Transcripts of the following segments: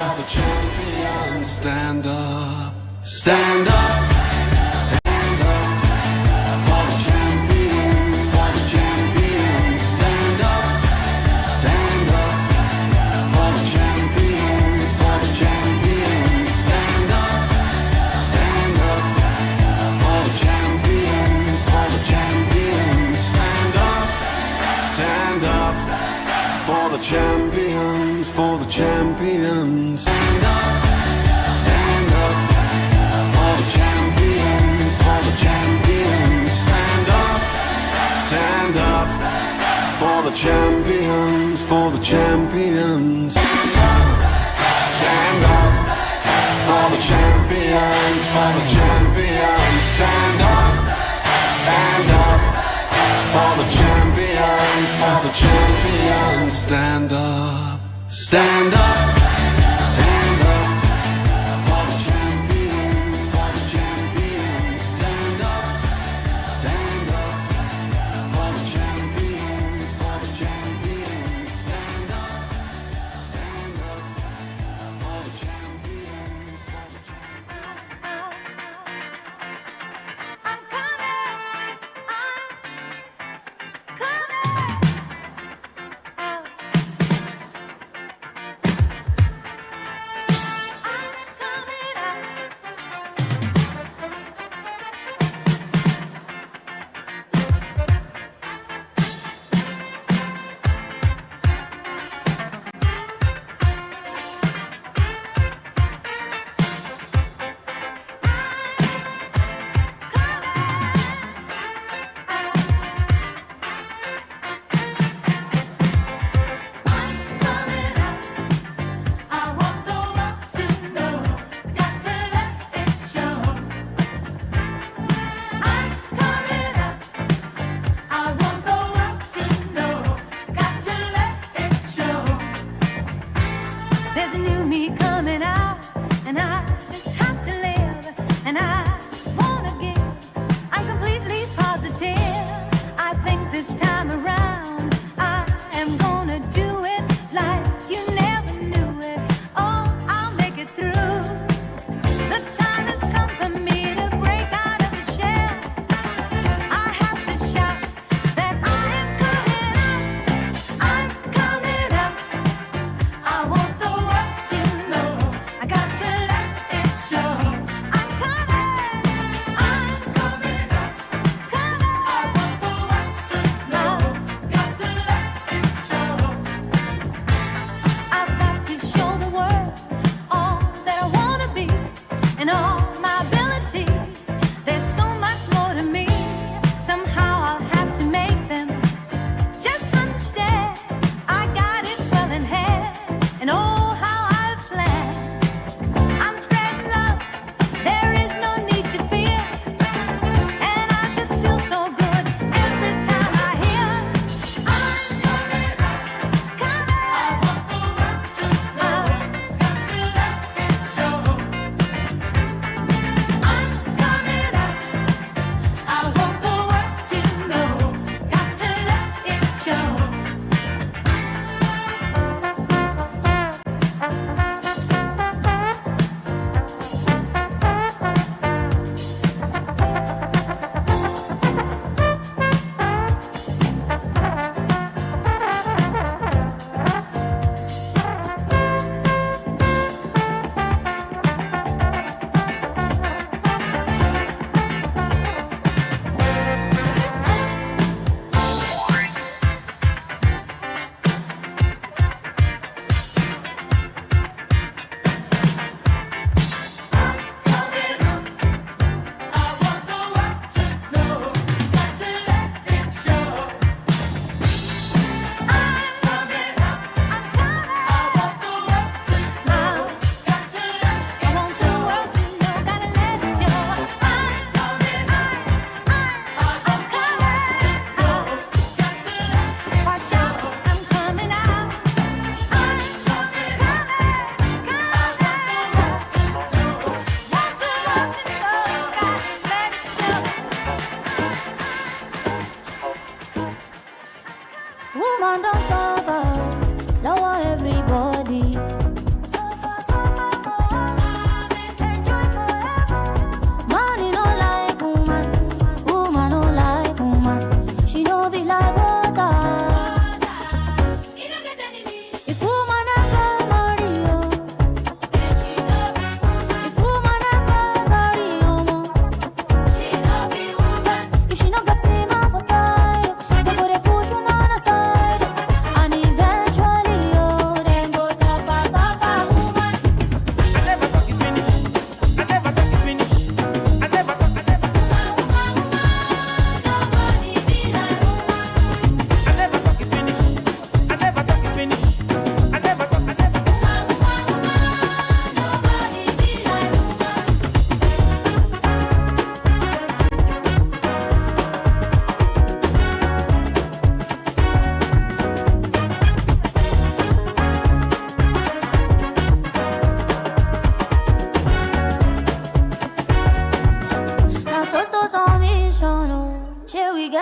For the champions, stand up, stand up, stand up. For the champions, stand up, stand up. For the champions, stand up, stand up. For the champions, stand up, stand up. For the champions, stand up, stand up. For the champions, stand up, stand up. For the champions, stand up. For the champions, stand up, stand up. For the champions, stand up, stand up, stand up. For the champions, stand up, stand up. For the champions, stand up, stand up. For the champions, I'm coming, I'm coming out.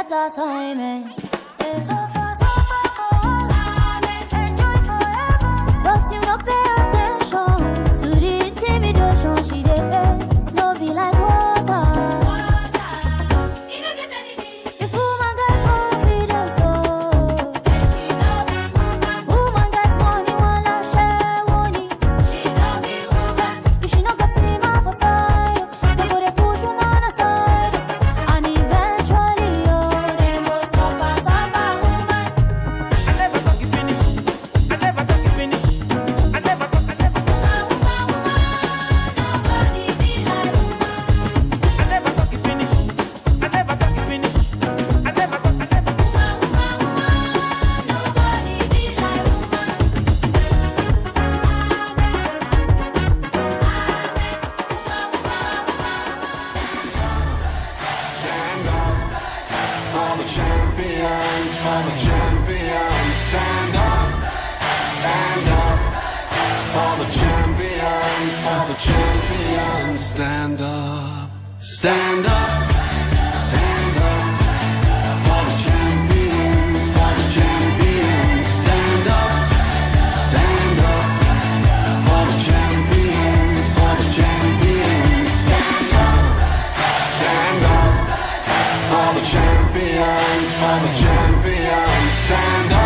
better timing. It's so far for all I'm enjoy forever. But you no pay attention to the intimidation she dey face. No be like water. If woman get confidence, oh, then she no be woman. Woman get money, one love share money. She no be woman. If she no got him up for side, they go dey push woman aside, and eventually, oh, they go suffer woman. I never talk you finish. I never talk you finish. I never talk. Woman, nobody be like woman. I never talk you finish. I never talk you finish. I never talk. Woman, nobody be like woman. Stand up for the champions, for the champions. Stand up for the champions, for the champions. Stand up for the champions, for the champions. Stand up for the champions, for the champions. Stand up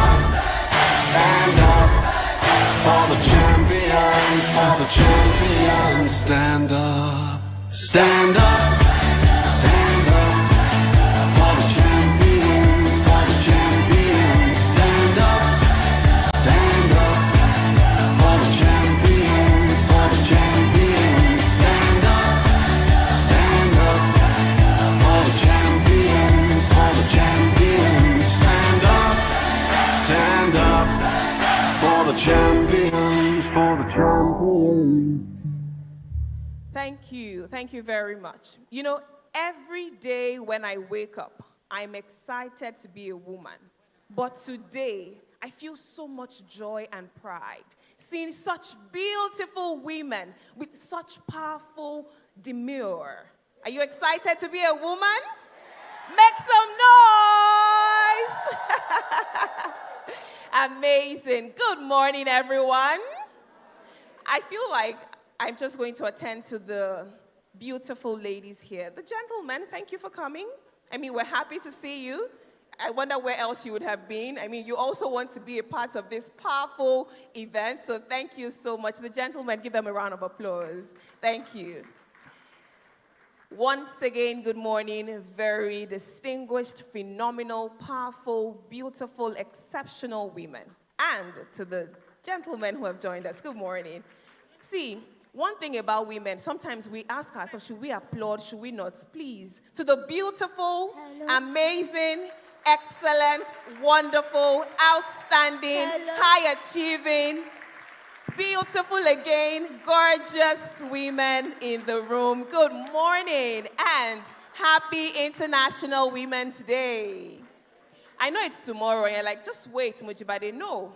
for the champions, for the champions. Stand up for the champions, for the champions. Stand up for the champions, for the champions. Stand up for the champions, for the champions. Stand up for the champions, for the champions. Stand up for the champions, for the champions. Thank you very much. You know, every day when I wake up, I'm excited to be a woman. But today, I feel so much joy and pride seeing such beautiful women with such powerful demeanor. Are you excited to be a woman? Make some noise! Amazing. Good morning, everyone. I feel like I'm just going to attend to the beautiful ladies here. The gentlemen, thank you for coming. I mean, we're happy to see you. I wonder where else you would have been. I mean, you also want to be a part of this powerful event, so thank you so much. The gentlemen, give them a round of applause. Thank you. Once again, good morning. Very distinguished, phenomenal, powerful, beautiful, exceptional women. And to the gentlemen who have joined us, good morning. See, one thing about women, sometimes we ask ourselves, should we applaud, should we not? Please, to the beautiful, amazing, excellent, wonderful, outstanding, high-achieving, beautiful again, gorgeous women in the room. Good morning and happy International Women's Day. I know it's tomorrow and you're like, just wait, Mujibade. No.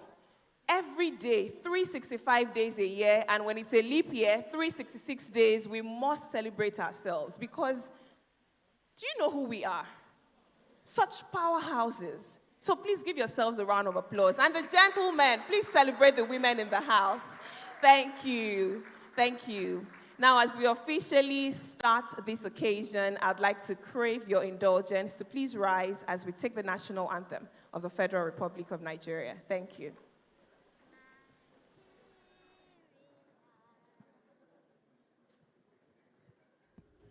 Every day, 365 days a year, and when it's a leap year, 366 days, we must celebrate ourselves because do you know who we are? Such powerhouses. So please give yourselves a round of applause. And the gentlemen, please celebrate the women in the house. Thank you. Thank you. Now, as we officially start this occasion, I'd like to crave your indulgence to please rise as we take the national anthem of the Federal Republic of Nigeria. Thank you.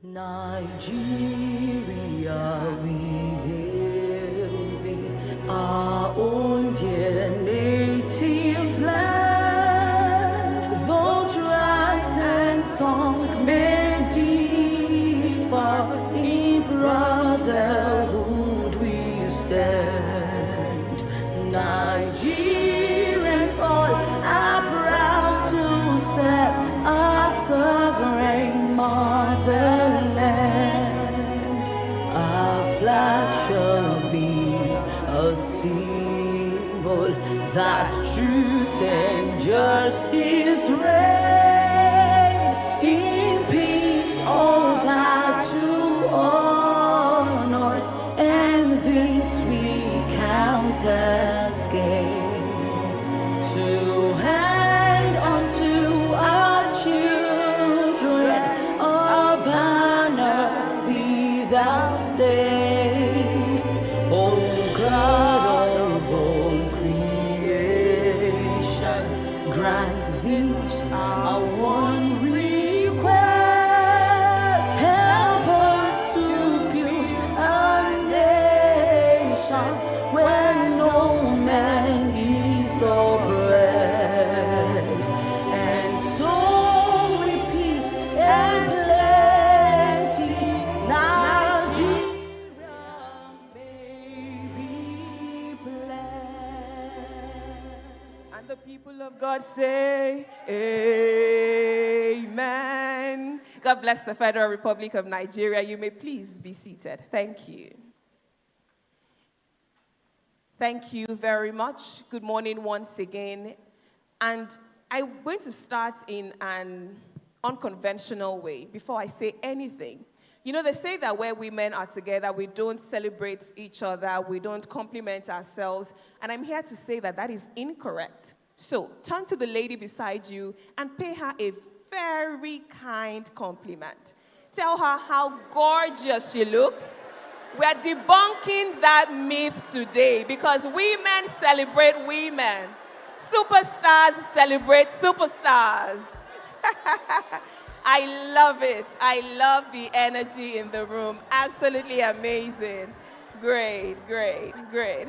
Nigeria, we hail thee, our own dear native land. Though tribes and tongue may differ, in brotherhood we stand. Nigerians all are proud to serve our sovereign motherland. Our flag shall be a symbol that truth and justice reign. In peace all bow to honor, and the without stain. Oh God of all creation, grant this our one request. Help us to build a nation where no man is oppressed, and so with peace and plenty, Nigeria may be blessed. And the people of God say, Amen. God bless the Federal Republic of Nigeria. You may please be seated. Thank you. Thank you very much. Good morning once again. And I'm going to start in an unconventional way before I say anything. You know, they say that where women are together, we don't celebrate each other, we don't compliment ourselves. And I'm here to say that that is incorrect. So turn to the lady beside you and pay her a very kind compliment. Tell her how gorgeous she looks. We are debunking that myth today because women celebrate women. Superstars celebrate superstars. I love it. I love the energy in the room. Absolutely amazing. Great, great, great.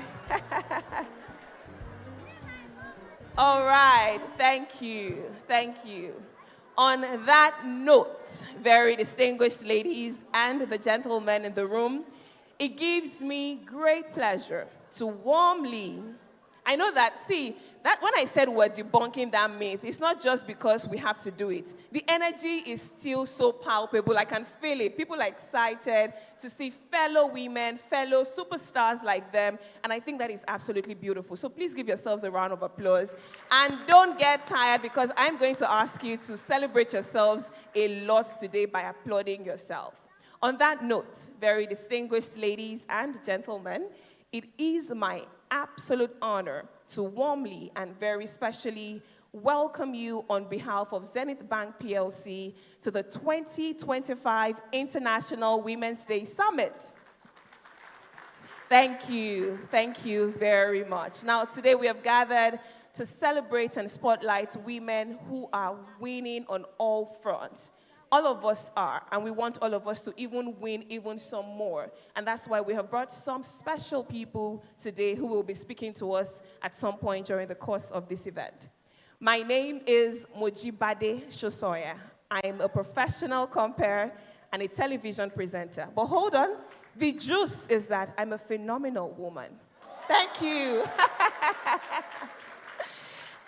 All right. Thank you. Thank you. On that note, very distinguished ladies and the gentlemen in the room, it gives me great pleasure to warmly, I know that, see, that when I said we're debunking that myth, it's not just because we have to do it. The energy is still so palpable. I can feel it. People are excited to see fellow women, fellow superstars like them, and I think that is absolutely beautiful. So please give yourselves a round of applause. And don't get tired because I'm going to ask you to celebrate yourselves a lot today by applauding yourself. On that note, very distinguished ladies and gentlemen, it is my absolute honor to warmly and very specially welcome you on behalf of Zenith Bank PLC to the 2025 International Women's Day Summit. Thank you very much. Now, today we have gathered to celebrate and spotlight women who are winning on all fronts. All of us are, and we want all of us to even win even some more. And that's why we have brought some special people today who will be speaking to us at some point during the course of this event. My name is Mojibade Shosoya. I am a professional compere and a television presenter. But hold on, the juice is that I'm a phenomenal woman. Thank you.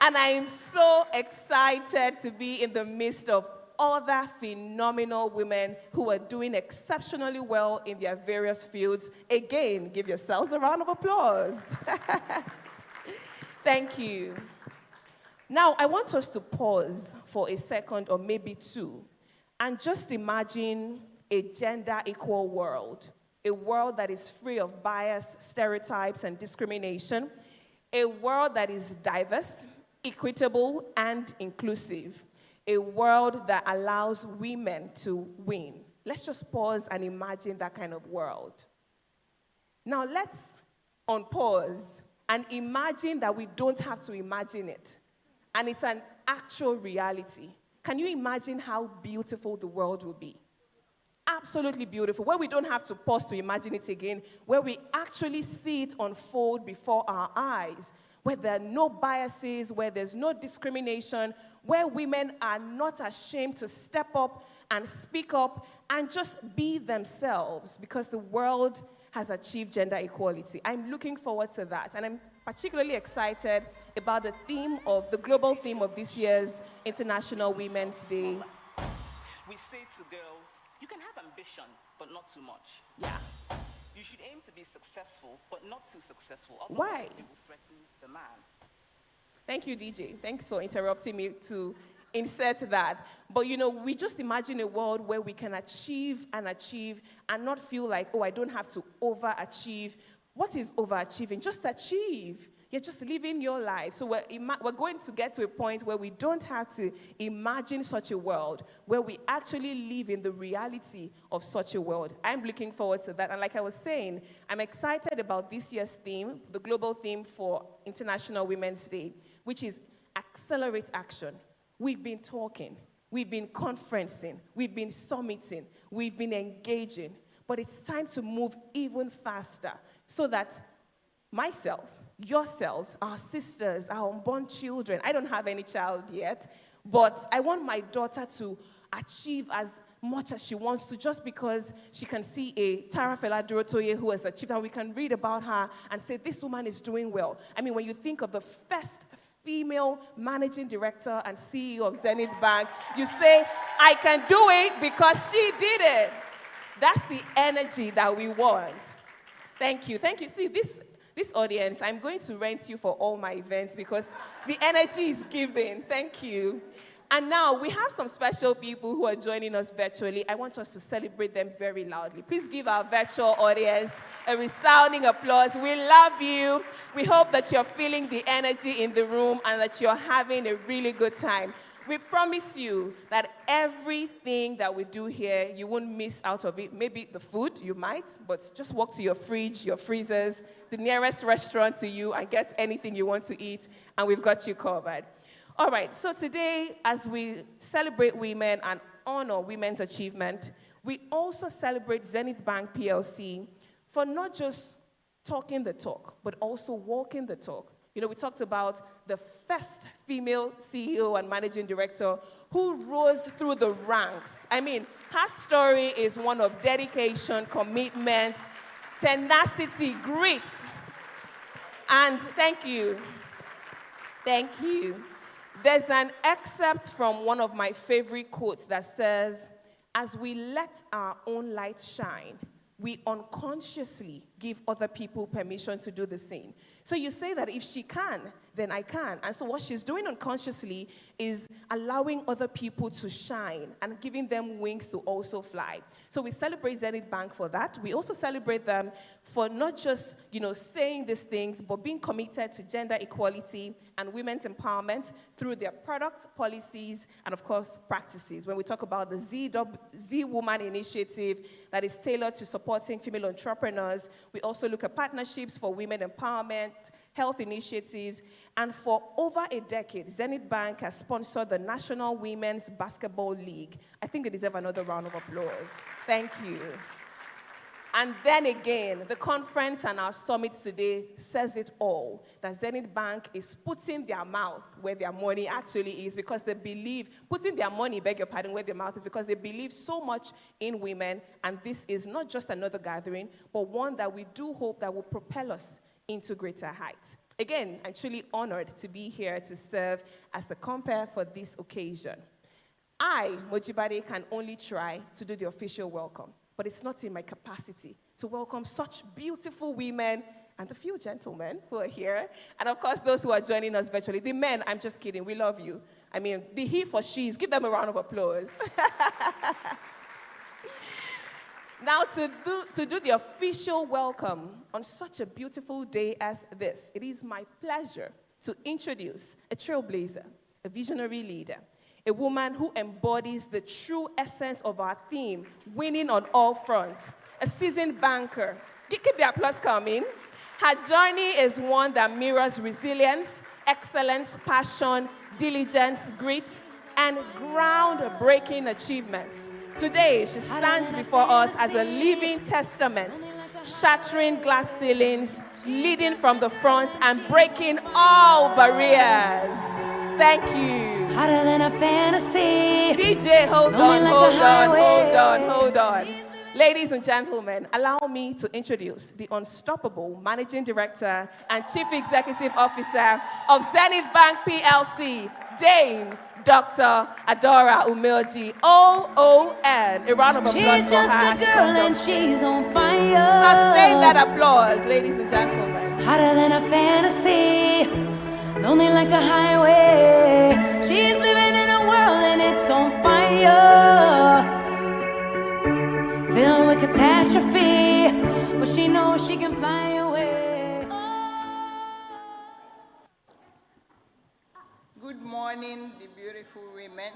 And I am so excited to be in the midst of other phenomenal women who are doing exceptionally well in their various fields. Again, give yourselves a round of applause. Thank you. Now, I want us to pause for a second or maybe two and just imagine a gender-equal world, a world that is free of bias, stereotypes, and discrimination, a world that is diverse, equitable, and inclusive. A world that allows women to win. Let's just pause and imagine that kind of world. Now let's unpause and imagine that we don't have to imagine it. And it's an actual reality. Can you imagine how beautiful the world will be? Absolutely beautiful. Where we don't have to pause to imagine it again, where we actually see it unfold before our eyes, where there are no biases, where there's no discrimination, where women are not ashamed to step up and speak up and just be themselves because the world has achieved gender equality. I'm looking forward to that, and I'm particularly excited about the global theme of this year's International Women's Day. We say to girls, you can have ambition, but not too much. Yeah. You should aim to be successful, but not too successful. Why? It will threaten the man. Thank you, DJ. Thanks for interrupting me to insert that. But you know, we just imagine a world where we can achieve and not feel like, oh, I don't have to overachieve. What is overachieving? Just achieve. You're just living your life. So we're going to get to a point where we don't have to imagine such a world, where we actually live in the reality of such a world. I'm looking forward to that. And like I was saying, I'm excited about this year's theme, the global theme for International Women's Day, which is Accelerate Action. We've been talking, we've been conferencing, we've been summiting, we've been engaging, but it's time to move even faster so that myself, yourselves, our sisters, our unborn children, I don't have any child yet, but I want my daughter to achieve as much as she wants to, just because she can see a Tara Fela Durotoye who has achieved, and we can read about her and say, this woman is doing well. I mean, when you think of the first female managing director and CEO of Zenith Bank, you say, I can do it because she did it. That's the energy that we want. Thank you. Thank you. See, this audience, I'm going to rent you for all my events because the energy is given. Thank you. And now we have some special people who are joining us virtually. I want us to celebrate them very loudly. Please give our virtual audience a resounding applause. We love you. We hope that you're feeling the energy in the room and that you're having a really good time. We promise you that everything that we do here, you won't miss out of it. Maybe the food, you might, but just walk to your fridge, your freezers, the nearest restaurant to you, and get anything you want to eat, and we've got you covered. All right, so today, as we celebrate women and honor women's achievement, we also celebrate Zenith Bank PLC for not just talking the talk, but also walking the talk. You know, we talked about the first female CEO and managing director who rose through the ranks. I mean, her story is one of dedication, commitment, tenacity, grit. And thank you. Thank you. There's an excerpt from one of my favorite quotes that says, as we let our own light shine, we unconsciously give other people permission to do the same. So you say that if she can, then I can. And so what she's doing unconsciously is allowing other people to shine and giving them wings to also fly. So we celebrate Zenith Bank for that. We also celebrate them for not just, saying these things, but being committed to gender equality and women's empowerment through their products, policies, and of course, practices. When we talk about the Z Woman Initiative that is tailored to supporting female entrepreneurs, we also look at partnerships for women empowerment, health initiatives, and for over a decade, Zenith Bank has sponsored the National Women's Basketball League. I think they deserve another round of applause. Thank you. And then again, the conference and our summit today says it all, that Zenith Bank is putting their mouth where their money actually is, because they believe, putting their money, beg your pardon, where their mouth is, because they believe so much in women, and this is not just another gathering, but one that we do hope that will propel us into greater heights. Again, I'm truly honored to be here to serve as the compere for this occasion. I, Mojibade, can only try to do the official welcome, but it's not in my capacity to welcome such beautiful women and the few gentlemen who are here, and of course those who are joining us virtually. The men, I'm just kidding, we love you. I mean, the he for she's, give them a round of applause. Now, to do the official welcome on such a beautiful day as this, it is my pleasure to introduce a trailblazer, a visionary leader, a woman who embodies the true essence of our theme, winning on all fronts, a seasoned banker. Keep the applause coming. Her journey is one that mirrors resilience, excellence, passion, diligence, grit, and groundbreaking achievements. Today, she stands before us as a living testament, shattering glass ceilings, leading from the front, and breaking all barriers. Thank you. Hotter than a fantasy. DJ, hold on. Ladies and gentlemen, allow me to introduce the unstoppable Managing Director and Chief Executive Officer of Zenith Bank PLC, Dame Dr. Adora Umeoji, OON. A round of applause She's for just her. a girl and she's on fire. Sustain that applause, ladies and gentlemen. Hotter than a fantasy, lonely like a highway. She's living in a world and it's on fire, filled with catastrophe, but she knows she can fly away. beautiful women.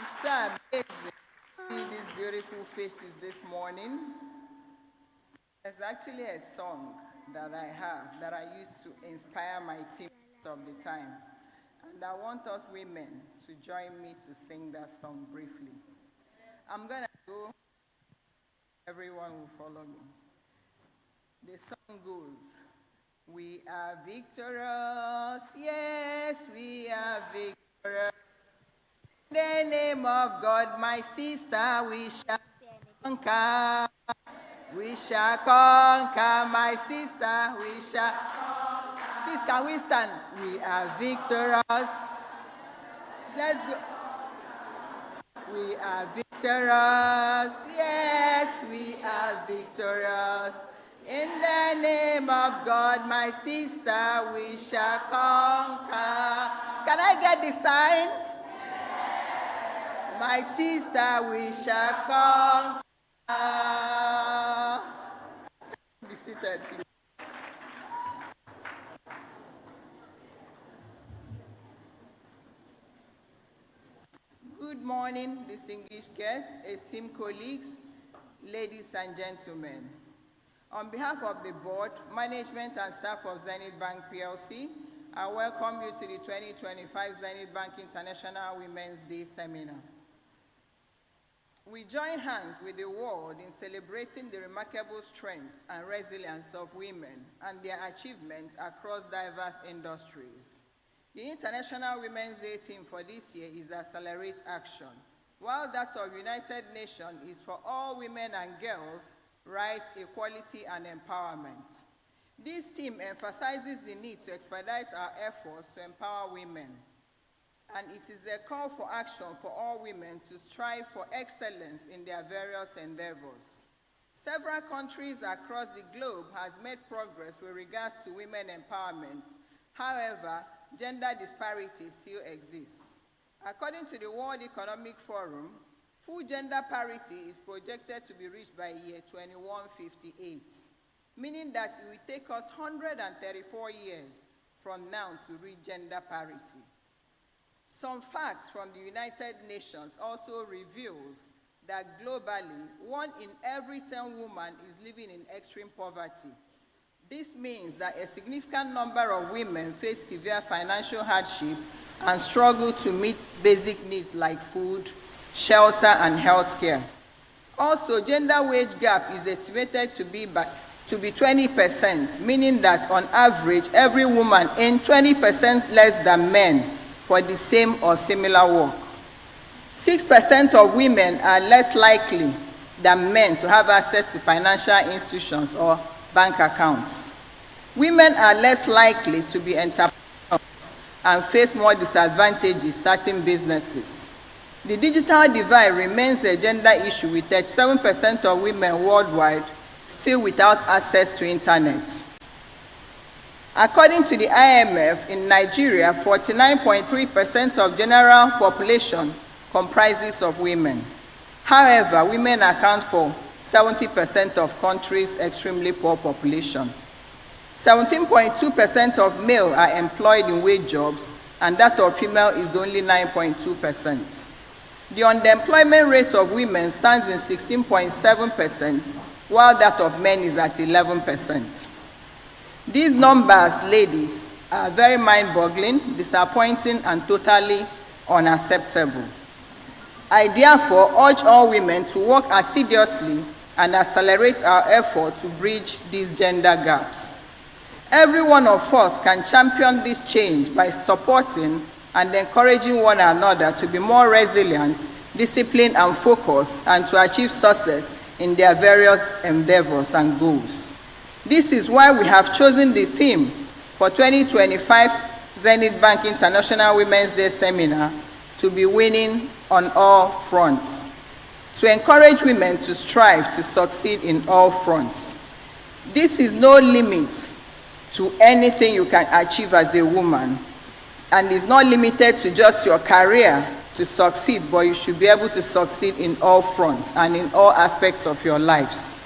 It's so amazing to see these beautiful faces this morning. There's actually a song that I have that I use to inspire my team most of the time. And I want us women to join me to sing that song briefly. I'm going to go, everyone will follow me. The song goes, we are victorious, yes, we are victorious. In the name of God, my sister, we shall conquer. We shall conquer, my sister, we shall. Please, can we stand? We are victorious. Let's go. We are victorious. Yes, we are victorious. In the name of God, my sister, we shall conquer. Can I get the sign? My sister, we shall conquer. Be seated, please. Good morning, distinguished guests, esteemed colleagues, ladies and gentlemen. On behalf of the board, management and staff of Zenith Bank PLC, I welcome you to the 2025 Zenith Bank International Women's Day Seminar. We join hands with the world in celebrating the remarkable strength and resilience of women and their achievements across diverse industries. The International Women's Day theme for this year is Accelerate Action, while that of United Nations is for all women and girls, rights, equality, and empowerment. This theme emphasizes the need to expedite our efforts to empower women, and it is a call for action for all women to strive for excellence in their various endeavors. Several countries across the globe have made progress with regards to women empowerment. However, gender disparity still exists. According to the World Economic Forum, full gender parity is projected to be reached by year 2158, meaning that it will take us 134 years from now to reach gender parity. Some facts from the United Nations also reveals that globally, 1 in every 10 women is living in extreme poverty. This means that a significant number of women face severe financial hardship and struggle to meet basic needs like food, shelter, and health care. Also, gender wage gap is estimated to be 20%, meaning that on average, every woman earns 20% less than men for the same or similar work. 6% of women are less likely than men to have access to financial institutions or bank accounts. Women are less likely to be entrepreneurs and face more disadvantages starting businesses. The digital divide remains a gender issue, with 37% of women worldwide still without access to internet. According to the IMF, in Nigeria, 49.3% of general population comprises of women. However, women account for 70% of country's extremely poor population. 17.2% of male are employed in wage jobs, and that of female is only 9.2%. The unemployment rate of women stands in 16.7%, while that of men is at 11%. These numbers, ladies, are very mind-boggling, disappointing, and totally unacceptable. I therefore urge all women to work assiduously and accelerate our effort to bridge these gender gaps. Every one of us can champion this change by supporting and encouraging one another to be more resilient, disciplined, and focused, and to achieve success in their various endeavors and goals. This is why we have chosen the theme for 2025 Zenith Bank International Women's Day Seminar to be winning on all fronts, to encourage women to strive to succeed in all fronts. This is no limit to anything you can achieve as a woman, and is not limited to just your career to succeed, but you should be able to succeed in all fronts and in all aspects of your lives.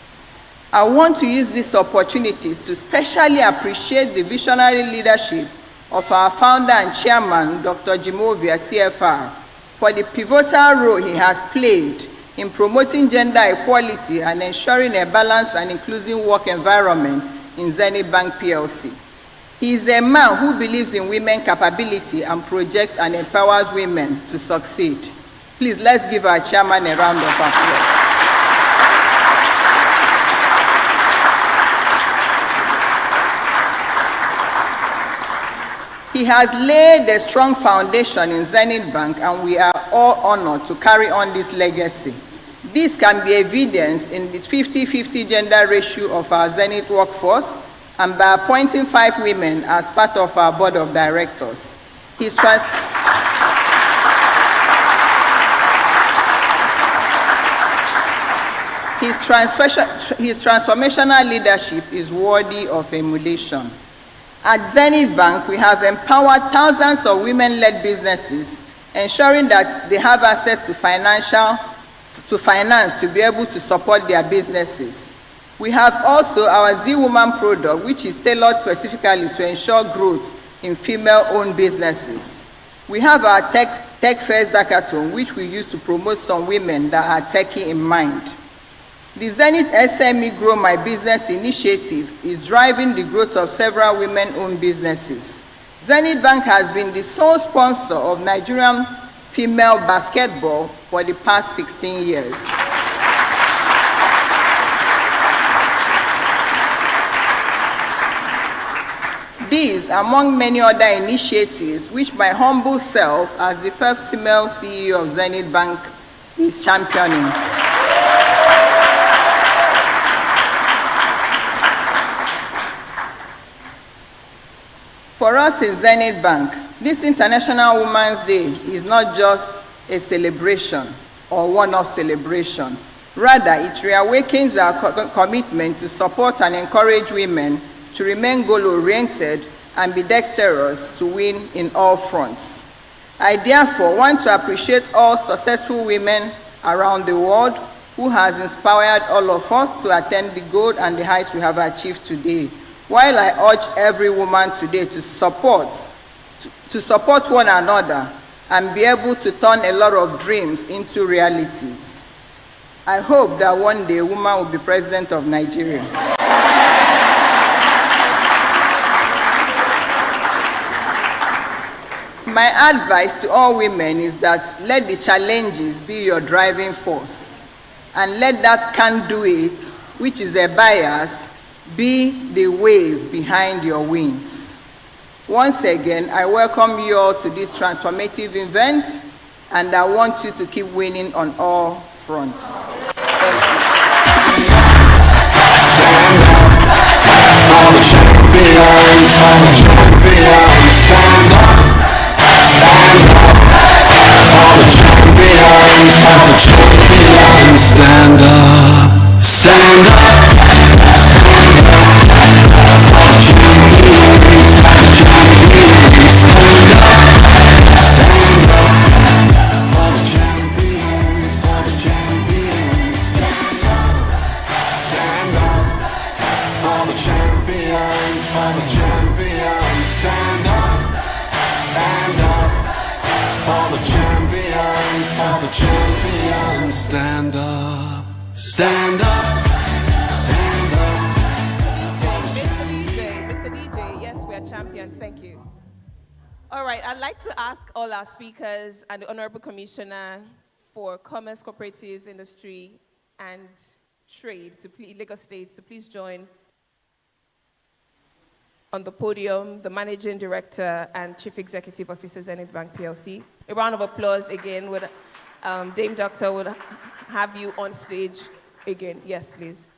I want to use these opportunities to specially appreciate the visionary leadership of our founder and chairman, Dr. Jimovia, CFR, for the pivotal role he has played in promoting gender equality and ensuring a balanced and inclusive work environment in Zenith Bank PLC. He is a man who believes in women's capability and projects and empowers women to succeed. Please, let's give our chairman a round of applause. He has laid a strong foundation in Zenith Bank, and we are all honored to carry on this legacy. This can be evidenced in the 50-50 gender ratio of our Zenith workforce and by appointing 5 women as part of our board of directors. His transformational leadership is worthy of emulation. At Zenith Bank, we have empowered thousands of women-led businesses, ensuring that they have access to finance to be able to support their businesses. We have also our Z-Woman product, which is tailored specifically to ensure growth in female-owned businesses. We have our Tech Fair Hackathon, which we use to promote some women that are techie in mind. The Zenith SME Grow My Business initiative is driving the growth of several women-owned businesses. Zenith Bank has been the sole sponsor of Nigerian female basketball for the past 16 years. These, among many other initiatives, which my humble self, as the first female CEO of Zenith Bank, is championing. For us in Zenith Bank, this International Women's Day is not just a celebration or one-off celebration. Rather, it reawakens our commitment to support and encourage women to remain goal-oriented and be dexterous to win in all fronts. I therefore want to appreciate all successful women around the world who has inspired all of us to attain the goal and the heights we have achieved today. While I urge every woman today to support one another and be able to turn a lot of dreams into realities. I hope that one day a woman will be president of Nigeria. My advice to all women is that let the challenges be your driving force, and let that can do it, which is a bias, be the wave behind your wings. Once again, I welcome you all to this transformative event, and I want you to keep winning on all fronts. Thank you. Stand up for the champions, stand up for the champions, stand up, stand up. Stand up, stand up, stand up. Mr. DJ, yes, we are champions. Thank you. All right, I'd like to ask all our speakers and the Honorable Commissioner for Commerce, Cooperatives, Industry, and Trade, Lagos State, to please join on the podium, the Managing Director and Chief Executive Officer, Zenith Bank PLC. A round of applause again with Dame Doctor would have you on stage again. Yes, please.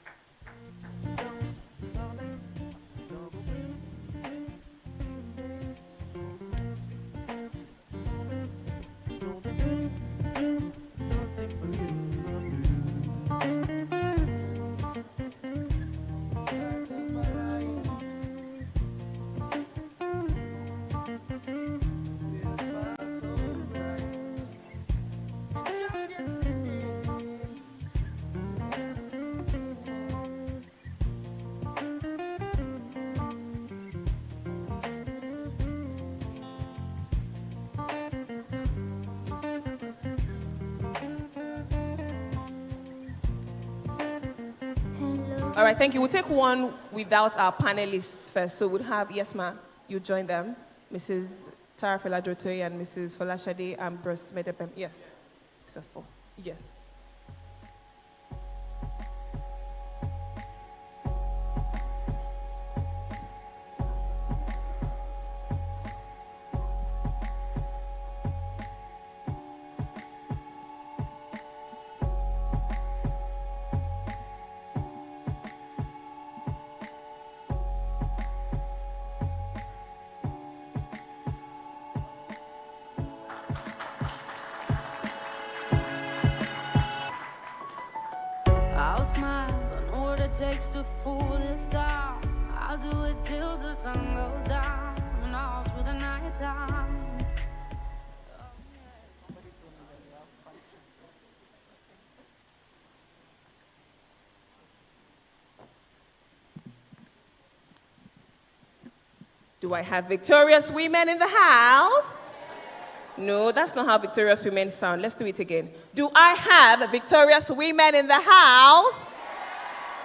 All right, thank you. We'll take one without our panelists first. So we'll have, yes, ma'am, you join them. Mrs. Tara Feladrotoy and Mrs. Folashade and Bruce Medepem. Yes. So four. Yes. I'll smile, I know what it takes to fool this town. I'll do it till the sun goes down and all through the night time. Do I have victorious women in the house? No, that's not how victorious women sound. Let's do it again. Do I have victorious women in the house?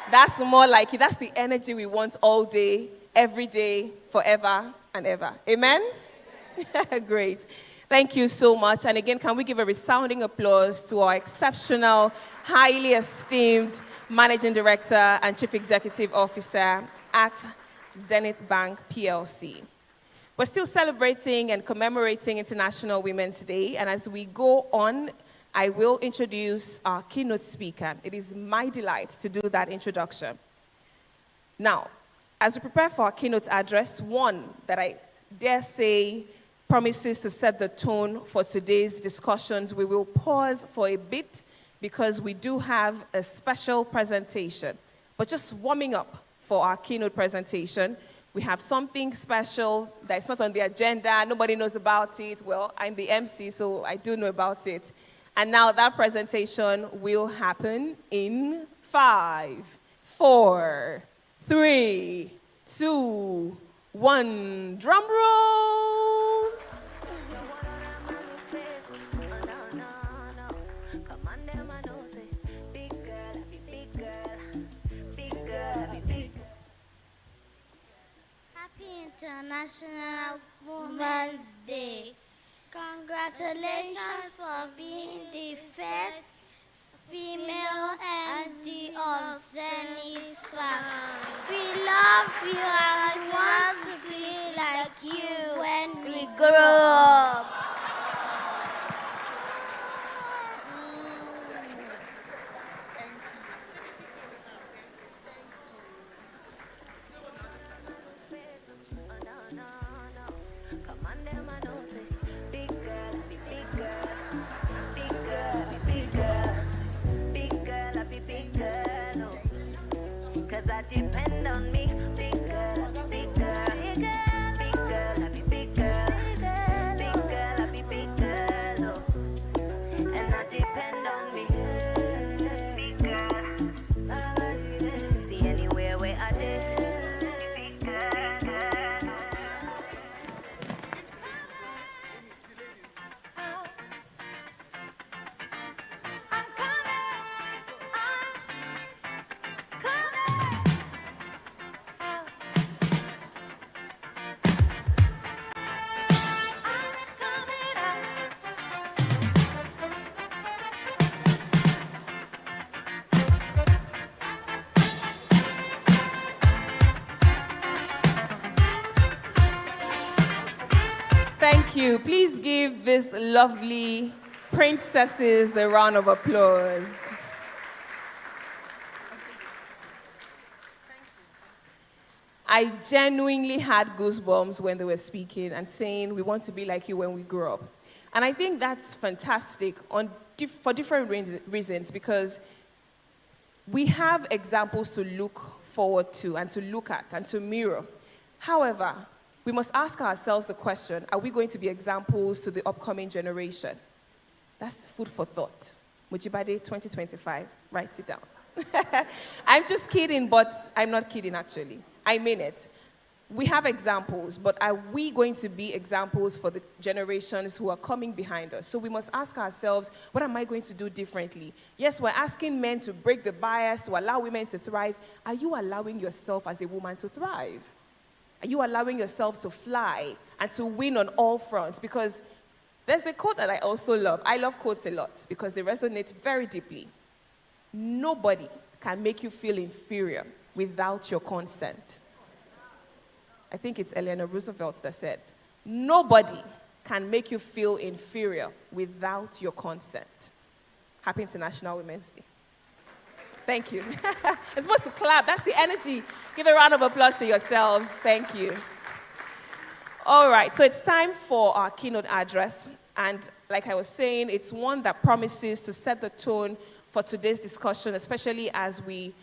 That's more like it. That's the energy we want all day, every day, forever and ever. Amen? Great. Thank you so much. And again, can we give a resounding applause to our exceptional, highly esteemed Managing Director and Chief Executive Officer at Zenith Bank PLC. We're still celebrating and commemorating International Women's Day, and as we go on, I will introduce our keynote speaker. It is my delight to do that introduction. Now, as we prepare for our keynote address, one that I dare say promises to set the tone for today's discussions, we will pause for a bit because we do have a special presentation. But just warming up for our keynote presentation, we have something special that's not on the agenda. Nobody knows about it. Well, I'm the MC, so I do know about it. And now that presentation will happen in 5, 4, 3, 2, 1. Drum rolls. International Women's Day. Congratulations for being the first female MD of Zenith Bank. We love you and want to be like you when we grow up. Depend on me, big girl, big girl, big girl, big girl, I be big girl, big girl, I be big girl, oh. And I depend on me, big girl. See anywhere where I did, big girl. I'm coming, I'm coming. Thank you. Please give these lovely princesses a round of applause. I genuinely had goosebumps when they were speaking and saying, we want to be like you when we grow up. And I think that's fantastic for different reasons, because we have examples to look forward to and to look at and to mirror. However, we must ask ourselves the question, are we going to be examples to the upcoming generation? That's food for thought. Mujibade 2025, write it down. I'm just kidding, but I'm not kidding actually. I mean it. we have examples, but are we going to be examples for the generations who are coming behind us? So we must ask ourselves, what am I going to do differently? Yes, we're asking men to break the bias, to allow women to thrive. Are you allowing yourself as a woman to thrive? Are you allowing yourself to fly and to win on all fronts? Because there's a quote that I also love. I love quotes a lot because they resonate very deeply. Nobody can make you feel inferior without your consent. I think it's Eleanor Roosevelt that said, nobody can make you feel inferior without your consent. Happy International Women's Day. Thank you. It's supposed to clap. That's the energy. Give a round of applause to yourselves. Thank you. All right, so it's time for our keynote address. And like I was saying, it's one that promises to set the tone for today's discussion, especially as we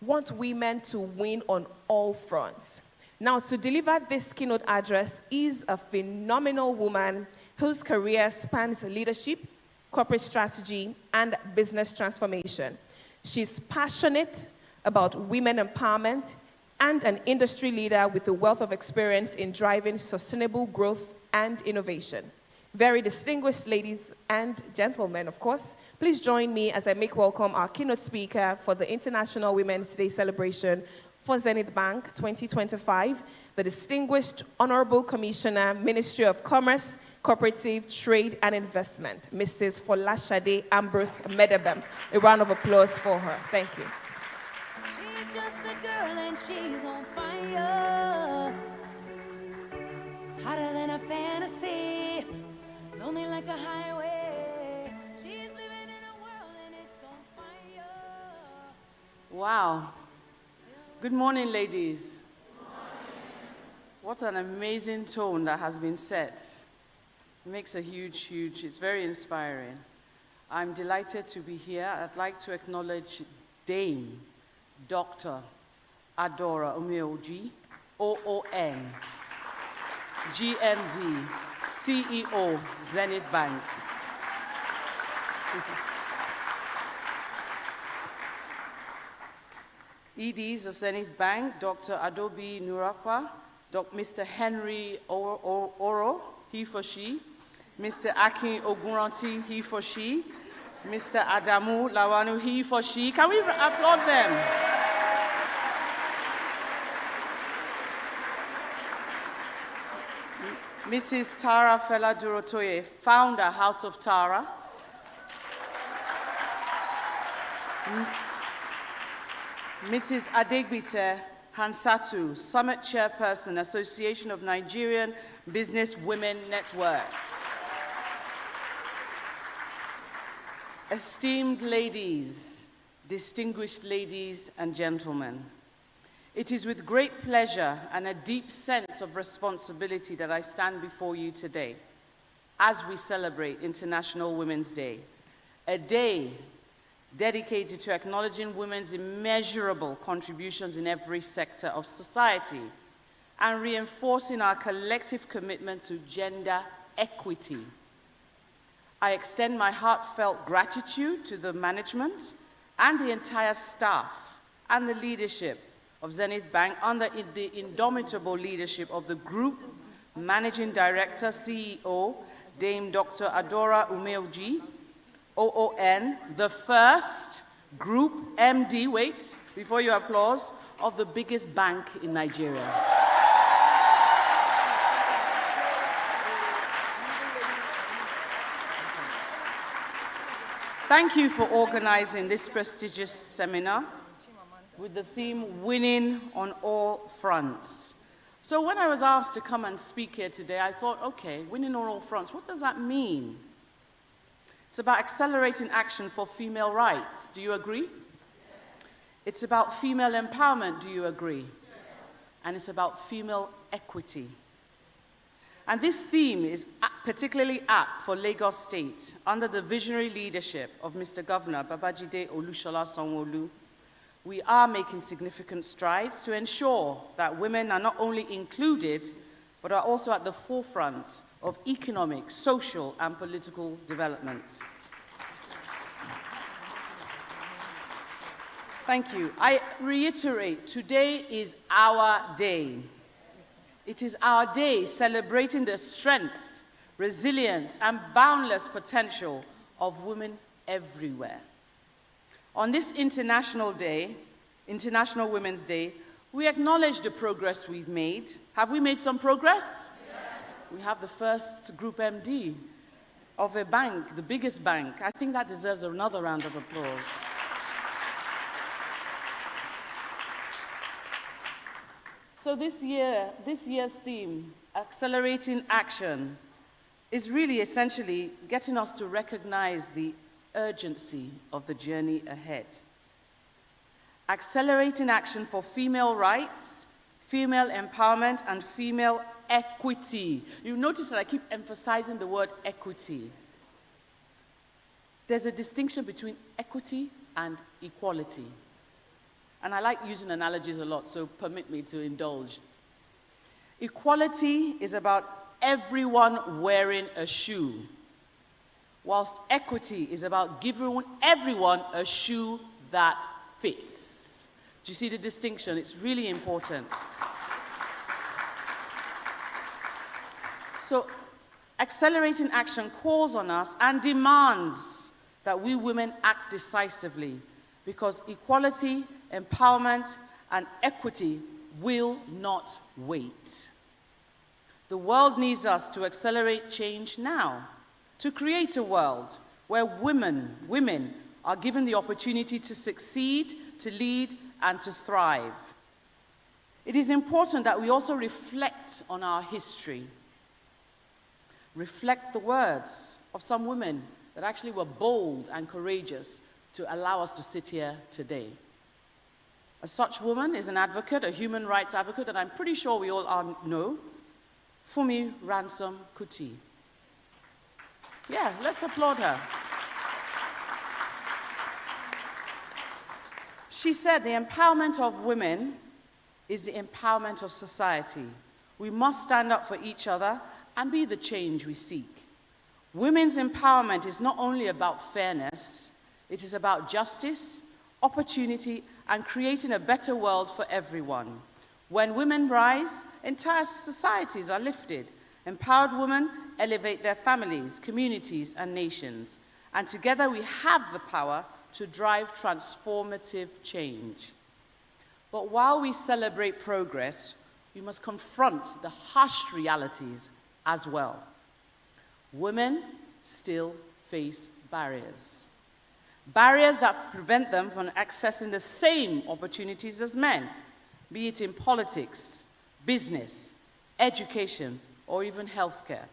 want women to win on all fronts. Now, to deliver this keynote address is a phenomenal woman whose career spans leadership, corporate strategy, and business transformation. She's passionate about women empowerment and an industry leader with a wealth of experience in driving sustainable growth and innovation. Very distinguished ladies and gentlemen, of course, please join me as I make welcome our keynote speaker for the International Women's Day celebration for Zenith Bank 2025, the Distinguished Honorable Commissioner, Ministry of Commerce, Cooperative, Trade and Investment, Mrs. Folashade Ambrose Medebem. A round of applause for her. Thank you. She's just a girl and she's on fire. Hotter than a fantasy. Lonely like a highway. She's living in a world and it's on fire. Wow. Good morning, ladies. Good morning. What an amazing tone that has been set. It makes a huge, it's very inspiring. I'm delighted to be here. I'd like to acknowledge Dame Dr. Adora Umeoji, OON, GMD, CEO, Zenith Bank. EDs of Zenith Bank, Dr. Adobe Nurapa, Mr. Henry Oro, he for she, Mr. Akin Ogunranti, he for she, Mr. Adamu Lawanu, he for she. Can we applaud them? Mrs. Tara Fela Durotoye, founder, House of Tara. Mrs. Adegbite Hansatu, Summit Chairperson, Association of Nigerian Business Women Network. Esteemed ladies, distinguished ladies and gentlemen, it is with great pleasure and a deep sense of responsibility that I stand before you today as we celebrate International Women's Day, a day dedicated to acknowledging women's immeasurable contributions in every sector of society and reinforcing our collective commitment to gender equity. I extend my heartfelt gratitude to the management and the entire staff and the leadership of Zenith Bank under the indomitable leadership of the Group Managing Director, CEO, Dame Dr. Adora Umeoji, OON, the first Group MD, wait, before you applause, of the biggest bank in Nigeria. Thank you for organizing this prestigious seminar with the theme, Winning on All Fronts. So when I was asked to come and speak here today, I thought, okay, winning on all fronts, what does that mean? It's about accelerating action for female rights. Do you agree? It's about female empowerment. Do you agree? And it's about female equity. And this theme is particularly apt for Lagos State under the visionary leadership of Mr. Governor Babajide Olushola Sanwo-Olu. We are making significant strides to ensure that women are not only included, but are also at the forefront of economic, social, and political development. Thank you. I reiterate, today is our day. It is our day celebrating the strength, resilience, and boundless potential of women everywhere. On this International Women's Day, we acknowledge the progress we've made. Have we made some progress? Yes. We have the first Group MD of a bank, the biggest bank. I think that deserves another round of applause. So this year's theme, Accelerating Action, is really essentially getting us to recognize the urgency of the journey ahead. Accelerating action for female rights, female empowerment, and female equity. You notice that I keep emphasizing the word equity. There's a distinction between equity and equality. And I like using analogies a lot, so permit me to indulge. Equality is about everyone wearing a shoe, whilst equity is about giving everyone a shoe that fits. Do you see the distinction? It's really important. So, accelerating action calls on us and demands that we women act decisively, because equality, empowerment, and equity will not wait. The world needs us to accelerate change now, to create a world where women are given the opportunity to succeed, to lead, and to thrive. It is important that we also reflect on our history, reflect the words of some women that actually were bold and courageous to allow us to sit here today. A such woman is an advocate, a human rights advocate, and I'm pretty sure we all know, Fumi Ransom Kuti. Yeah, let's applaud her. She said the empowerment of women is the empowerment of society. We must stand up for each other and be the change we seek. Women's empowerment is not only about fairness, it is about justice, opportunity, and creating a better world for everyone. When women rise, entire societies are lifted. Empowered women elevate their families, communities, and nations. And together we have the power to drive transformative change. But while we celebrate progress, we must confront the harsh realities as well. Women still face barriers. Barriers that prevent them from accessing the same opportunities as men, be it in politics, business, education, or even healthcare.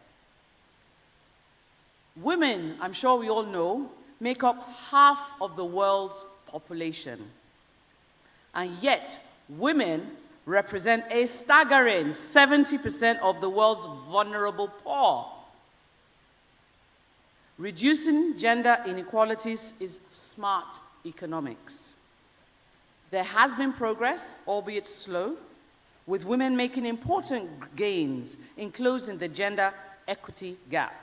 Women, I'm sure we all know, make up half of the world's population. And yet, women represent a staggering 70% of the world's vulnerable poor. Reducing gender inequalities is smart economics. There has been progress, albeit slow, with women making important gains in closing the gender equity gap.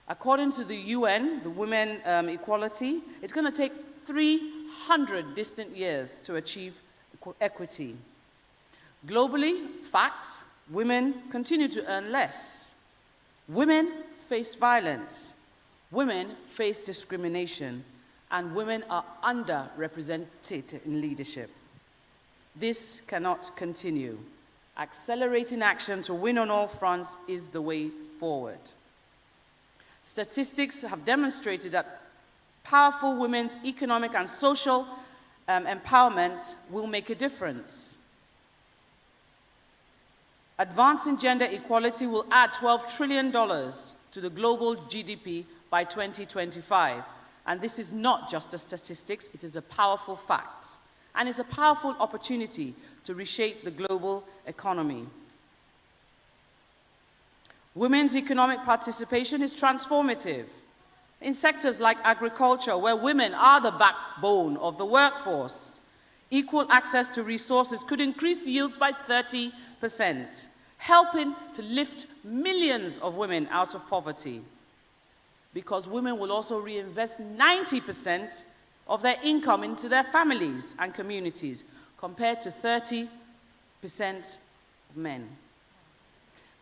According to the UN, the women equality, it's going to take 300 distant years to achieve equity. Globally, facts, women continue to earn less. Women face violence. Women face discrimination, and women are underrepresented in leadership. This cannot continue. Accelerating action to win on all fronts is the way forward. Statistics have demonstrated that powerful women's economic and social empowerment will make a difference. Advancing gender equality will add $12 trillion to the global GDP by 2025. And this is not just a statistics, it is a powerful fact. And it's a powerful opportunity to reshape the global economy. Women's economic participation is transformative. In sectors like agriculture, where women are the backbone of the workforce, equal access to resources could increase yields by 30%, helping to lift millions of women out of poverty. Because women will also reinvest 90% of their income into their families and communities, compared to 30% of men.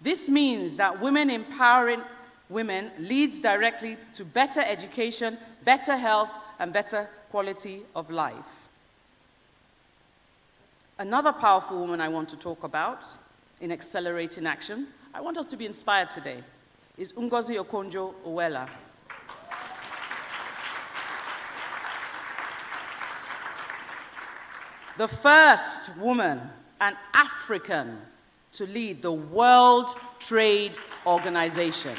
This means that women empowering women leads directly to better education, better health, and better quality of life. Another powerful woman I want to talk about in accelerating action, I want us to be inspired today, is Ngozi Okonjo-Iweala. The first woman, an African, to lead the World Trade Organization.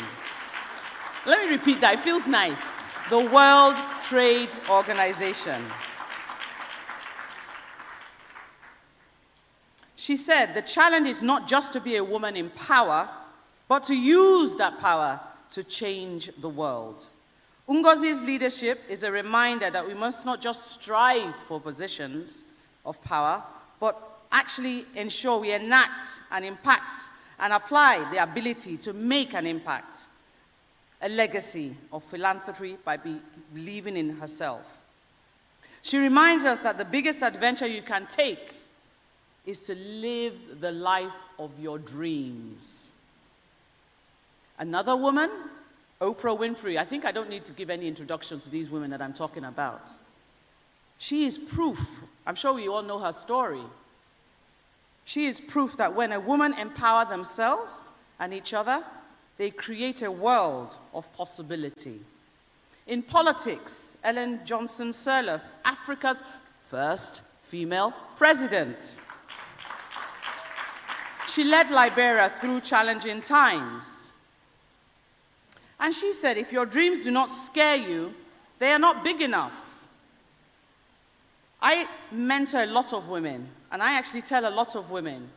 Let me repeat that, it feels nice. The World Trade Organization. She said, the challenge is not just to be a woman in power, but to use that power to change the world. Ngozi's leadership is a reminder that we must not just strive for positions of power, but actually ensure we enact and impact and apply the ability to make an impact, a legacy of philanthropy by believing in herself. She reminds us that the biggest adventure you can take is to live the life of your dreams. Another woman, Oprah Winfrey. I think I don't need to give any introductions to these women that I'm talking about. She is proof. I'm sure we all know her story. She is proof that when a woman empowers themselves and each other, they create a world of possibility. In politics, Ellen Johnson Sirleaf, Africa's first female president. She led Liberia through challenging times. And she said, if your dreams do not scare you, they are not big enough. I mentor a lot of women, and I actually tell a lot of women,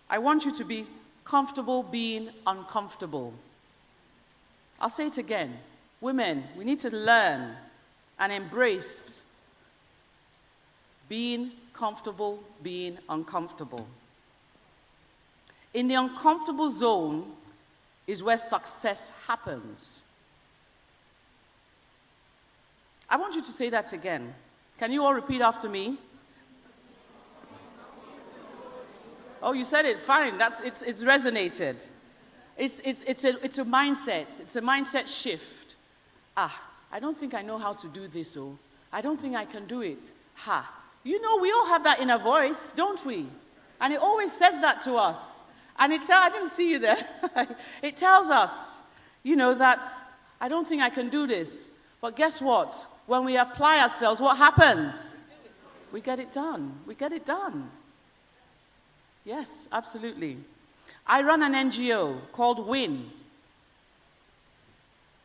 I want you to be comfortable being uncomfortable. I'll say it again. Women, we need to learn and embrace being comfortable being uncomfortable. In the uncomfortable zone is where success happens. I want you to say that again. Can you all repeat after me? Oh, you said it, fine. It's resonated. It's a mindset. It's a mindset shift. I don't think I know how to do this, oh. I don't think I can do it. You know, we all have that inner voice, don't we? And it always says that to us. And I didn't see you there. It tells us, you know, that I don't think I can do this. But guess what? When we apply ourselves, what happens? We get it done. We get it done. Yes, absolutely. I run an NGO called WIN.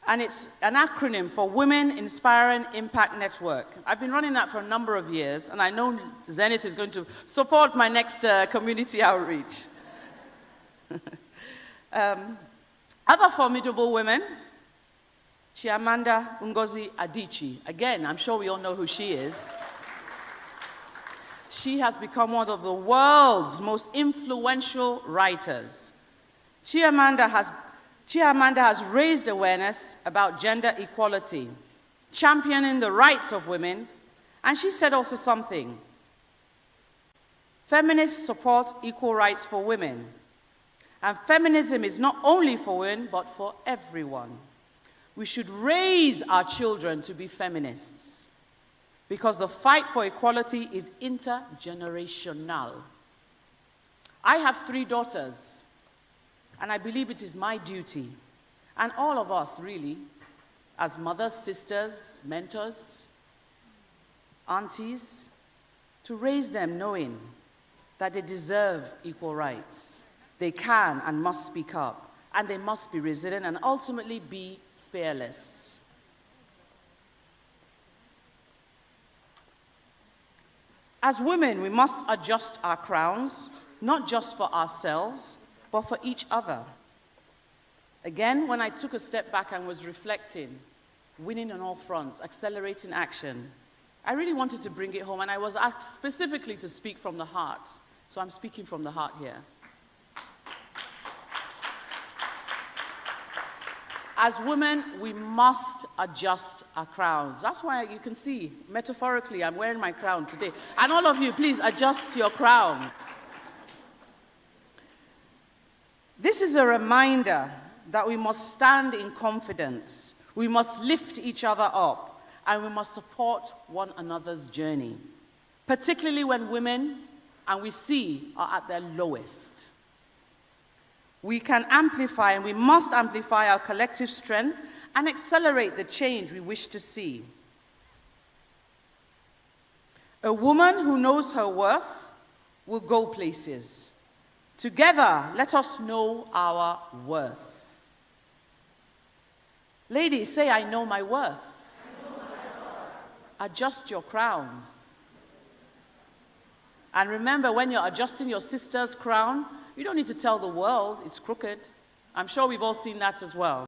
And it's an acronym for Women Inspiring Impact Network. I've been running that for a number of years, and I know Zenith is going to support my next community outreach. Other formidable women, Chimamanda Ngozi Adichie. Again, I'm sure we all know who she is. She has become one of the world's most influential writers. Chimamanda has raised awareness about gender equality, championing the rights of women, and she said also something. Feminists support equal rights for women. And feminism is not only for women, but for everyone. We should raise our children to be feminists because the fight for equality is intergenerational. I have 3 daughters, and I believe it is my duty, and all of us really, as mothers, sisters, mentors, aunties, to raise them knowing that they deserve equal rights. They can and must speak up, and they must be resilient and ultimately be fearless. As women, we must adjust our crowns, not just for ourselves, but for each other. Again, when I took a step back and was reflecting, winning on all fronts, accelerating action, I really wanted to bring it home, and I was asked specifically to speak from the heart. So I'm speaking from the heart here. As women, we must adjust our crowns. That's why you can see, metaphorically, I'm wearing my crown today. And all of you, please adjust your crowns. This is a reminder that we must stand in confidence, we must lift each other up, and we must support one another's journey, particularly when women, and we see, are at their lowest. We can amplify, and we must amplify our collective strength and accelerate the change we wish to see. A woman who knows her worth will go places. Together, let us know our worth. Ladies, say, I know my worth. I know my worth. Adjust your crowns. And remember, when you're adjusting your sister's crown, you don't need to tell the world it's crooked. I'm sure we've all seen that as well.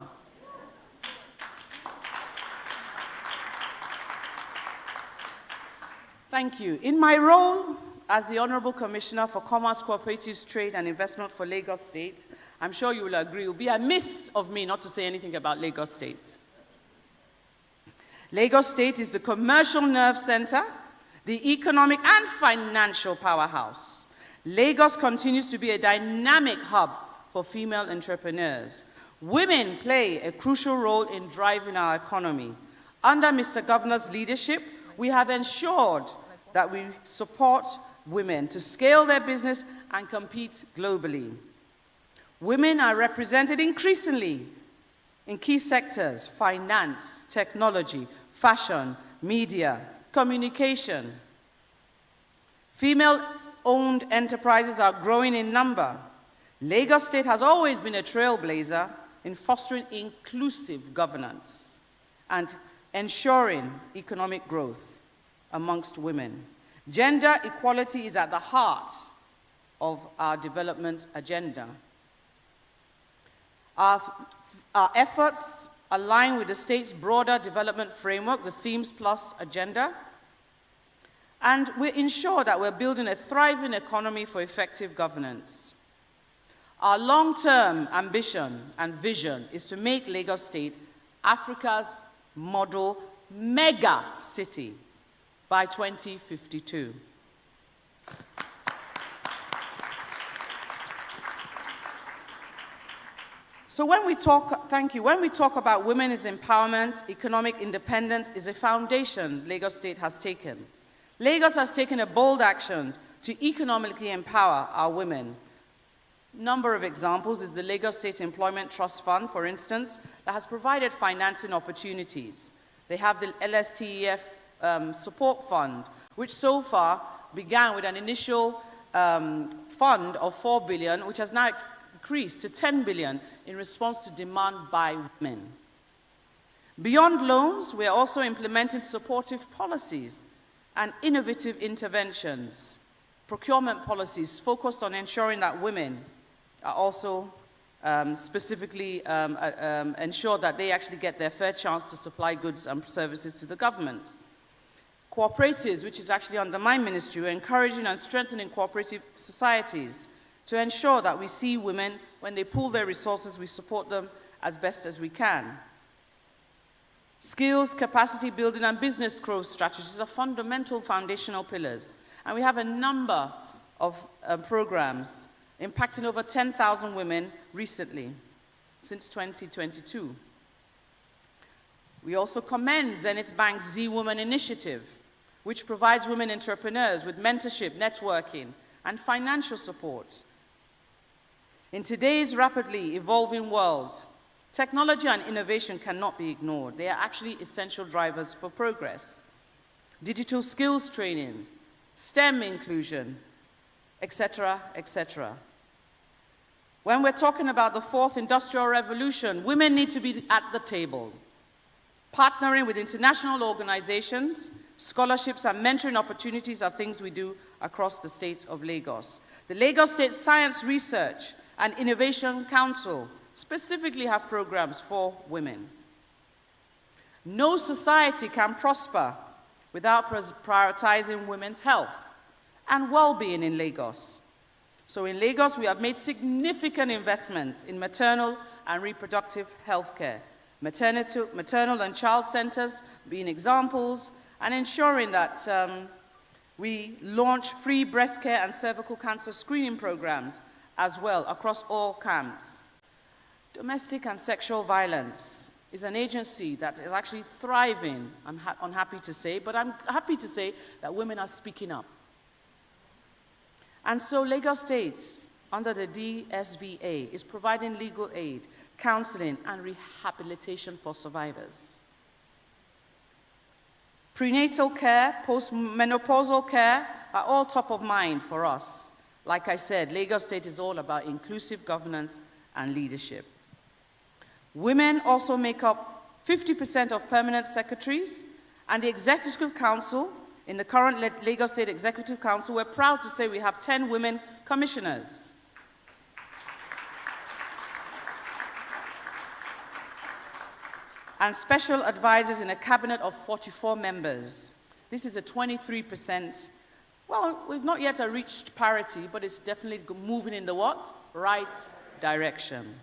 Thank you. In my role as the Honorable Commissioner for Commerce, Cooperatives, Trade and Investment for Lagos State, I'm sure you will agree, it would be amiss of me not to say anything about Lagos State. Lagos State is the commercial nerve center, the economic and financial powerhouse. Lagos continues to be a dynamic hub for female entrepreneurs. Women play a crucial role in driving our economy. Under Mr. Governor's leadership, we have ensured that we support women to scale their business and compete globally. Women are represented increasingly in key sectors: finance, technology, fashion, media, communication. Female-owned enterprises are growing in number. Lagos State has always been a trailblazer in fostering inclusive governance and ensuring economic growth amongst women. Gender equality is at the heart of our development agenda. Our efforts align with the state's broader development framework, the Themes Plus agenda, and we ensure that we're building a thriving economy for effective governance. Our long-term ambition and vision is to make Lagos State Africa's model mega city by 2052. So when we talk, thank you, when we talk about women's empowerment, economic independence is a foundation Lagos State has taken. Lagos has taken a bold action to economically empower our women. Number of examples is the Lagos State Employment Trust Fund, for instance, that has provided financing opportunities. They have the LSTEF support fund, which so far began with an initial fund of 4 billion, which has now increased to 10 billion in response to demand by women. Beyond loans, we are also implementing supportive policies and innovative interventions, procurement policies focused on ensuring that women are also specifically ensure that they actually get their fair chance to supply goods and services to the government. Cooperatives, which is actually under my ministry, we're encouraging and strengthening cooperative societies to ensure that we see women, when they pool their resources, we support them as best as we can. Skills, capacity building, and business growth strategies are fundamental foundational pillars. And we have a number of programs impacting over 10,000 women recently, since 2022. We also commend Zenith Bank's Z-Woman initiative, which provides women entrepreneurs with mentorship, networking, and financial support. In today's rapidly evolving world, technology and innovation cannot be ignored. They are actually essential drivers for progress. Digital skills training, STEM inclusion, etc., etc. When we're talking about the fourth industrial revolution, women need to be at the table, partnering with international organizations. Scholarships and mentoring opportunities are things we do across the state of Lagos. The Lagos State Science Research and Innovation Council specifically have programs for women. No society can prosper without prioritizing women's health and well-being in Lagos. So in Lagos, we have made significant investments in maternal and reproductive health care, maternal and child centers being examples, and ensuring that we launch free breast care and cervical cancer screening programs as well across all camps. Domestic and sexual violence is an agency that is actually thriving, I'm unhappy to say, but I'm happy to say that women are speaking up. And so Lagos State, under the DSBA, is providing legal aid, counseling, and rehabilitation for survivors. Prenatal care, postmenopausal care are all top of mind for us. Like I said, Lagos State is all about inclusive governance and leadership. Women also make up 50% of permanent secretaries, and the Executive Council, in the current Lagos State Executive Council, we're proud to say we have 10 women commissioners. And special advisors in a cabinet of 44 members. This is a 23%. Well, we've not yet reached parity, but it's definitely moving in the what? Right direction.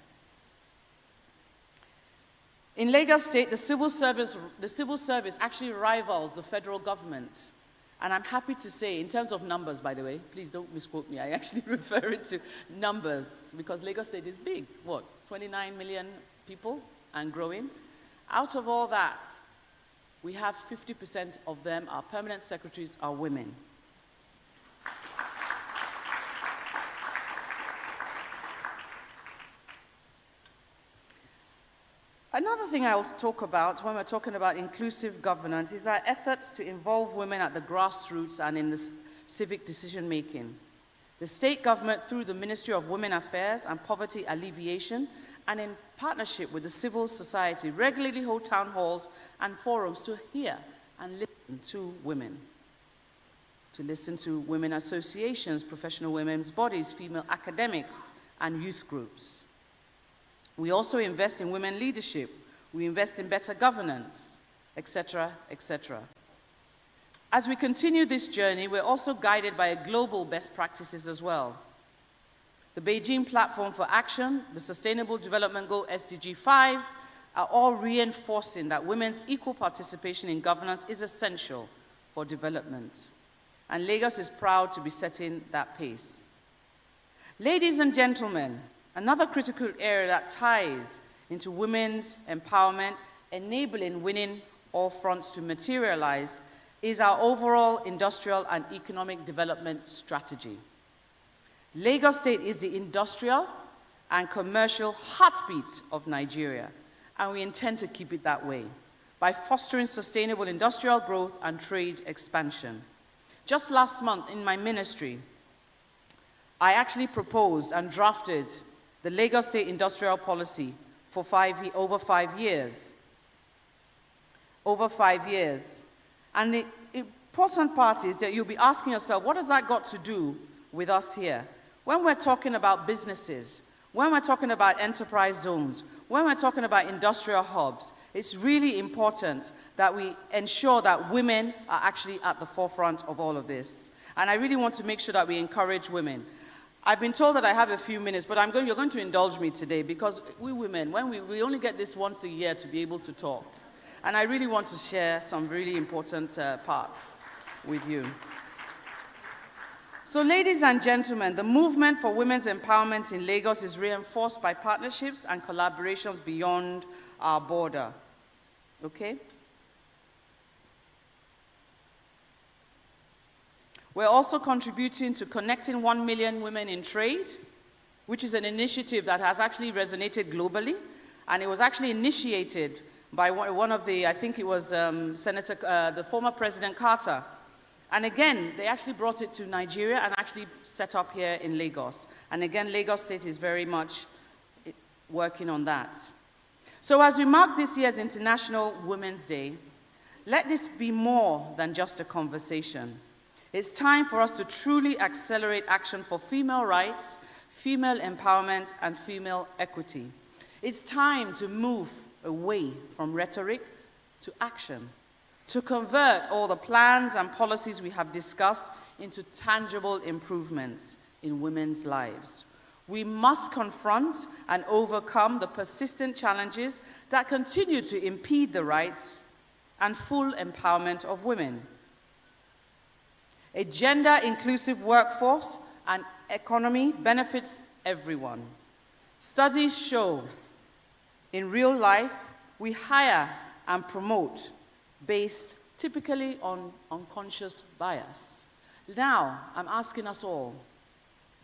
In Lagos State, the civil service actually rivals the federal government. And I'm happy to say, in terms of numbers, by the way, please don't misquote me, I actually refer it to numbers, because Lagos State is big. What, 29 million people and growing? Out of all that, we have 50% of them, our permanent secretaries, are women. Another thing I will talk about when we're talking about inclusive governance is our efforts to involve women at the grassroots and in the civic decision-making. The state government, through the Ministry of Women Affairs and Poverty Alleviation, and in partnership with the civil society, regularly hold town halls and forums to hear and listen to women. To listen to women associations, professional women's bodies, female academics, and youth groups. We also invest in women leadership. We invest in better governance, etc., etc. As we continue this journey, we're also guided by global best practices as well. The Beijing Platform for Action, the Sustainable Development Goal SDG 5, are all reinforcing that women's equal participation in governance is essential for development. And Lagos is proud to be setting that pace. Ladies and gentlemen, another critical area that ties into women's empowerment, enabling winning all fronts to materialize, is our overall industrial and economic development strategy. Lagos State is the industrial and commercial heartbeat of Nigeria, and we intend to keep it that way by fostering sustainable industrial growth and trade expansion. Just last month in my ministry, I actually proposed and drafted the Lagos State industrial policy for over 5 years. Over 5 years. And the important part is that you'll be asking yourself, what has that got to do with us here? When we're talking about businesses, when we're talking about enterprise zones, when we're talking about industrial hubs, it's really important that we ensure that women are actually at the forefront of all of this. And I really want to make sure that we encourage women. I've been told that I have a few minutes, but you're going to indulge me today, because we women, when we only get this once a year to be able to talk. And I really want to share some really important parts with you. So ladies and gentlemen, the movement for women's empowerment in Lagos is reinforced by partnerships and collaborations beyond our border. Okay? We're also contributing to connecting 1 million women in trade, which is an initiative that has actually resonated globally, and it was actually initiated by one of the, I think it was the former President Carter. And again, they actually brought it to Nigeria and actually set up here in Lagos. And again, Lagos State is very much working on that. So as we mark this year's International Women's Day, let this be more than just a conversation. It's time for us to truly accelerate action for female rights, female empowerment, and female equity. It's time to move away from rhetoric to action, to convert all the plans and policies we have discussed into tangible improvements in women's lives. We must confront and overcome the persistent challenges that continue to impede the rights and full empowerment of women. A gender-inclusive workforce and economy benefits everyone. Studies show in real life, we hire and promote based typically on unconscious bias. Now, I'm asking us all,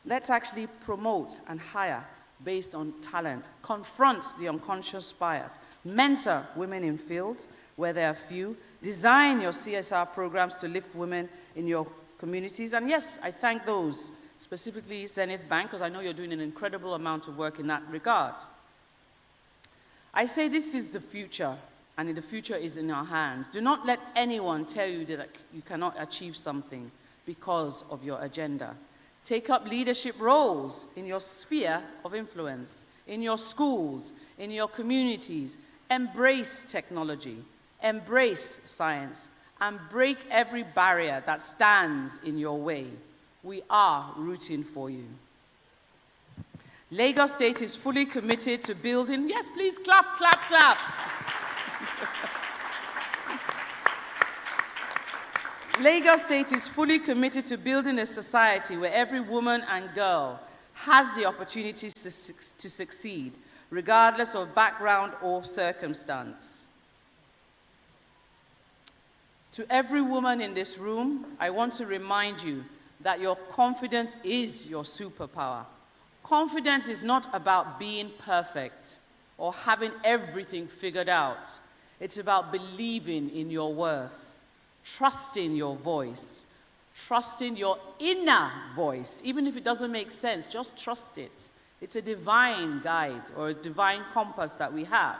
let's actually promote and hire based on talent. Confront the unconscious bias. Mentor women in fields where there are few. Design your CSR programs to lift women in your communities. And yes, I thank those, specifically Zenith Bank, because I know you're doing an incredible amount of work in that regard. I say this is the future, and the future is in our hands. Do not let anyone tell you that you cannot achieve something because of your agenda. Take up leadership roles in your sphere of influence, in your schools, in your communities. Embrace technology, embrace science, and break every barrier that stands in your way. We are rooting for you. Lagos State is fully committed to building, yes, please clap, clap, clap. Lagos State is fully committed to building a society where every woman and girl has the opportunity to succeed, regardless of background or circumstance. To every woman in this room, I want to remind you that your confidence is your superpower. Confidence is not about being perfect or having everything figured out. It's about believing in your worth. Trusting your voice, trusting your inner voice, even if it doesn't make sense, just trust it. It's a divine guide or a divine compass that we have.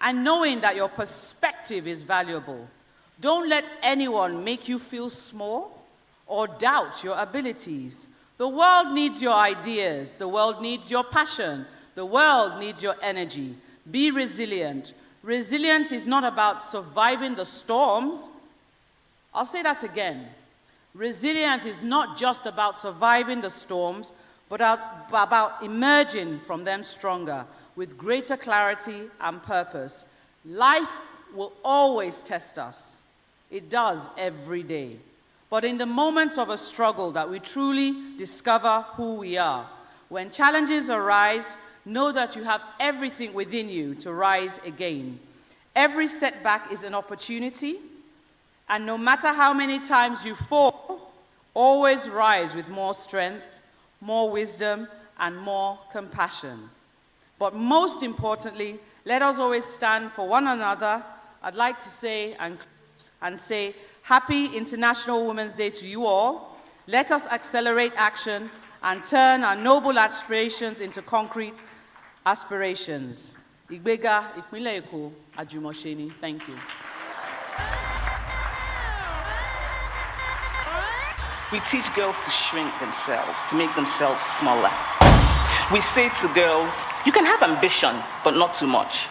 And knowing that your perspective is valuable. Don't let anyone make you feel small or doubt your abilities. The world needs your ideas. The world needs your passion. The world needs your energy. Be resilient. Resilience is not about surviving the storms. I'll say that again. Resilience is not just about surviving the storms, but about emerging from them stronger with greater clarity and purpose. Life will always test us. It does every day. But in the moments of a struggle that we truly discover who we are. When challenges arise, know that you have everything within you to rise again. Every setback is an opportunity, and no matter how many times you fall, always rise with more strength, more wisdom, and more compassion. But most importantly, let us always stand for one another. I'd like to say and say, Happy International Women's Day to you all. Let us accelerate action and turn our noble aspirations into concrete aspirations. Igbega, Ìpínlẹ̀ Èkó, Àjùmọ̀ṣe. Thank you. We teach girls to shrink themselves, to make themselves smaller. We say to girls, you can have ambition, but not too much.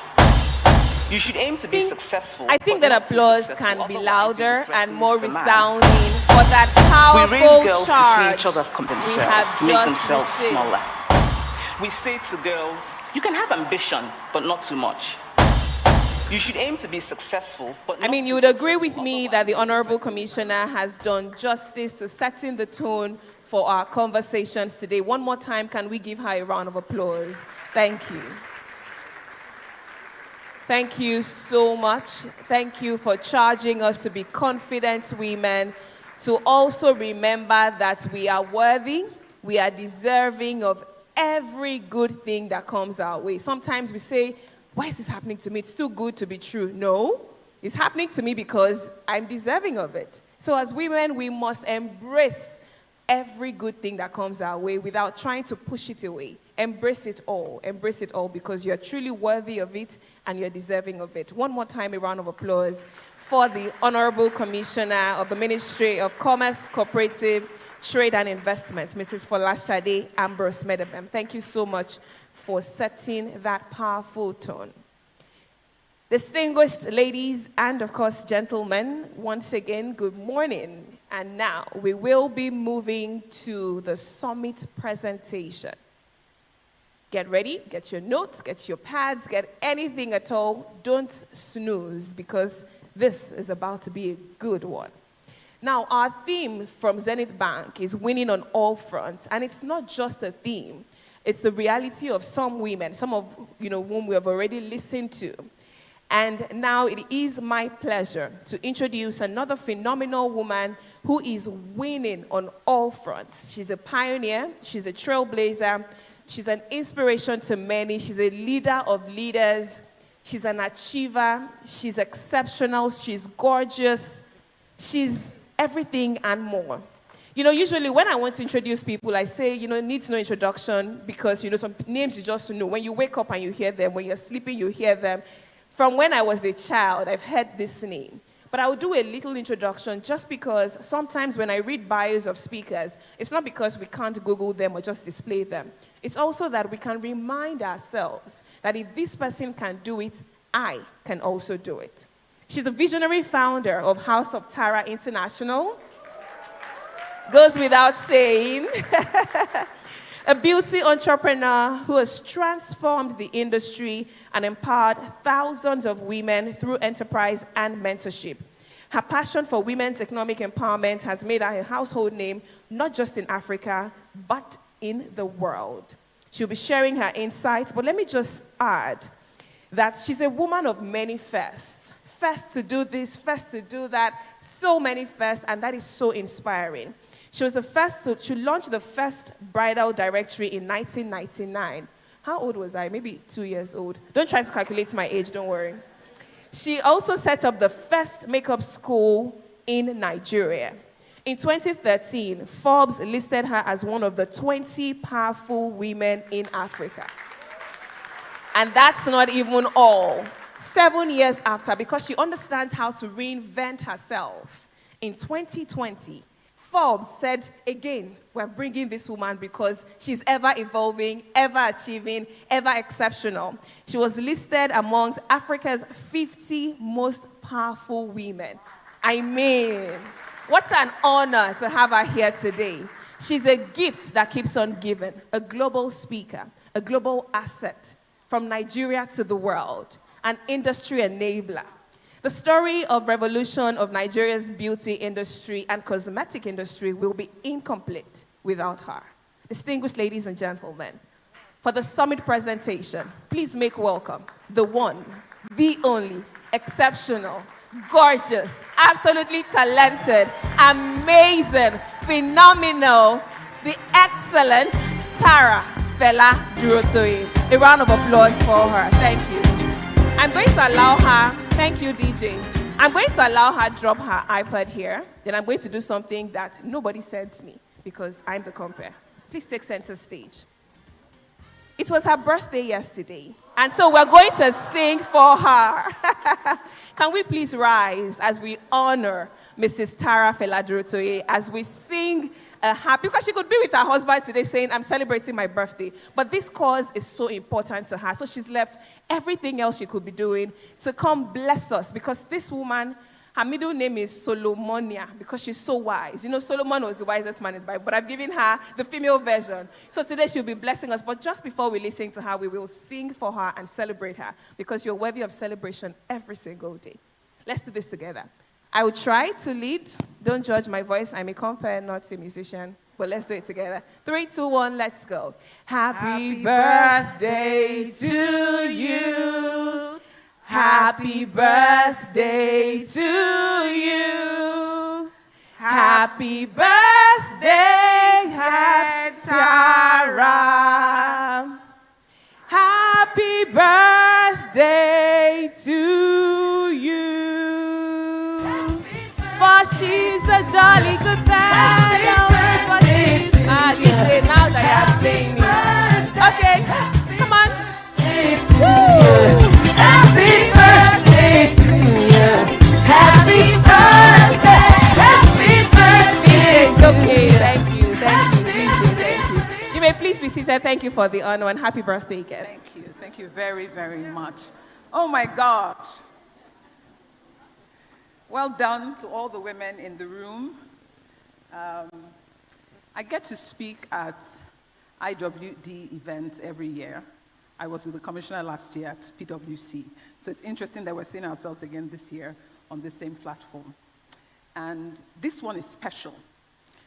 You should aim to be successful. I think but that not too applause successful, can be otherwise you'll louder threaten and more the man. resounding for that We powerful raise girls to see charge each other as we themselves, have to make just themselves received. smaller. We say to girls, you can have ambition, but not too much. You should aim to be successful, but not I mean, too you would agree with successful, me otherwise that the you'll Honorable threaten Commissioner has done justice to setting the tone for our conversations today. One more time, can we give her a round of applause? Thank you. Thank you so much. Thank you for charging us to be confident women, to also remember that we are worthy, we are deserving of every good thing that comes our way. Sometimes we say, why is this happening to me? It's too good to be true. No, it's happening to me because I'm deserving of it. So as women, we must embrace every good thing that comes our way without trying to push it away. Embrace it all because you're truly worthy of it and you're deserving of it. One more time, a round of applause for the Honorable Commissioner of the Ministry of Commerce, Cooperative, Trade and Investment, Mrs. Folashade Ambrose Medebem. Thank you so much for setting that powerful tone. Distinguished ladies and, of course, gentlemen, once again, good morning. And now we will be moving to the summit presentation. Get ready, get your notes, get your pads, get anything at all. Don't snooze because this is about to be a good one. Now, our theme from Zenith Bank is winning on all fronts, and it's not just a theme. It's the reality of some women, some of whom we have already listened to. And now it is my pleasure to introduce another phenomenal woman who is winning on all fronts. She's a pioneer, she's a trailblazer, she's an inspiration to many, she's a leader of leaders, she's an achiever, she's exceptional, she's gorgeous, she's everything and more. Usually when I want to introduce people, I say, needs no introduction because, some names you just know. When you wake up and you hear them, when you're sleeping, you hear them. From when I was a child, I've heard this name. But I will do a little introduction just because sometimes when I read bios of speakers, it's not because we can't Google them or just display them. It's also that we can remind ourselves that if this person can do it, I can also do it. She's a visionary founder of House of Tara International. Goes without saying. A beauty entrepreneur who has transformed the industry and empowered thousands of women through enterprise and mentorship. Her passion for women's economic empowerment has made her a household name, not just in Africa, but in the world. She'll be sharing her insights, but let me just add that she's a woman of many firsts. First to do this, first to do that, so many firsts, and that is so inspiring. She was the first to launch the first bridal directory in 1999. How old was I? Maybe 2 years old. Don't try to calculate my age, don't worry. She also set up the first makeup school in Nigeria. In 2013, Forbes listed her as one of the 20 powerful women in Africa. And that's not even all. 7 years after, because she understands how to reinvent herself, in 2020, Forbes said, again, we're bringing this woman because she's ever evolving, ever achieving, ever exceptional. She was listed amongst Africa's 50 most powerful women. I mean, what an honor to have her here today. She's a gift that keeps on giving, a global speaker, a global asset from Nigeria to the world, an industry enabler. The story of revolution of Nigeria's beauty industry and cosmetic industry will be incomplete without her. Distinguished ladies and gentlemen, for the summit presentation, please make welcome the one, the only, exceptional, gorgeous, absolutely talented, amazing, phenomenal, the excellent Tara Fela Durotoye. A round of applause for her. Thank you. I'm going to allow her, thank you, DJ. I'm going to allow her drop her iPad here. Then I'm going to do something that nobody said to me because I'm the compere. Please take center stage. It was her birthday yesterday, and so we're going to sing for her. Can we please rise as we honor Mrs. Tara Fela Durotoye as we sing a happy, because she could be with her husband today saying, I'm celebrating my birthday. But this cause is so important to her. So she's left everything else she could be doing to come bless us, because this woman, her middle name is Solomonia because she's so wise. Solomon was the wisest man in the Bible, but I've given her the female version. So today she'll be blessing us. But just before we listen to her, we will sing for her and celebrate her, because you're worthy of celebration every single day. Let's do this together. I will try to lead. Don't judge my voice. I'm a compere, not a musician. But let's do it together. 3, 2, 1, let's go. Happy birthday to you. Happy birthday to you. Happy birthday, Tara. Happy birthday to you. For she's a jolly good fellow. DJ, now that you're playing me. Okay, come on. Happy birthday to you. Happy birthday. Happy birthday. It's okay. Thank you. Thank you. You may please be seated. Thank you for the honor and happy birthday again. Thank you. Thank you very, very much. Oh my gosh. Well done to all the women in the room. I get to speak at IWD events every year. I was with the commissioner last year at PwC. So it's interesting that we're seeing ourselves again this year on the same platform. And this one is special.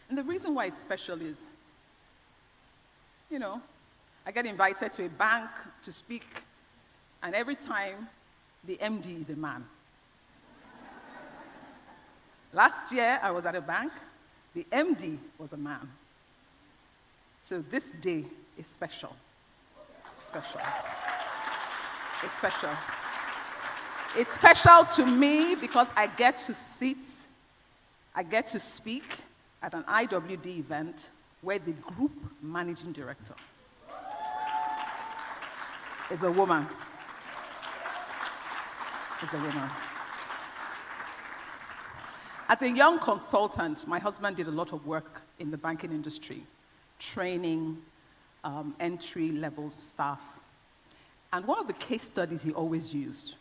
And the reason why it's special is, I get invited to a bank to speak, and every time the MD is a man. Last year, I was at a bank, the MD was a man. So this day is special. Special. It's special. It's special to me because I get to sit, I get to speak at an IWD event where the group managing director is a woman. Is a woman. As a young consultant, my husband did a lot of work in the banking industry, training entry-level staff. And one of the case studies he always used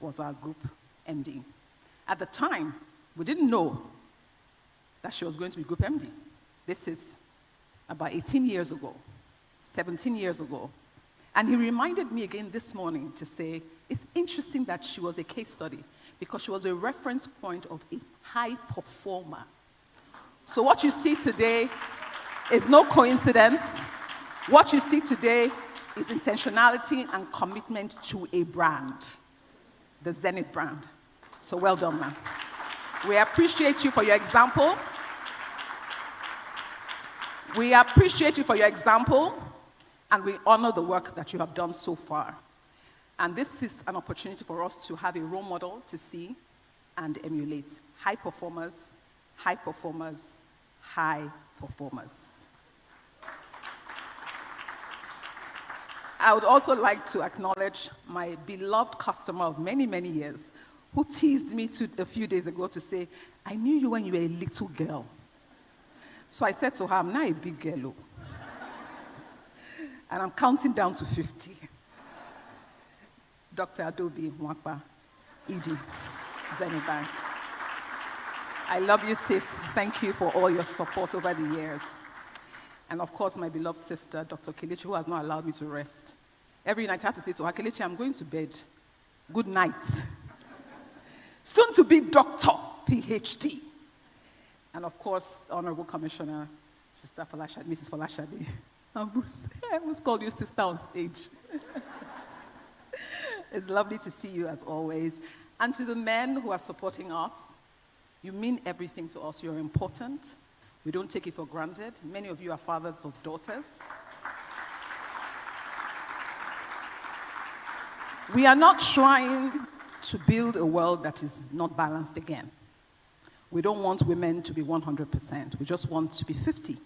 was our group MD. At the time, we didn't know that she was going to be group MD. This is about 18 years ago, 17 years ago. And he reminded me again this morning to say, it's interesting that she was a case study because she was a reference point of a high performer. So what you see today is no coincidence. What you see today is intentionality and commitment to a brand, the Zenith brand. So well done, ma'am. We appreciate you for your example. We appreciate you for your example, and we honor the work that you have done so far. And this is an opportunity for us to have a role model to see and emulate. High performers, high performers, high performers. I would also like to acknowledge my beloved customer of many, many years who teased me a few days ago to say, I knew you when you were a little girl. So I said to her, I'm now a big girl. And I'm counting down to 50. Dr. Adobe Mwakpa, ED, Zenith Bank. I love you, sis. Thank you for all your support over the years. And of course, my beloved sister, Dr. Kelechi, who has not allowed me to rest. Every night I have to say to her, Kelechi, I'm going to bed. Good night. Soon to be Doctor, PhD. And of course, Honorable Commissioner, Sister Falashade, Mrs. Falashade. I almost called you sister on stage. It's lovely to see you as always. And to the men who are supporting us, you mean everything to us. You're important. We don't take it for granted. Many of you are fathers of daughters. We are not trying to build a world that is not balanced again. We don't want women to be 100%. We just want to be 50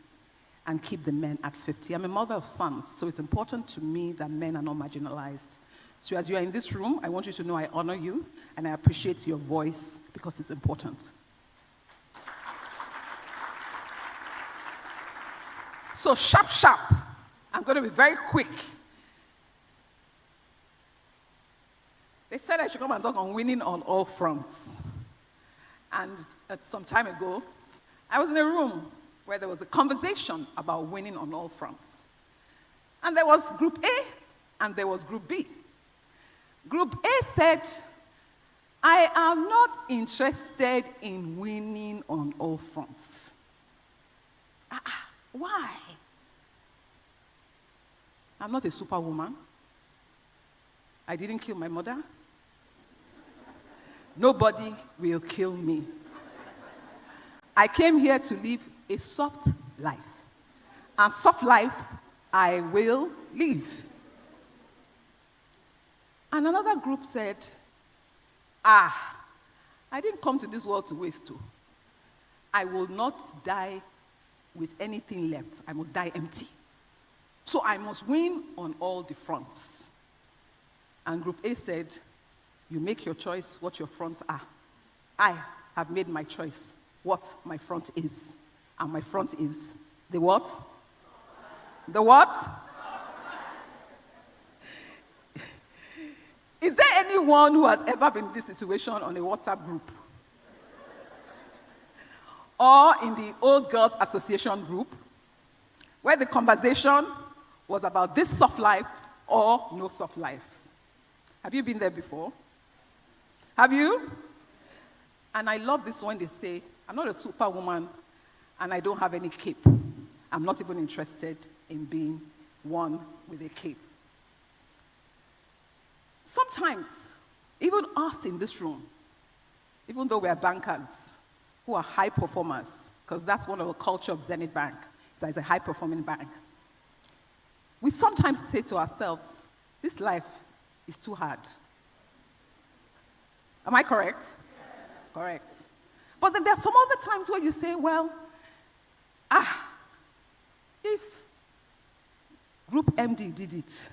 and keep the men at 50. I'm a mother of sons, so it's important to me that men are not marginalized. So as you are in this room, I want you to know I honor you and I appreciate your voice because it's important. So sharp, sharp. I'm going to be very quick. They said I should come and talk on winning on all fronts. And some time ago, I was in a room where there was a conversation about winning on all fronts. And there was Group A and there was Group B. Group A said, I am not interested in winning on all fronts. Why? I'm not a superwoman. I didn't kill my mother. Nobody will kill me. I came here to live a soft life. And soft life, I will live. And another group said, I didn't come to this world to waste. I will not die with anything left. I must die empty. So I must win on all the fronts. And Group A said, you make your choice what your fronts are. I have made my choice what my front is. And my front is the what? The what? Is there anyone who has ever been in this situation on a WhatsApp group? Or in the Old Girls Association group, where the conversation was about this soft life or no soft life? Have you been there before? Have you? And I love this when they say, I'm not a superwoman and I don't have any cape. I'm not even interested in being one with a cape. Sometimes, even us in this room, even though we are bankers who are high performers, because that's one of the culture of Zenith Bank, that is a high-performing bank, we sometimes say to ourselves, this life is too hard. Am I correct? Yes. Correct. But then there are some other times where you say, well, if Group MD did it,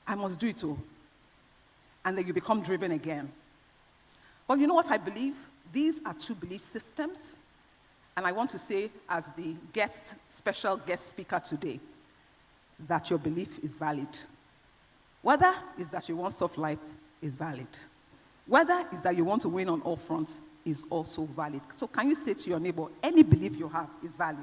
I must do it too. And then you become driven again. But you know what I believe? These are two belief systems. And I want to say, as the special guest speaker today, that your belief is valid. Whether is that you want soft life is valid. Whether is that you want to win on all fronts is also valid. So can you say to your neighbor, any belief you have is valid?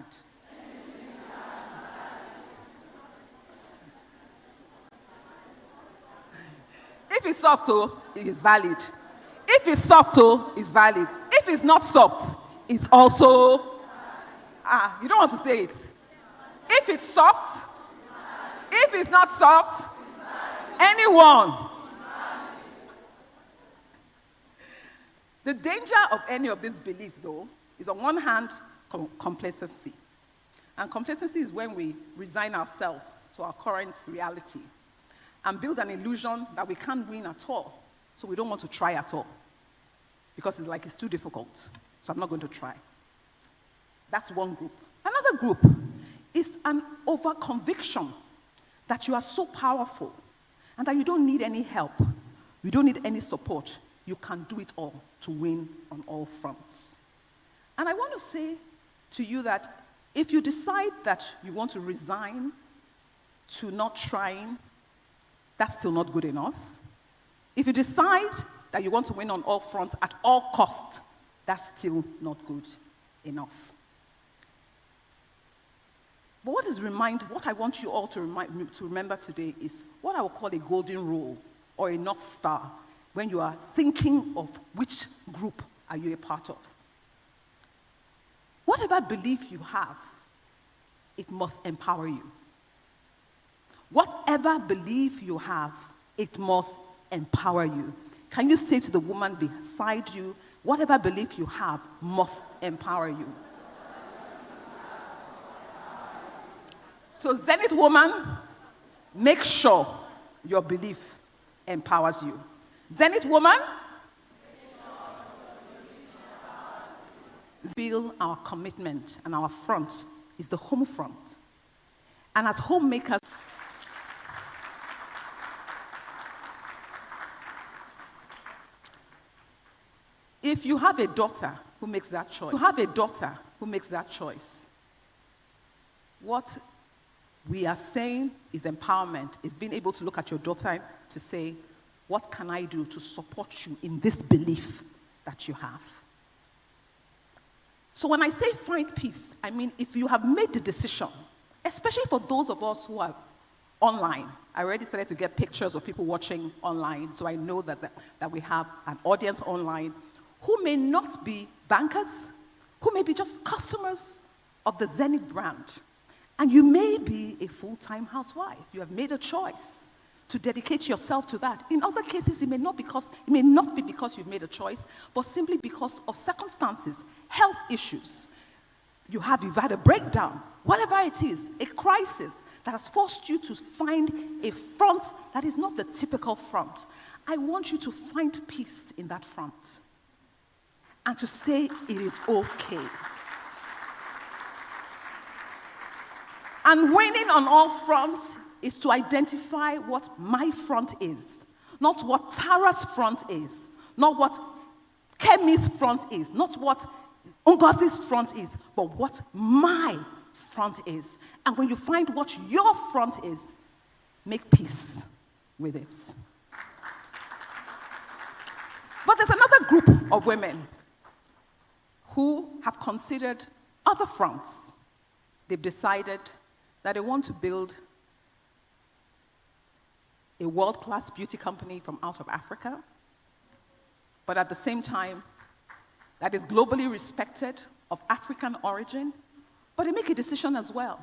If it's soft, it is valid. If it's soft, it's valid. If it's not soft, it's also, you don't want to say it. If it's soft, if it's not soft, anyone. The danger of any of this belief, though, is on one hand, complacency. And complacency is when we resign ourselves to our current reality and build an illusion that we can't win at all. So we don't want to try at all. Because it's like it's too difficult. So I'm not going to try. That's one group. Another group is an over-conviction that you are so powerful and that you don't need any help. You don't need any support. You can do it all to win on all fronts. And I want to say to you that if you decide that you want to resign to not trying, that's still not good enough. If you decide that you want to win on all fronts at all costs, that's still not good enough. But what I want you all to remember today is what I will call a golden rule or a North Star when you are thinking of which group are you a part of. Whatever belief you have, it must empower you. Whatever belief you have, it must empower you. Can you say to the woman beside you, whatever belief you have must empower you? So, Zenith woman, make sure your belief empowers you. Zenith woman, feel our commitment and our front is the home front. And as homemakers, if you have a daughter who makes that choice, what we are saying is empowerment, is being able to look at your daughter to say, what can I do to support you in this belief that you have? So when I say find peace, I mean if you have made the decision, especially for those of us who are online. I already started to get pictures of people watching online, so I know that we have an audience online who may not be bankers, who may be just customers of the Zenith brand. And you may be a full-time housewife. You have made a choice to dedicate yourself to that. In other cases, it may not be because you've made a choice, but simply because of circumstances, health issues. You've had a breakdown, whatever it is, a crisis that has forced you to find a front that is not the typical front. I want you to find peace in that front and to say it is okay. And winning on all fronts is to identify what my front is, not what Tara's front is, not what Kemi's front is, not what Ngozi's front is, but what my front is. And when you find what your front is, make peace with it. But there's another group of women who have considered other fronts. They've decided that they want to build a world-class beauty company from out of Africa, but at the same time, that is globally respected, of African origin, but they make a decision as well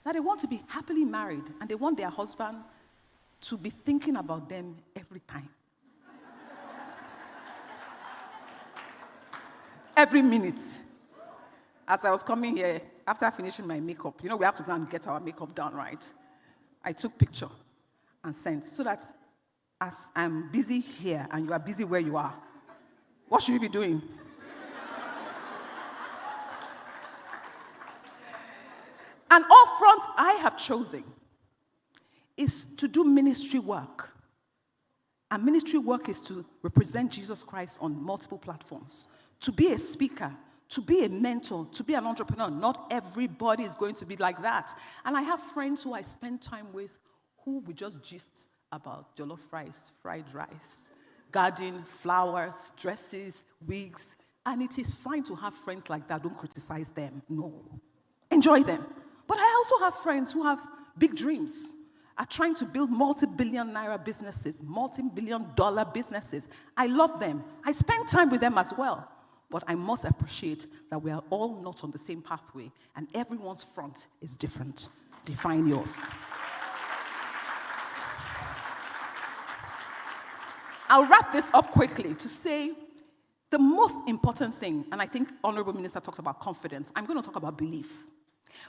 that they want to be happily married and they want their husband to be thinking about them every time. Every minute. As I was coming here, after finishing my makeup, we have to go and get our makeup done, right? I took picture and sent so that as I'm busy here and you are busy where you are, what should you be doing? And all fronts I have chosen is to do ministry work. And ministry work is to represent Jesus Christ on multiple platforms, to be a speaker, to be a mentor, to be an entrepreneur. Not everybody is going to be like that. And I have friends who I spend time with who we just gist about jollof rice, fried rice, garden, flowers, dresses, wigs. And it is fine to have friends like that. Don't criticize them. No. Enjoy them. But I also have friends who have big dreams, are trying to build multi-billion naira businesses, multi-billion dollar businesses. I love them. I spend time with them as well. But I must appreciate that we are all not on the same pathway, and everyone's front is different. Define yours. I'll wrap this up quickly to say the most important thing, and I think Honorable Minister talked about confidence. I'm going to talk about belief.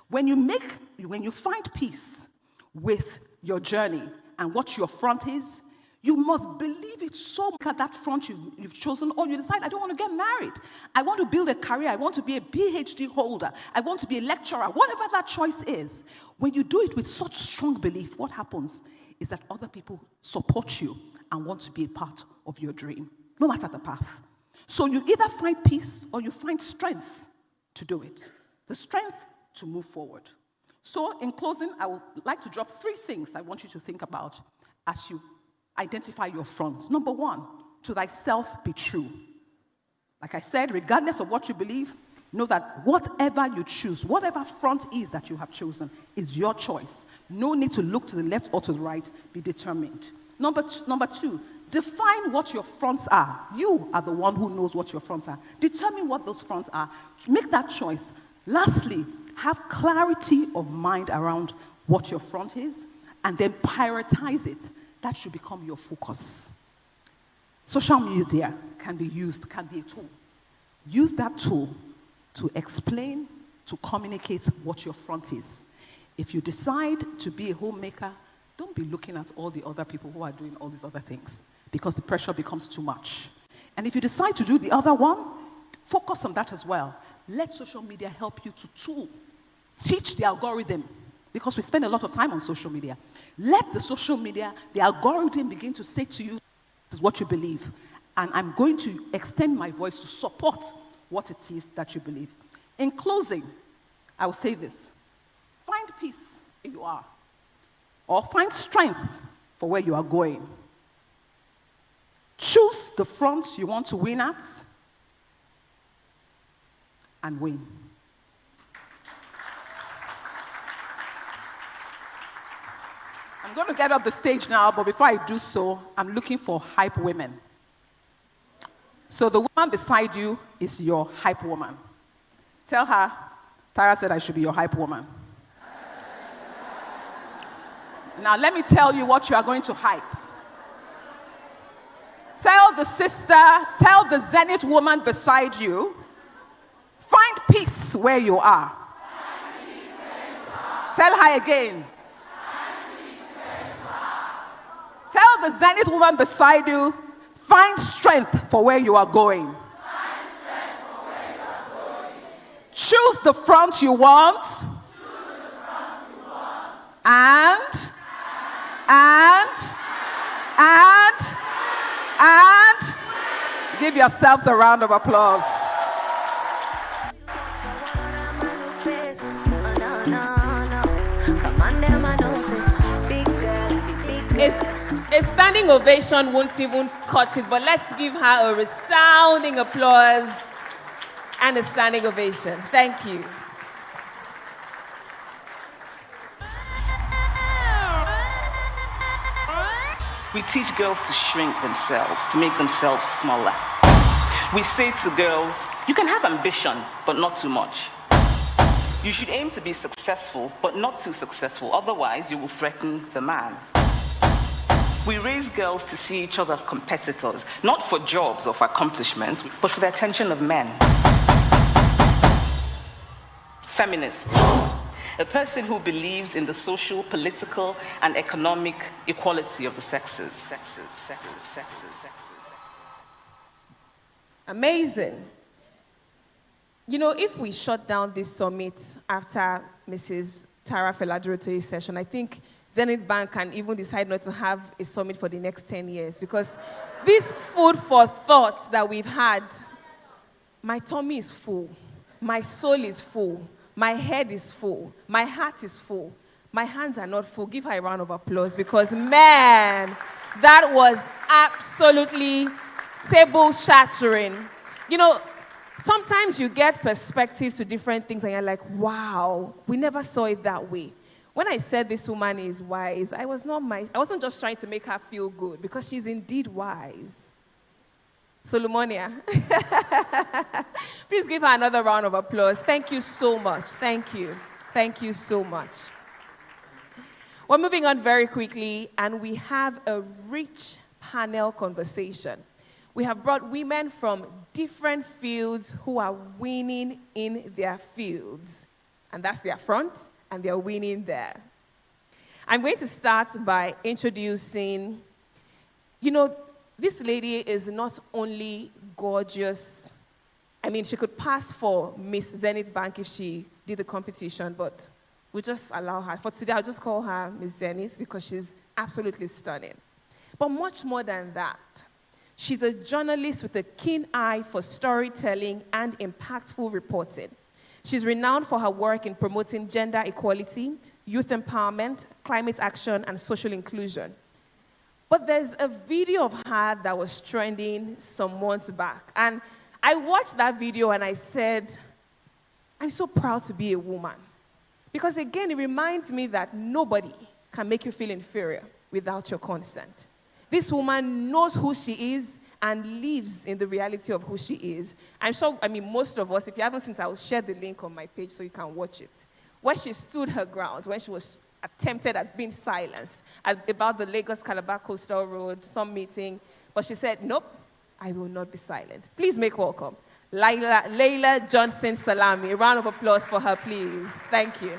When you find peace with your journey and what your front is, you must believe it so much at that front you've chosen, or you decide, I don't want to get married. I want to build a career. I want to be a PhD holder. I want to be a lecturer. Whatever that choice is, when you do it with such strong belief, what happens is that other people support you and want to be a part of your dream, no matter the path. So you either find peace or you find strength to do it. The strength to move forward. So in closing, I would like to drop 3 things I want you to think about as you identify your front. Number 1, to thyself be true. Like I said, regardless of what you believe, know that whatever you choose, whatever front is that you have chosen, is your choice. No need to look to the left or to the right. Be determined. Number 2, define what your fronts are. You are the one who knows what your fronts are. Determine what those fronts are. Make that choice. Lastly, have clarity of mind around what your front is, and then prioritize it. That should become your focus. Social media can be a tool. Use that tool to explain, to communicate what your front is. If you decide to be a homemaker, don't be looking at all the other people who are doing all these other things, because the pressure becomes too much. And if you decide to do the other one, focus on that as well. Let social media help you to tool. Teach the algorithm, because we spend a lot of time on social media. Let the social media, the algorithm begin to say to you, this is what you believe. And I'm going to extend my voice to support what it is that you believe. In closing, I will say this. Find peace where you are, or find strength for where you are going. Choose the front you want to win at, and win. I'm going to get up the stage now, but before I do so, I'm looking for hype women. So the woman beside you is your hype woman. Tell her, Tara said I should be your hype woman. Now let me tell you what you are going to hype. Tell the Zenith woman beside you, find peace where you are. Tell her again. Tell the Zenith woman beside you, find strength for where you are going. Choose the front you want. And give yourselves a round of applause. A standing ovation won't even cut it, but let's give her a resounding applause and a standing ovation. Thank you. We teach girls to shrink themselves, to make themselves smaller. We say to girls, you can have ambition, but not too much. You should aim to be successful, but not too successful, otherwise you will threaten the man. We raise girls to see each other as competitors, not for jobs or for accomplishments, but for the attention of men. Feminist, a person who believes in the social, political, and economic equality of the sexes. Amazing. You know, if we shut down this summit after Mrs. Tara Feladuroto's session, I think Zenith Bank can even decide not to have a summit for the next 10 years, because this food for thought that we've had, my tummy is full, my soul is full, my head is full, my heart is full, my hands are not full. Give her a round of applause, because man, that was absolutely table shattering. You know, sometimes you get perspectives to different things and you're like, wow, we never saw it that way. When I said this woman is wise, I wasn't just trying to make her feel good, because she's indeed wise. Solomonia. Please give her another round of applause. Thank you so much. Thank you. Thank you so much. We're moving on very quickly, and we have a rich panel conversation. We have brought women from different fields who are winning in their fields. And that's their front, and they're winning there. I'm going to start by introducing, you know, this lady is not only gorgeous. I mean, she could pass for Miss Zenith Bank if she did the competition, but we'll just allow her. For today, I'll just call her Miss Zenith because she's absolutely stunning. But much more than that, she's a journalist with a keen eye for storytelling and impactful reporting. She's renowned for her work in promoting gender equality, youth empowerment, climate action, and social inclusion. But there's a video of her that was trending some months back. And I watched that video and I said, I'm so proud to be a woman. Because again, it reminds me that nobody can make you feel inferior without your consent. This woman knows who she is and lives in the reality of who she is. I'm sure, most of us, if you haven't seen it, I will share the link on my page so you can watch it. Where she stood her ground, when she was attempted at being silenced about the Lagos-Calabar Coastal Road, some meeting, but she said, nope, I will not be silent. Please make welcome Layla Johnson Salami. A round of applause for her, please. Thank you.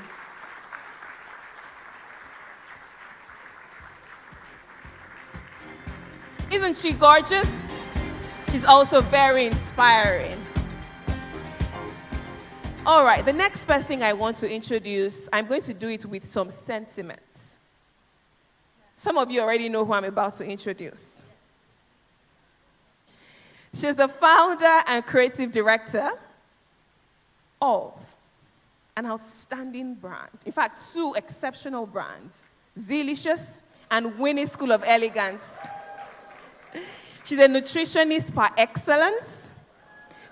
Isn't she gorgeous? She's also very inspiring. All right, the next person I want to introduce, I'm going to do it with some sentiment. Some of you already know who I'm about to introduce. She's the founder and creative director of an outstanding brand. In fact, two exceptional brands, Zilicious and Winnie School of Elegance. She's a nutritionist par excellence.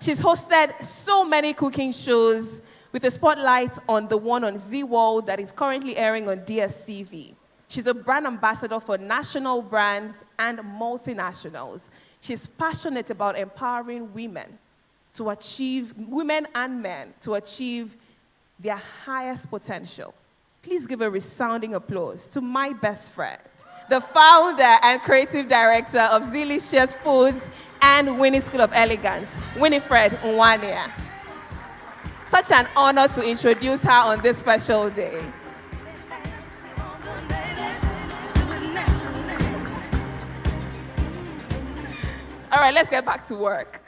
She's hosted so many cooking shows with a spotlight on the one on Z World that is currently airing on DSTV. She's a brand ambassador for national brands and multinationals. She's passionate about empowering women and men to achieve their highest potential. Please give a resounding applause to my best friend, the founder and creative director of Zilicious Foods and Winnie School of Elegance, Winifred Nwania. Such an honor to introduce her on this special day. All right, let's get back to work.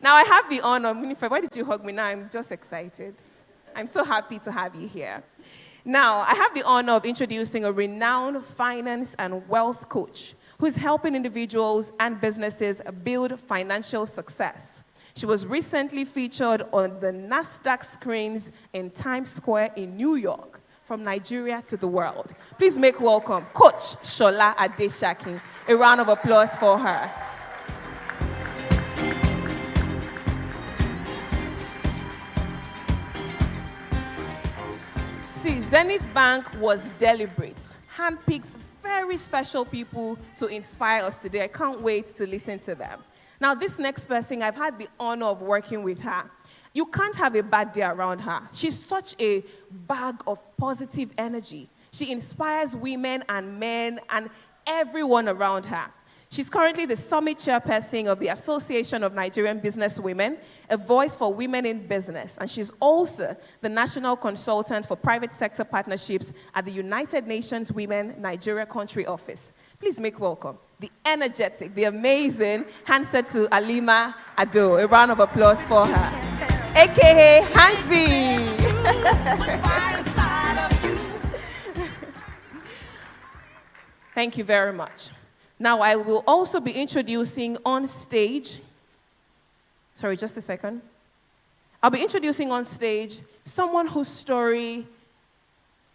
Now I have the honor, Winifred, why did you hug me now? I'm just excited. I'm so happy to have you here. Now, I have the honor of introducing a renowned finance and wealth coach who's helping individuals and businesses build financial success. She was recently featured on the NASDAQ screens in Times Square in New York, from Nigeria to the world. Please make welcome Coach Shola Adeshakin. A round of applause for her. See, Zenith Bank was deliberate, handpicked very special people to inspire us today. I can't wait to listen to them. Now, this next person, I've had the honor of working with her. You can't have a bad day around her. She's such a bag of positive energy. She inspires women and men and everyone around her. She's currently the Summit Chairperson of the Association of Nigerian Businesswomen, a voice for women in business. And she's also the National Consultant for Private Sector Partnerships at the United Nations Women Nigeria Country Office. Please make welcome the energetic, the amazing handset to Alima Ado. A round of applause for her, a.k.a. Hansi. Thank you very much. Now, I will also be introducing on stage, sorry, just a second. I'll be introducing on stage someone whose story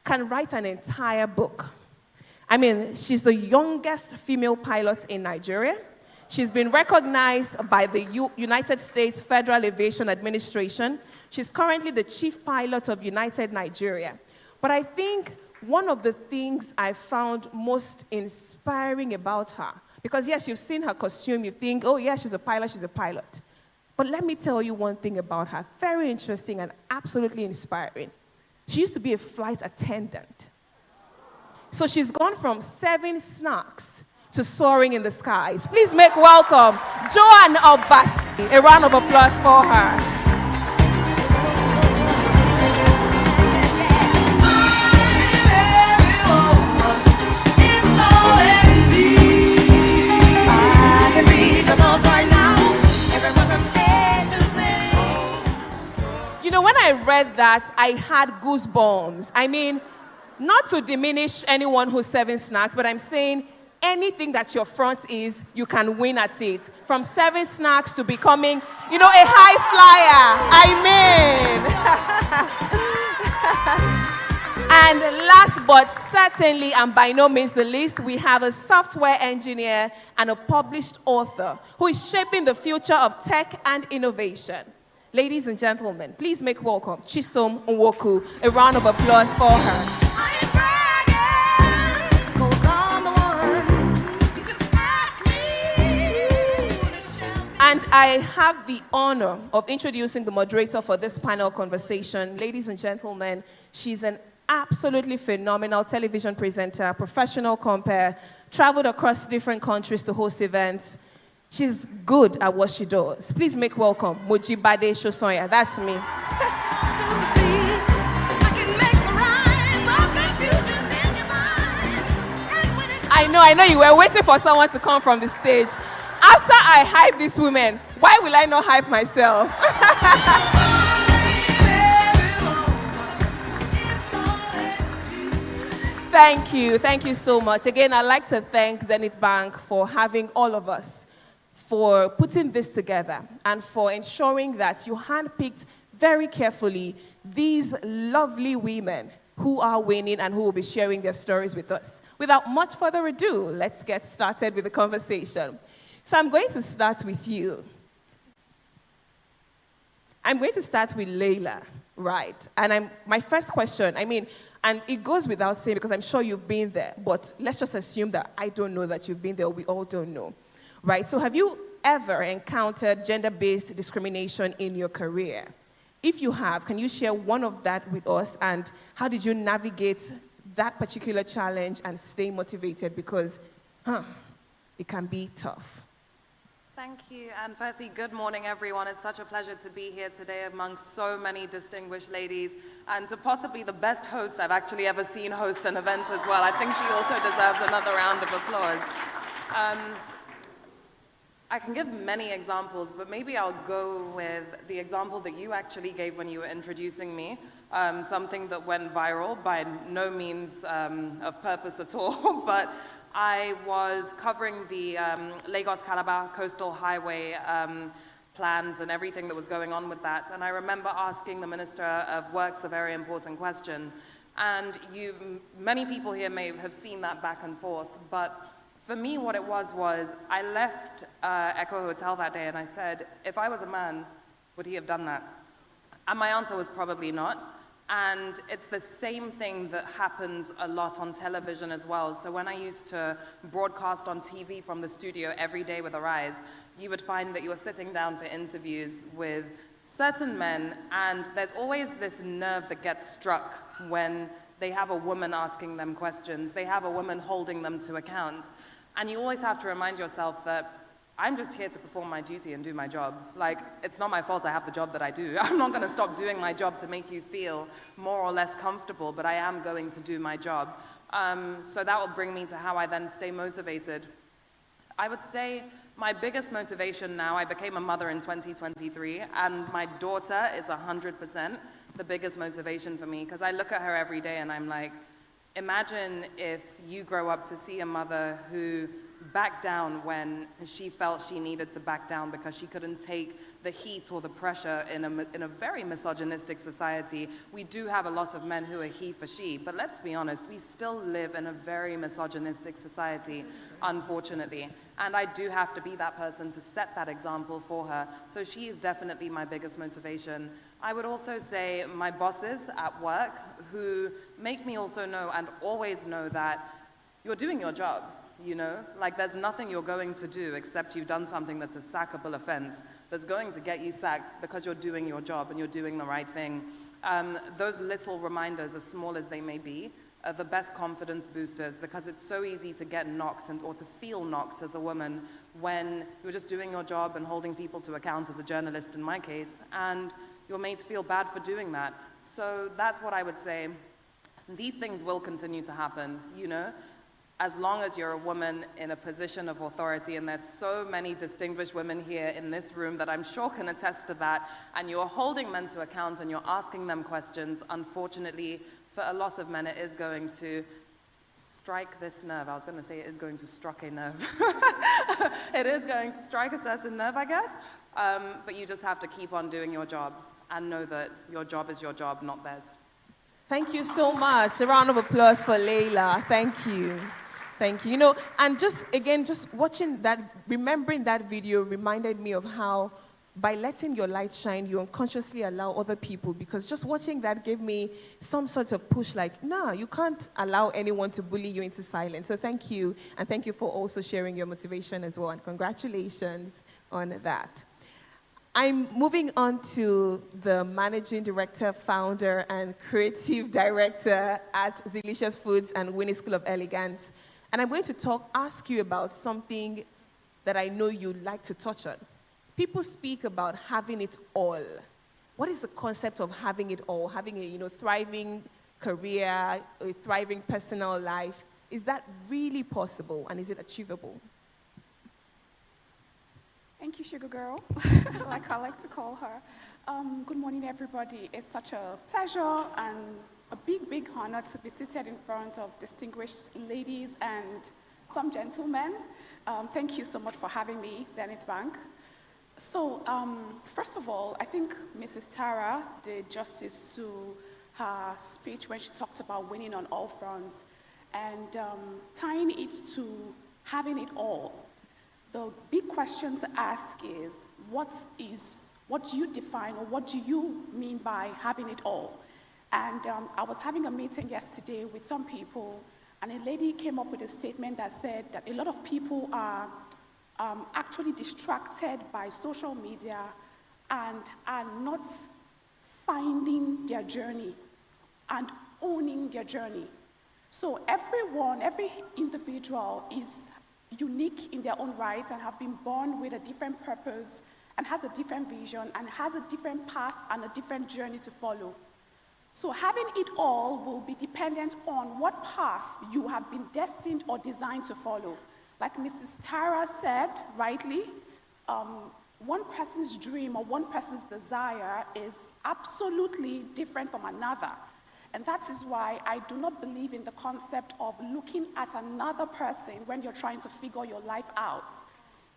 can write an entire book. I mean, she's the youngest female pilot in Nigeria. She's been recognized by the United States Federal Aviation Administration. She's currently the chief pilot of United Nigeria. But I think one of the things I found most inspiring about her, because yes, you've seen her costume, you think, oh yeah, she's a pilot. But let me tell you one thing about her, very interesting and absolutely inspiring. She used to be a flight attendant. So she's gone from serving snacks to soaring in the skies. Please make welcome Joan Obasi. A round of applause for her. You know, when I read that, I had goosebumps. I mean, not to diminish anyone who's serving snacks, but I'm saying anything that your front is, you can win at it. From serving snacks to becoming, you know, a high flyer. And last but certainly, and by no means the least, we have a software engineer and a published author who is shaping the future of tech and innovation. Ladies and gentlemen, please make welcome Chisom Nwoku. A round of applause for her. And I have the honor of introducing the moderator for this panel conversation. Ladies and gentlemen, she's an absolutely phenomenal television presenter, professional compere, traveled across different countries to host events. She's good at what she does. Please make welcome Mojibade Shosonya. That's me. I know you were waiting for someone to come from the stage. After I hype these women, why will I not hype myself? Thank you so much. Again, I'd like to thank Zenith Bank for having all of us, for putting this together, and for ensuring that you handpicked very carefully these lovely women who are winning and who will be sharing their stories with us. Without much further ado, let's get started with the conversation. So I'm going to start with you. I'm going to start with Layla, right? And my first question, and it goes without saying because I'm sure you've been there, but let's just assume that I don't know that you've been there, we all don't know, right? So have you ever encountered gender-based discrimination in your career? If you have, can you share one of that with us, and how did you navigate that particular challenge and stay motivated? Because, it can be tough. Thank you, and firstly, good morning, everyone. It's such a pleasure to be here today amongst so many distinguished ladies, and to possibly the best host I've actually ever seen host an event as well. I think she also deserves another round of applause. I can give many examples, but maybe I'll go with the example that you actually gave when you were introducing me, something that went viral, by no means of purpose at all, but I was covering the Lagos-Calabar Coastal Highway plans and everything that was going on with that, and I remember asking the Minister of Works a very important question, and many people here may have seen that back and forth, but for me what it was I left Echo Hotel that day and I said, if I was a man, would he have done that? And my answer was probably not. And it's the same thing that happens a lot on television as well. So when I used to broadcast on TV from the studio every day with Arise, you would find that you were sitting down for interviews with certain men, and there's always this nerve that gets struck when they have a woman asking them questions, they have a woman holding them to account. And you always have to remind yourself that I'm just here to perform my duty and do my job. Like, it's not my fault I have the job that I do. I'm not gonna stop doing my job to make you feel more or less comfortable, but I am going to do my job. So that will bring me to how I then stay motivated. I would say my biggest motivation now, I became a mother in 2023, and my daughter is 100% the biggest motivation for me, because I look at her every day and I'm like, imagine if you grow up to see a mother who backed down when she felt she needed to back down because she couldn't take the heat or the pressure in a very misogynistic society. We do have a lot of men who are he for she, but let's be honest, we still live in a very misogynistic society, unfortunately. And I do have to be that person to set that example for her. So she is definitely my biggest motivation. I would also say my bosses at work, who make me also know and always know that you're doing your job. You know, like there's nothing you're going to do except you've done something that's a sackable offense that's going to get you sacked because you're doing your job and you're doing the right thing. Those little reminders, as small as they may be, are the best confidence boosters, because it's so easy to get knocked or to feel knocked as a woman when you're just doing your job and holding people to account, as a journalist in my case, and you're made to feel bad for doing that. So that's what I would say. These things will continue to happen, you know? As long as you're a woman in a position of authority, and there's so many distinguished women here in this room that I'm sure can attest to that, and you're holding men to account and you're asking them questions, unfortunately, for a lot of men, it is going to strike this nerve. I was going to say it is going to strike a nerve. It is going to strike a certain nerve, I guess. But you just have to keep on doing your job and know that your job is your job, not theirs. Thank you so much. A round of applause for Layla. Thank you. Thank you. You know, and just watching that, remembering that video reminded me of how by letting your light shine, you unconsciously allow other people, because just watching that gave me some sort of push, like, no, you can't allow anyone to bully you into silence. So thank you, and thank you for also sharing your motivation as well, and congratulations on that. I'm moving on to the managing director, founder, and creative director at Zilicious Foods and Winnie School of Elegance. And I'm going to ask you about something that I know you like to touch on. People speak about having it all. What is the concept of having it all? Having a thriving career, a thriving personal life. Is that really possible, and is it achievable? Thank you, Sugar Girl, like I like to call her. Good morning, everybody. It's such a pleasure and a big, big honor to be seated in front of distinguished ladies and some gentlemen. Thank you so much for having me, Zenith Bank. So, first of all, I think Mrs. Tara did justice to her speech when she talked about winning on all fronts and tying it to having it all. The big question to ask is, what do you define, or what do you mean by having it all? And I was having a meeting yesterday with some people, and a lady came up with a statement that said that a lot of people are actually distracted by social media and are not finding their journey and owning their journey. So every individual is unique in their own right and have been born with a different purpose and has a different vision and has a different path and a different journey to follow. So having it all will be dependent on what path you have been destined or designed to follow. Like Mrs. Tara said rightly, one person's dream or one person's desire is absolutely different from another. And that is why I do not believe in the concept of looking at another person when you're trying to figure your life out.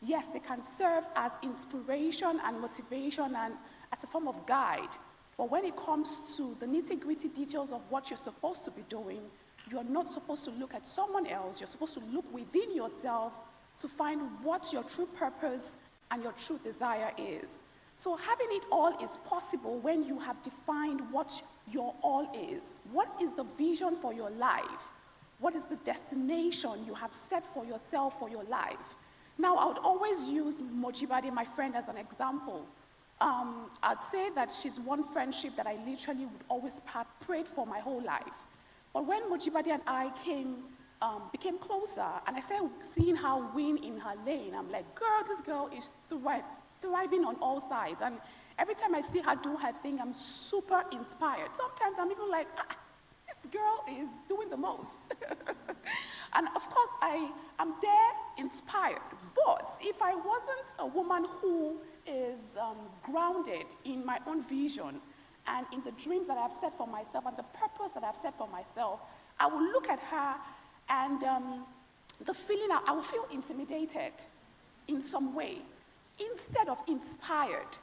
Yes, they can serve as inspiration and motivation and as a form of guide. But when it comes to the nitty-gritty details of what you're supposed to be doing, you're not supposed to look at someone else. You're supposed to look within yourself to find what your true purpose and your true desire is. So having it all is possible when you have defined what your all is. What is the vision for your life? What is the destination you have set for yourself for your life? Now, I would always use Mojibade, my friend, as an example. I'd say that she's one friendship that I literally would always have prayed for my whole life. But when Mojibade and I became closer, and I started seeing her win in her lane, I'm like, girl, this girl is thriving on all sides. And every time I see her do her thing, I'm super inspired. Sometimes I'm even like, this girl is doing the most. And of course, I'm there inspired. But if I wasn't a woman who is grounded in my own vision and in the dreams that I've set for myself and the purpose that I've set for myself, I will look at her and the feeling, I will feel intimidated in some way instead of inspired.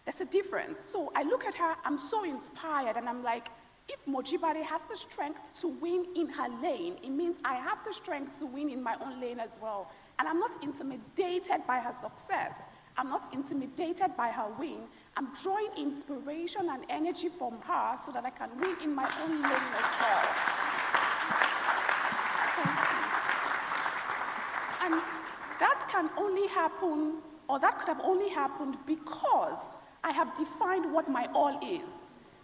There's a difference. So I look at her, I'm so inspired, and I'm like, if Mojibade has the strength to win in her lane, it means I have the strength to win in my own lane as well. And I'm not intimidated by her success. I'm not intimidated by her win. I'm drawing inspiration and energy from her so that I can win in my own lane as well. And that can only happen, or that could have only happened because I have defined what my all is.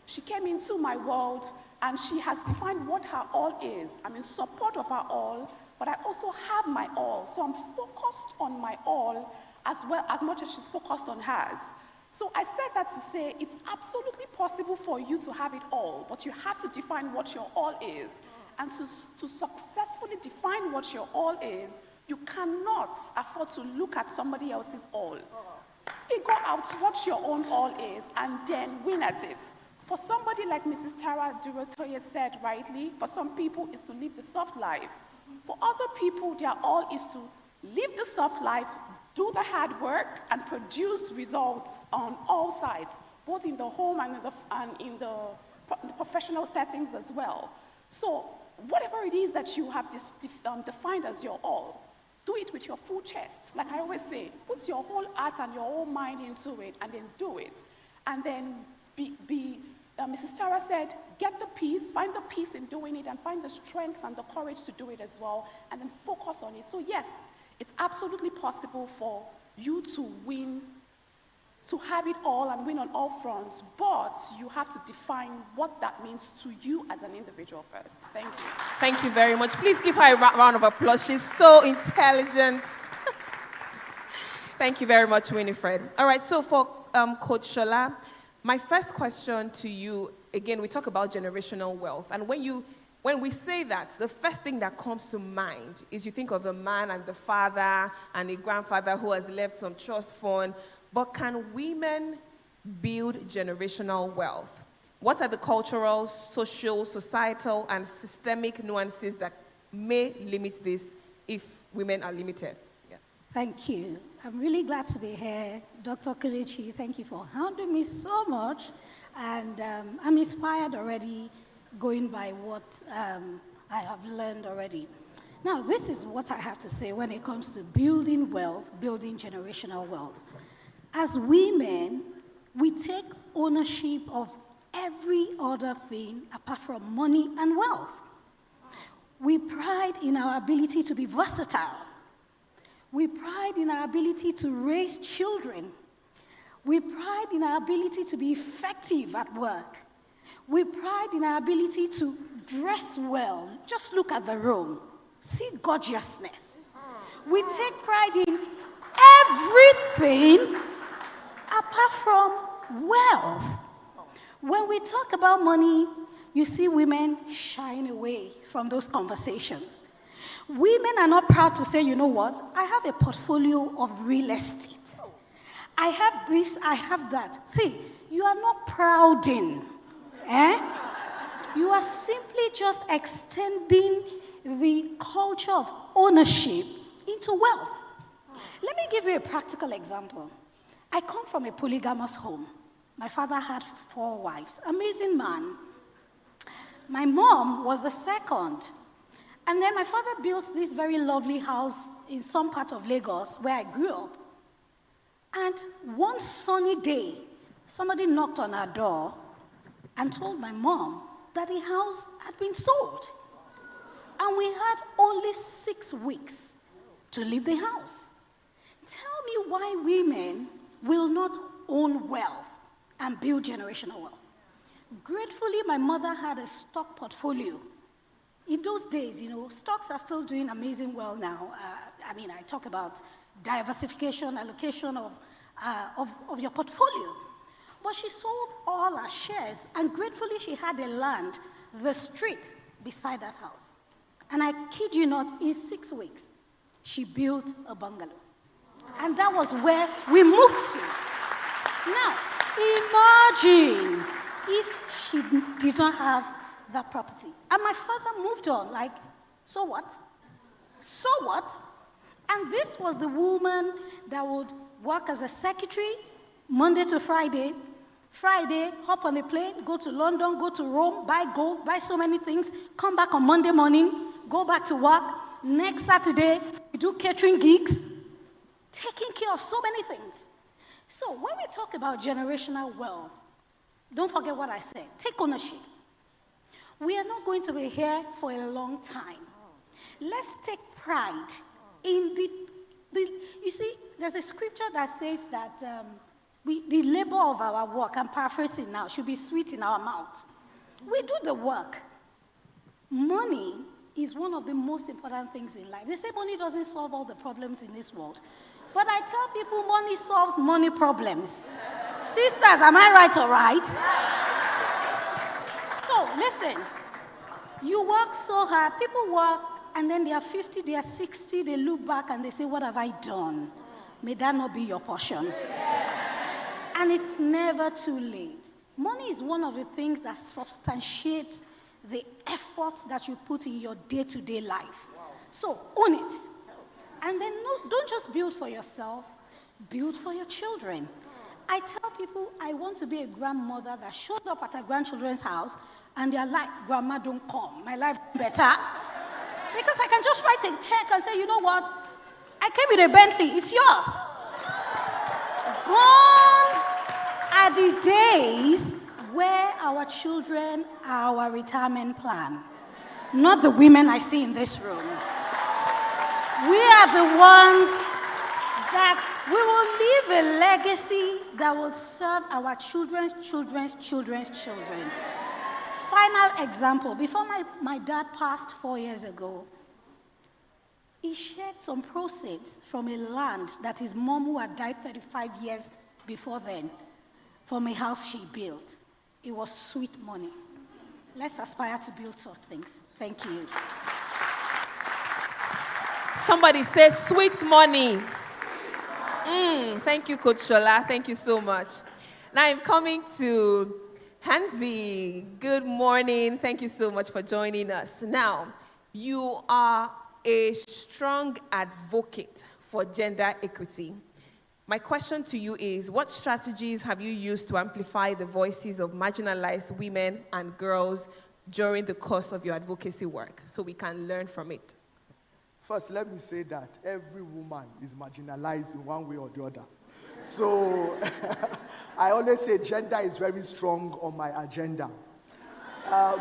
She came into my world and she has defined what her all is. I'm in support of her all, but I also have my all. So I'm focused on my all as well as much as she's focused on hers. So I said that to say it's absolutely possible for you to have it all, but you have to define what your all is. And to successfully define what your all is, you cannot afford to look at somebody else's all. Figure out what your own all is and then win at it. For somebody like Mrs. Tara Durotoye said rightly, for some people it's to live the soft life. For other people, their all is to live the soft life, do the hard work, and produce results on all sides, both in the home and in the professional settings as well. So whatever it is that you have defined as your all, do it with your full chest. Like I always say, put your whole heart and your whole mind into it, and then do it. And then Mrs. Tara said, get the peace, find the peace in doing it, and find the strength and the courage to do it as well, and then focus on it. So yes, it's absolutely possible for you to win, to have it all and win on all fronts, but you have to define what that means to you as an individual first. Thank you. Thank you very much. Please give her a round of applause. She's so intelligent. Thank you very much, Winifred. All right, so for Coach Shola, my first question to you, again, we talk about generational wealth. And when we say that, the first thing that comes to mind is you think of the man and the father and the grandfather who has left some trust fund. But can women build generational wealth? What are the cultural, social, societal, and systemic nuances that may limit this if women are limited? Yes. Thank you. I'm really glad to be here. Dr. Kelechi, thank you for handling me so much. And I'm inspired already going by what I have learned already. Now, this is what I have to say when it comes to building wealth, building generational wealth. As women, we take ownership of every other thing apart from money and wealth. We pride in our ability to be versatile. We pride in our ability to raise children. We pride in our ability to be effective at work. We pride in our ability to dress well. Just look at the room. See gorgeousness. We take pride in everything apart from wealth. When we talk about money, you see women shying away from those conversations. Women are not proud to say, you know what, I have a portfolio of real estate. I have this, I have that. See, you are not prouding. You are simply just extending the culture of ownership into wealth. Let me give you a practical example. I come from a polygamous home. My father had 4 wives. Amazing man. My mom was the second. And then my father built this very lovely house in some part of Lagos where I grew up. And one sunny day, somebody knocked on our door and told my mom that the house had been sold. And we had only 6 weeks to leave the house. see why women will not own wealth and build generational wealth. Gratefully, my mother had a stock portfolio. In those days, stocks are still doing amazing well now. I talk about diversification, allocation of your portfolio. But she sold all her shares, and gratefully she had a land, the street beside that house. And I kid you not, in 6 weeks, she built a bungalow. And that was where we moved to. Now, imagine if she did not have that property. And my father moved on, like, so what? So what? And this was the woman that would work as a secretary Monday to Friday. Friday, hop on a plane, go to London, go to Rome, buy gold, buy so many things, come back on Monday morning, go back to work. Next Saturday, we do catering gigs, taking care of so many things. So when we talk about generational wealth, don't forget what I said. Take ownership. We are not going to be here for a long time. Let's take pride in you see, there's a scripture that says that the labor of our work, I'm paraphrasing now, should be sweet in our mouth. We do the work. Money is one of the most important things in life. They say money doesn't solve all the problems in this world. But I tell people money solves money problems. Sisters, am I right or right? So, listen. You work so hard. People work, and then they are 50, they are 60, they look back and they say, what have I done? May that not be your portion. And it's never too late. Money is one of the things that substantiate the efforts that you put in your day-to-day life. So own it. And then don't just build for yourself, build for your children. I tell people I want to be a grandmother that shows up at her grandchildren's house and they're like, Grandma, don't come. My life better. Because I can just write a check and say, you know what? I came with a Bentley. It's yours. Gone are the days where our children are our retirement plan. Not the women I see in this room. We are the ones that we will leave a legacy that will serve our children's children's children's children. Final example. Before my dad passed 4 years ago, he shared some proceeds from a land that his mom, who had died 35 years before then, from a house she built. It was sweet money. Let's aspire to build such things. Thank you. Somebody say sweet money. Thank you, Coach Shola. Thank you so much. Now I'm coming to Hansi. Good morning. Thank you so much for joining us. Now, you are a strong advocate for gender equity. My question to you is, what strategies have you used to amplify the voices of marginalized women and girls during the course of your advocacy work so we can learn from it? First, let me say that every woman is marginalized in one way or the other. So I always say gender is very strong on my agenda.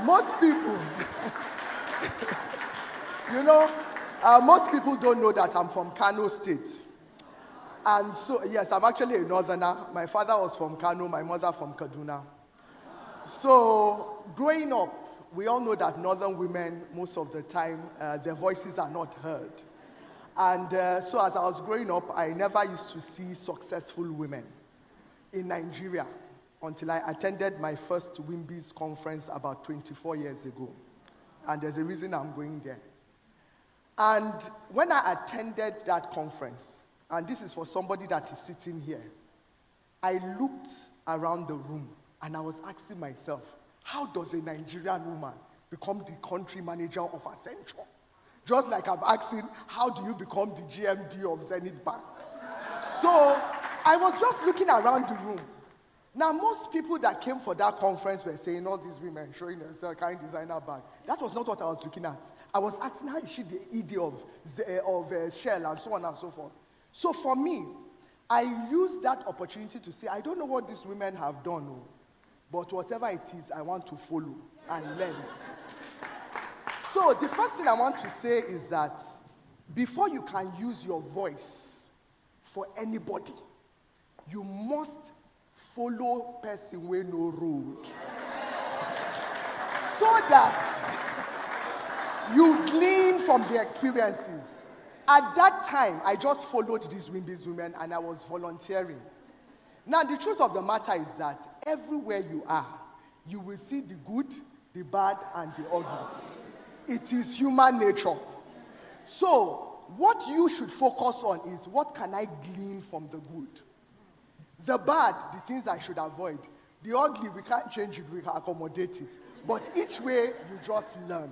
Most people, most people don't know that I'm from Kano State. And so, yes, I'm actually a northerner. My father was from Kano, my mother from Kaduna. So growing up, we all know that northern women, most of the time, their voices are not heard. And so as I was growing up, I never used to see successful women in Nigeria until I attended my first WIMBIS conference about 24 years ago. And there's a reason I'm going there. And when I attended that conference, and this is for somebody that is sitting here, I looked around the room and I was asking myself, how does a Nigerian woman become the country manager of Accenture? Just like I'm asking, how do you become the GMD of Zenith Bank? So I was just looking around the room. Now, most people that came for that conference were saying, all these women showing themselves carrying designer bag. That was not what I was looking at. I was asking, how is she the ED of Shell and so on and so forth? So for me, I used that opportunity to say, I don't know what these women have done, but whatever it is, I want to follow and learn. So the first thing I want to say is that before you can use your voice for anybody, you must follow person where no road. So that you glean from the experiences. At that time, I just followed these Wimbies women and I was volunteering. Now, the truth of the matter is that everywhere you are, you will see the good, the bad, and the ugly. It is human nature. So, what you should focus on is what can I glean from the good? The bad, the things I should avoid. The ugly, we can't change it, we can accommodate it. But each way, you just learn.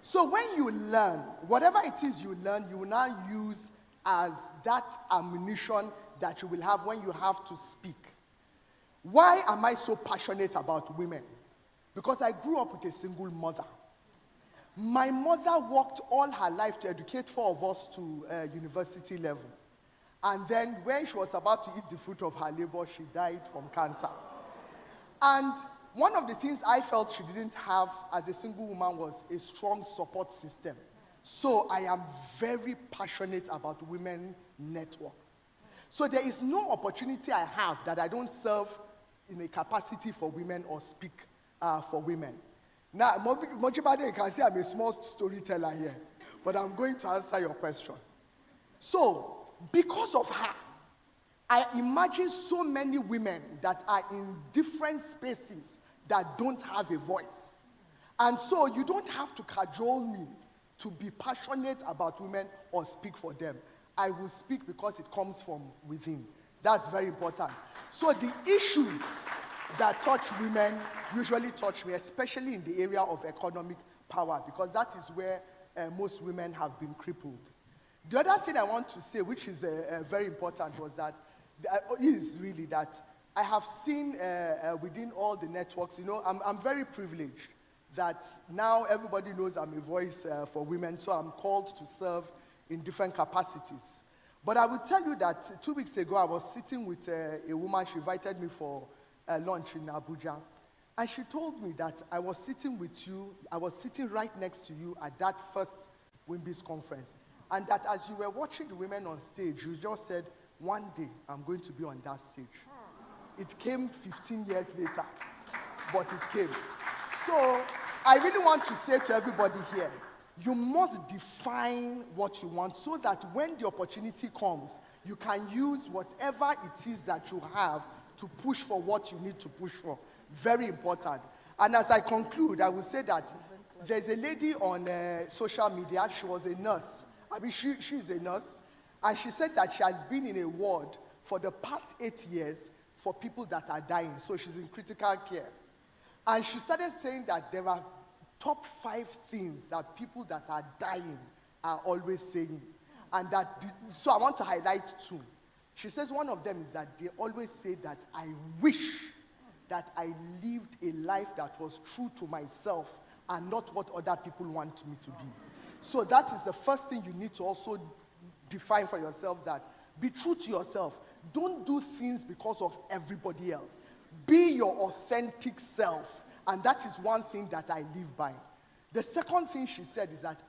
So when you learn, whatever it is you learn, you will now use as that ammunition that you will have when you have to speak. Why am I so passionate about women? Because I grew up with a single mother. My mother worked all her life to educate 4 of us to university level. And then when she was about to eat the fruit of her labor, she died from cancer. And one of the things I felt she didn't have as a single woman was a strong support system. So I am very passionate about women networks. So there is no opportunity I have that I don't serve in a capacity for women or speak for women. Now, Mojibade, you can see I'm a small storyteller here, but I'm going to answer your question. So, because of her, I imagine so many women that are in different spaces that don't have a voice. And so you don't have to cajole me to be passionate about women or speak for them. I will speak because it comes from within. That's very important. So the issues that touch women usually touch me, especially in the area of economic power, because that is where most women have been crippled. The other thing I want to say, which is very important, was that is really that I have seen within all the networks, you know, I'm very privileged that now everybody knows I'm a voice for women, so I'm called to serve in different capacities. But I will tell you that 2 weeks ago, I was sitting with a woman. She invited me for lunch in Abuja. And she told me that I was sitting with you, I was sitting right next to you at that first Wimbies conference. And that as you were watching the women on stage, you just said, one day I'm going to be on that stage. It came 15 years later, but it came. So I really want to say to everybody here, you must define what you want so that when the opportunity comes, you can use whatever it is that you have to push for what you need to push for. Very important. And as I conclude, I will say that there's a lady on social media. She was a nurse. I mean, she's a nurse. And she said that she has been in a ward for the past 8 years for people that are dying. So she's in critical care. And she started saying that there are top 5 things that people that are dying are always saying. And that, so I want to highlight 2. She says one of them is that they always say that I wish that I lived a life that was true to myself and not what other people want me to be. So that is the first thing you need to also define for yourself, that be true to yourself. Don't do things because of everybody else. Be your authentic self. And that is one thing that I live by. The second thing she said is that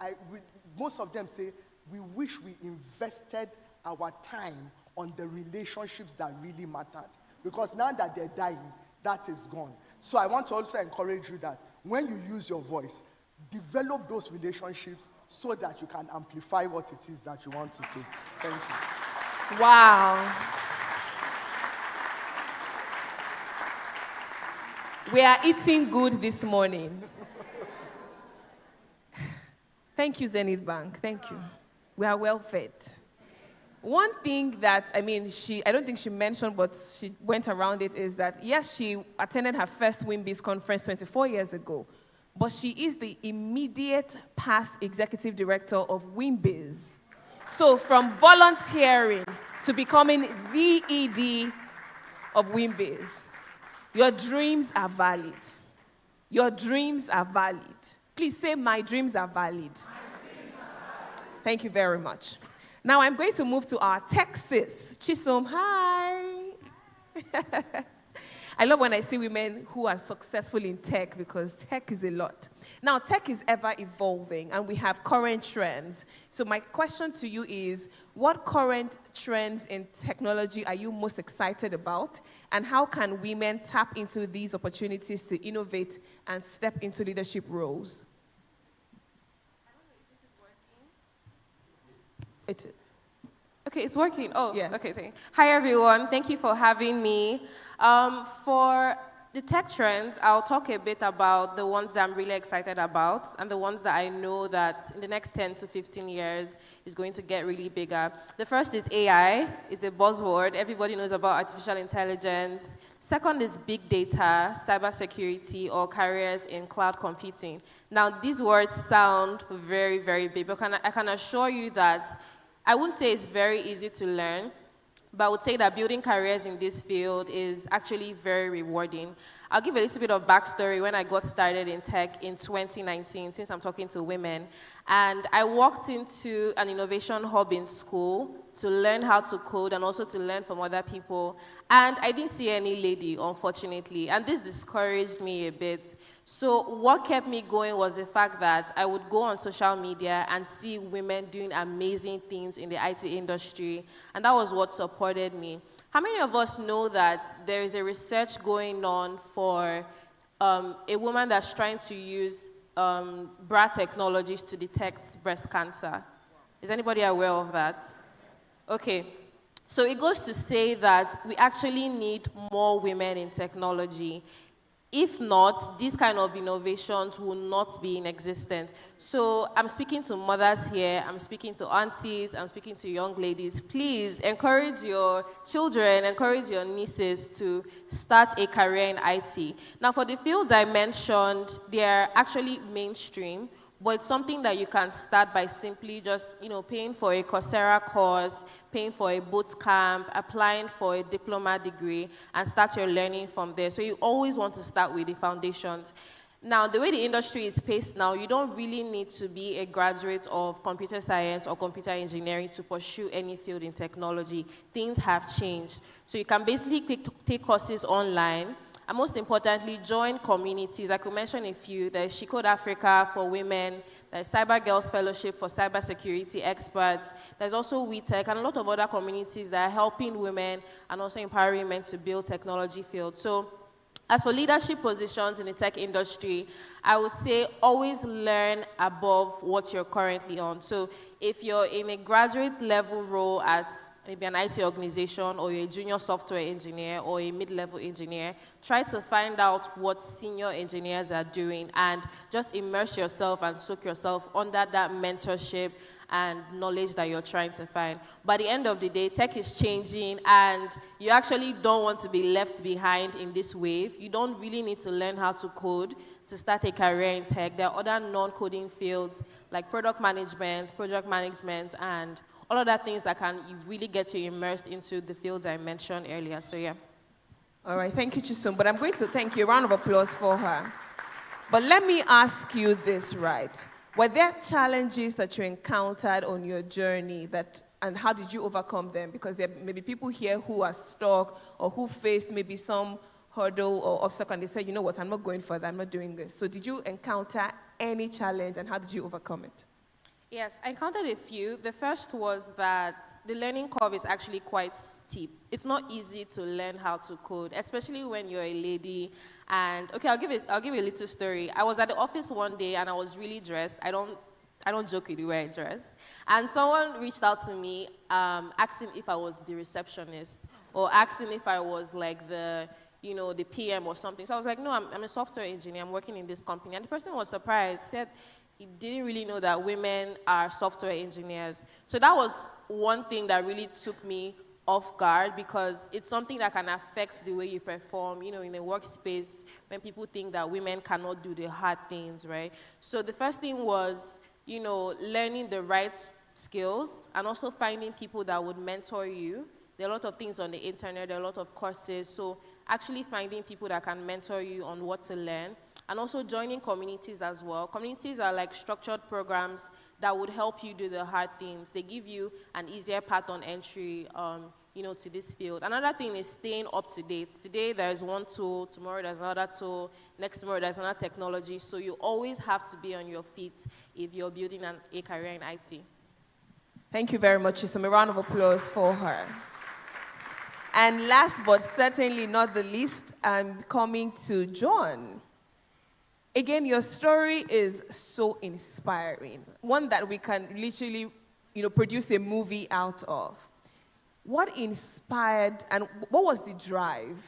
most of them say, we wish we invested our time on the relationships that really mattered. Because now that they're dying, that is gone. So I want to also encourage you that when you use your voice, develop those relationships so that you can amplify what it is that you want to say. Thank you. Wow. We are eating good this morning. Thank you, Zenith Bank. Thank you. We are well fed. One thing that, I don't think she mentioned, but she went around it, is that, yes, she attended her first Wimbies conference 24 years ago, but she is the immediate past executive director of Wimbies. So from volunteering to becoming the ED of Wimbies, your dreams are valid. Your dreams are valid. Please say, my dreams are valid. Thank you very much. Now I'm going to move to our Texas. Chisom, hi. I love when I see women who are successful in tech because tech is a lot. Now, tech is ever evolving and we have current trends. So my question to you is, what current trends in technology are you most excited about? And how can women tap into these opportunities to innovate and step into leadership roles? Okay, it's working. Oh, yes. Okay. Sorry. Hi, everyone. Thank you for having me. For the tech trends, I'll talk a bit about the ones that I'm really excited about and the ones that I know that in the next 10 to 15 years is going to get really bigger. The first is AI. It's a buzzword. Everybody knows about artificial intelligence. Second is big data, cybersecurity, or careers in cloud computing. Now, these words sound very, very big, but I can assure you that I wouldn't say it's very easy to learn, but I would say that building careers in this field is actually very rewarding. I'll give a little bit of backstory when I got started in tech in 2019, since I'm talking to women. And I walked into an innovation hub in school to learn how to code and also to learn from other people. And I didn't see any lady, unfortunately, and this discouraged me a bit. So what kept me going was the fact that I would go on social media and see women doing amazing things in the IT industry, and that was what supported me. How many of us know that there is a research going on for a woman that's trying to use bra technologies to detect breast cancer? Is anybody aware of that? Okay, so it goes to say that we actually need more women in technology. If not, these kind of innovations will not be in existence. So I'm speaking to mothers here, I'm speaking to aunties, I'm speaking to young ladies. Please encourage your children, encourage your nieces to start a career in IT. Now for the fields I mentioned, they're actually mainstream, but it's something that you can start by simply just, paying for a Coursera course, paying for a boot camp, applying for a diploma degree, and start your learning from there. So you always want to start with the foundations. Now, the way the industry is paced now, you don't really need to be a graduate of computer science or computer engineering to pursue any field in technology. Things have changed. So you can basically take courses online, and most importantly, join communities. I could mention a few. There's She Code Africa for women. There's Cyber Girls Fellowship for cybersecurity experts. There's also WeTech and a lot of other communities that are helping women and also empowering men to build technology fields. So as for leadership positions in the tech industry, I would say always learn above what you're currently on. So if you're in a graduate level role at maybe an IT organization, or you're a junior software engineer or a mid-level engineer, try to find out what senior engineers are doing and just immerse yourself and soak yourself under that mentorship and knowledge that you're trying to find. By the end of the day, tech is changing and you actually don't want to be left behind in this wave. You don't really need to learn how to code to start a career in tech. There are other non-coding fields like product management, project management, and all of that things that can really get you immersed into the fields I mentioned earlier. So yeah. All right, thank you, Chisom. But I'm going to thank you. A round of applause for her. But let me ask you this, right? Were there challenges that you encountered on your journey and how did you overcome them? Because there may be people here who are stuck or who faced maybe some hurdle or obstacle and they said, you know what, I'm not going for that, I'm not doing this. So did you encounter any challenge and how did you overcome it? Yes, I encountered a few. The first was that the learning curve is actually quite steep. It's not easy to learn how to code, especially when you're a lady. And okay, I'll give you a little story. I was at the office one day and I was really dressed. I don't joke with the way I dress. And someone reached out to me asking if I was the receptionist or asking if I was like the PM or something. So I was like, no, I'm a software engineer. I'm working in this company. And the person was surprised, said, he didn't really know that women are software engineers. So that was one thing that really took me off guard because it's something that can affect the way you perform, in a workspace when people think that women cannot do the hard things, right? So the first thing was, learning the right skills and also finding people that would mentor you. There are a lot of things on the internet, there are a lot of courses, so actually finding people that can mentor you on what to learn. And also joining communities as well. Communities are like structured programs that would help you do the hard things. They give you an easier path on entry, to this field. Another thing is staying up to date. Today there's one tool, tomorrow there's another tool, next tomorrow there's another technology. So you always have to be on your feet if you're building a career in IT. Thank you very much, Chisom. A round of applause for her. And last but certainly not the least, I'm coming to John. Again, your story is so inspiring. One that we can literally, produce a movie out of. What inspired and what was the drive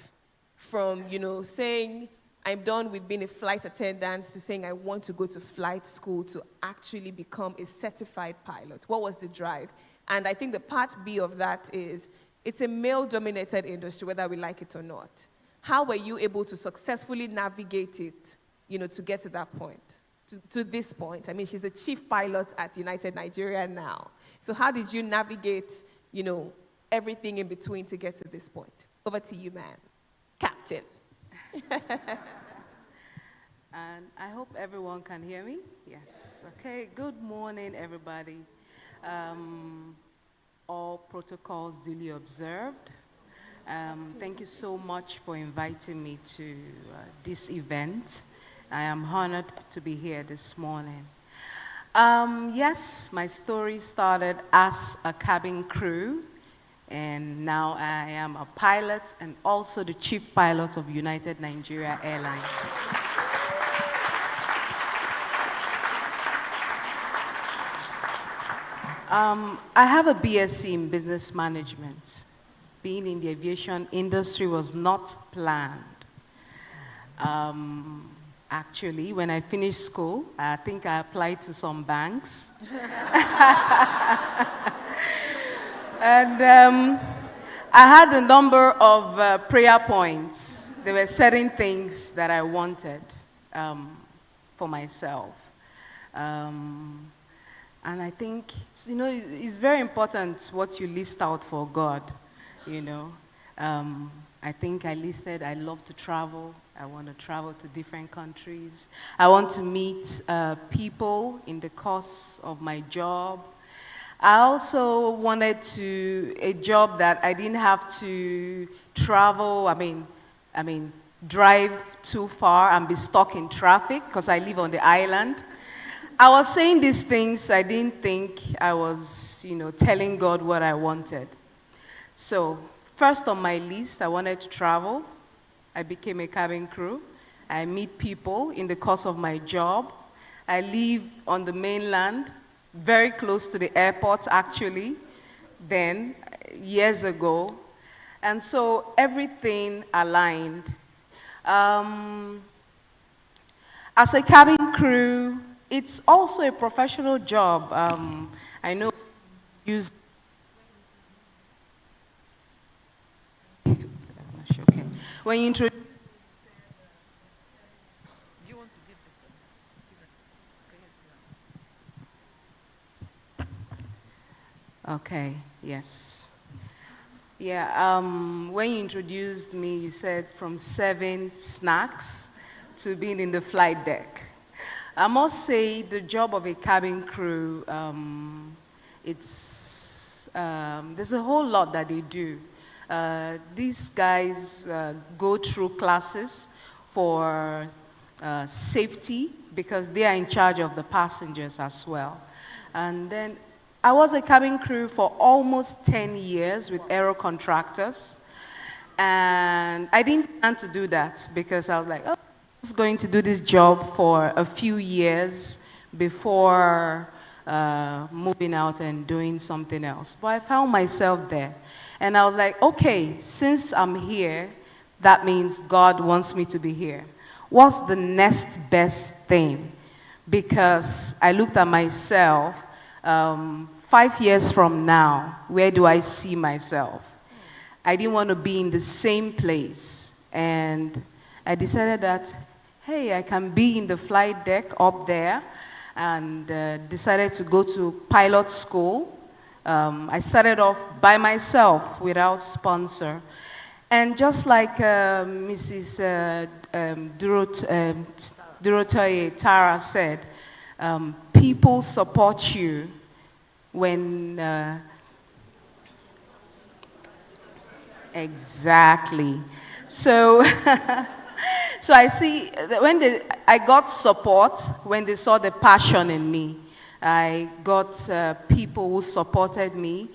from, saying, I'm done with being a flight attendant to saying I want to go to flight school to actually become a certified pilot? What was the drive? And I think the part B of that is, it's a male-dominated industry, whether we like it or not. How were you able to successfully navigate it, to get to that point, to this point? I mean, she's a chief pilot at United Nigeria now. So how did you navigate, everything in between to get to this point? Over to you, man. Captain. And I hope everyone can hear me. Yes. Okay. Good morning, everybody. All protocols duly observed. Thank you so much for inviting me to this event. I am honored to be here this morning. Yes, my story started as a cabin crew, and now I am a pilot and also the chief pilot of United Nigeria Airlines. I have a BSc in business management. Being in the aviation industry was not planned. Actually, when I finished school, I think I applied to some banks. And I had a number of prayer points. There were certain things that I wanted for myself. And I think, it's very important what you list out for God, I think I listed, I love to travel. I want to travel to different countries. I want to meet people in the course of my job. I also wanted a job that I didn't have to travel, drive too far and be stuck in traffic because I live on the island. I was saying these things, I didn't think I was, telling God what I wanted. So, first on my list, I wanted to travel. I became a cabin crew. I meet people in the course of my job. I live on the mainland, very close to the airport, actually, then, years ago. And so everything aligned. As a cabin crew, it's also a professional job. I know use. Okay. When you introduce. Do you want to give this? Okay. Yes. Yeah. When you introduced me, you said from serving snacks to being in the flight deck. I must say the job of a cabin crew, there's a whole lot that they do. These guys go through classes for safety because they are in charge of the passengers as well. And then I was a cabin crew for almost 10 years with aero contractors. And I didn't plan to do that because I was like, oh, I was going to do this job for a few years before moving out and doing something else. But I found myself there. And I was like, okay, since I'm here, that means God wants me to be here. What's the next best thing? Because I looked at myself, 5 years from now, where do I see myself? I didn't want to be in the same place. And I decided that, hey, I can be in the flight deck up there, and decided to go to pilot school. I started off by myself without sponsor. And just like Mrs. Durotoye Tara said, people support you when Exactly. So, so I see that I got support when they saw the passion in me. I got people who supported me,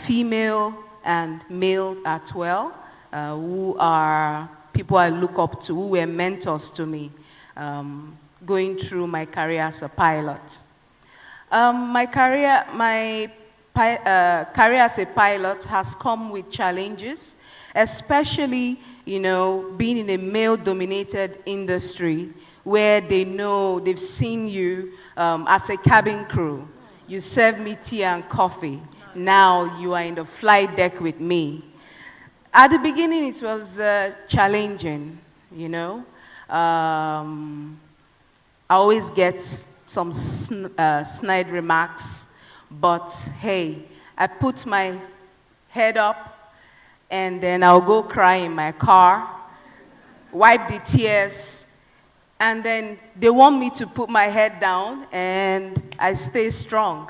female and male as well, who are people I look up to, who were mentors to me, going through my career as a pilot. My career as a pilot has come with challenges, especially, being in a male-dominated industry where they've seen you as a cabin crew. You serve me tea and coffee. Now you are in the flight deck with me. At the beginning, it was challenging, I always get some snide remarks, but hey, I put my head up and then I'll go cry in my car, wipe the tears, and then they want me to put my head down and I stay strong.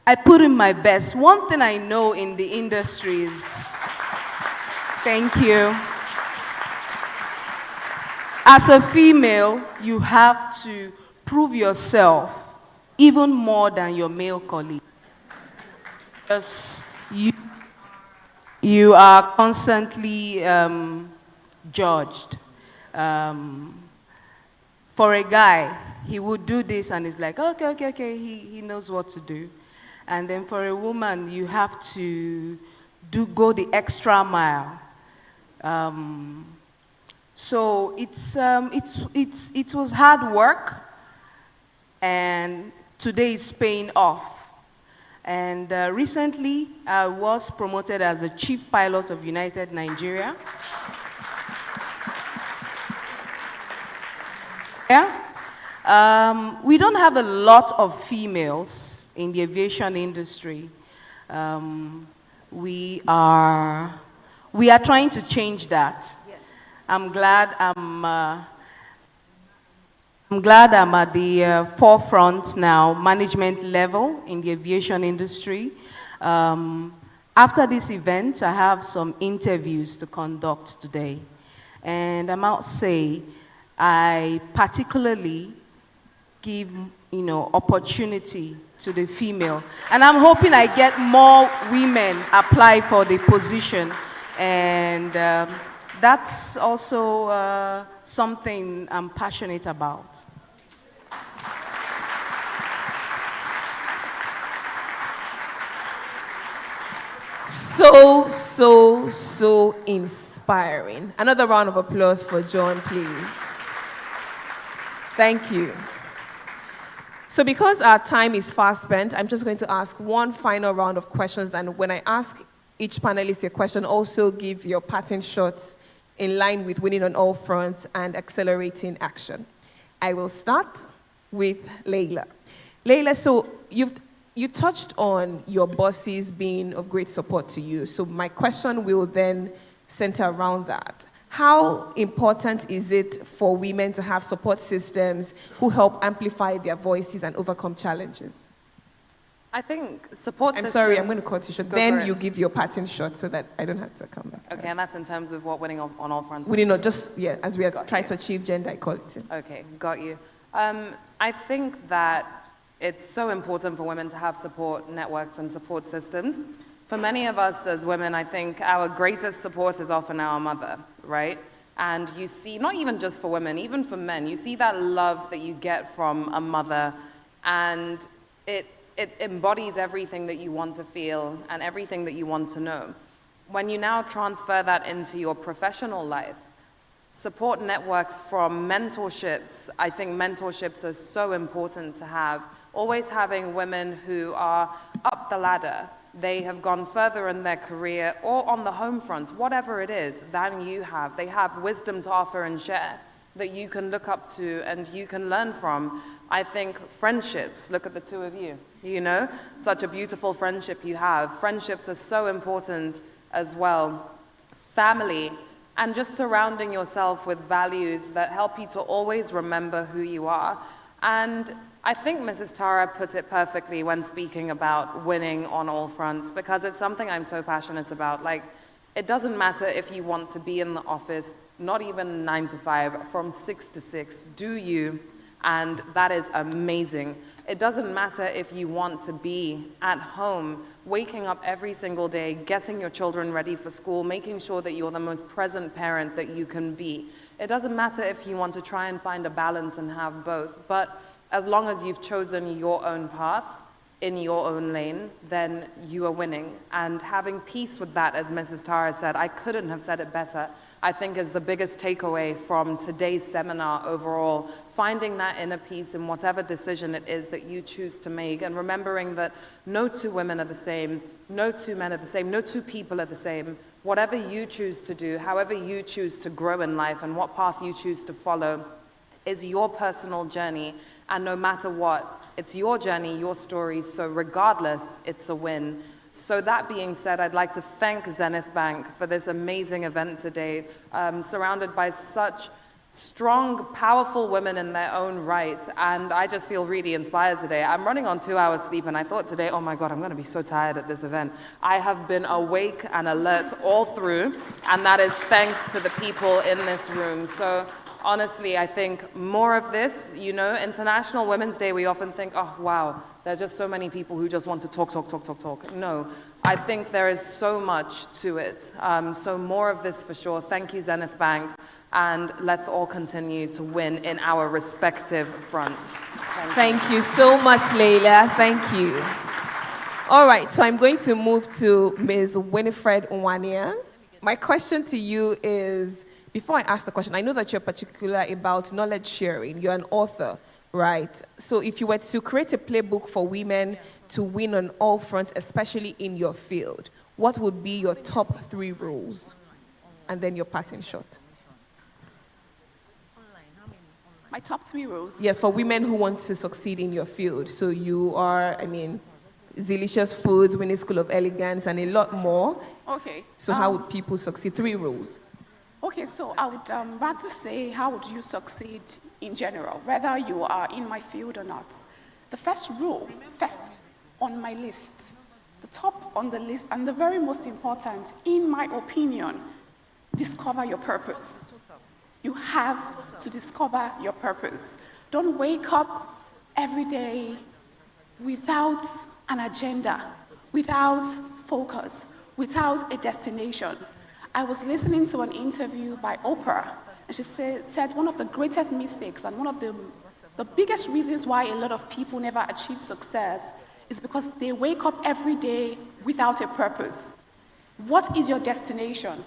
I put in my best. One thing I know in the industry is, thank you. As a female, you have to prove yourself even more than your male colleague. Because you are constantly judged. For a guy, he would do this and it's like, okay, he knows what to do. And then for a woman, you have to go the extra mile. So it was hard work, and today it's paying off. And recently, I was promoted as a chief pilot of United Nigeria. Yeah. We don't have a lot of females in the aviation industry. We are trying to change that. Yes. I'm glad I'm at the forefront now, management level in the aviation industry. After this event, I have some interviews to conduct today. And I must say, I particularly give, opportunity to the female. And I'm hoping I get more women apply for the position. And that's also something I'm passionate about. So inspiring. Another round of applause for John, please. Thank you. So because our time is fast spent, I'm just going to ask one final round of questions, and when I ask each panelist a question, also give your parting shots in line with winning on all fronts and accelerating action. I will start with Leila. Leila, so you touched on your bosses being of great support to you. So my question will then center around that. How important is it for women to have support systems who help amplify their voices and overcome challenges? I think support systems... I'm sorry, I'm going to cut you short. Then you give your parting shot so that I don't have to come back. Okay, and that's in terms of what winning on all fronts? Winning, not just, as we are trying to achieve gender equality. Okay, got you. I think that it's so important for women to have support networks and support systems. For many of us as women, I think our greatest support is often our mother, right? And you see, not even just for women, even for men, you see that love that you get from a mother, and it embodies everything that you want to feel and everything that you want to know. When you now transfer that into your professional life, support networks from mentorships, I think mentorships are so important to have. Always having women who are up the ladder, they have gone further in their career or on the home front, whatever it is, than you have. They have wisdom to offer and share that you can look up to and you can learn from. I think friendships, look at the two of you, such a beautiful friendship you have. Friendships are so important as well. Family, and just surrounding yourself with values that help you to always remember who you are. And I think Mrs. Tara put it perfectly when speaking about winning on all fronts, because it's something I'm so passionate about. Like, It doesn't matter if you want to be in the office, not even 9 to 5, from 6 to 6. Do you? And that is amazing. It doesn't matter if you want to be at home, waking up every single day, getting your children ready for school, making sure that you're the most present parent that you can be. It doesn't matter if you want to try and find a balance and have both, but as long as you've chosen your own path, in your own lane, then you are winning. And having peace with that, as Mrs. Tara said, I couldn't have said it better, I think is the biggest takeaway from today's seminar overall. Finding that inner peace in whatever decision it is that you choose to make, and remembering that no two women are the same, no two men are the same, no two people are the same. Whatever you choose to do, however you choose to grow in life, and what path you choose to follow is your personal journey. And no matter what, it's your journey, your story, so regardless, it's a win. So that being said, I'd like to thank Zenith Bank for this amazing event today, surrounded by such strong, powerful women in their own right, and I just feel really inspired today. I'm running on 2 hours sleep, and I thought today, oh my God, I'm gonna be so tired at this event. I have been awake and alert all through, and that is thanks to the people in this room. So honestly, I think more of this. You know, International Women's Day, we often think, oh, wow, there are just so many people who just want to talk. No, I think there is so much to it. So more of this for sure. Thank you, Zenith Bank, and let's all continue to win in our respective fronts. Thank you so much, Leila. Thank you. All right, so I'm going to move to Ms. Winifred Nwania. My question to you is, before I ask the question, I know that you're particular about knowledge sharing. You're an author, right? So if you were to create a playbook for women to win on all fronts, especially in your field, what would be your top 3 rules? And then your parting shot. My top 3 rules? Yes, for women who want to succeed in your field. So you are, Delicious Foods, Winning School of Elegance, and a lot more. Okay. So how would people succeed? 3 rules. Okay, so I would rather say, how would you succeed in general, whether you are in my field or not? The first rule, first on my list, the top on the list, and the very most important, in my opinion, discover your purpose. You have to discover your purpose. Don't wake up every day without an agenda, without focus, without a destination. I was listening to an interview by Oprah, and she said one of the greatest mistakes and one of the biggest reasons why a lot of people never achieve success is because they wake up every day without a purpose. What is your destination?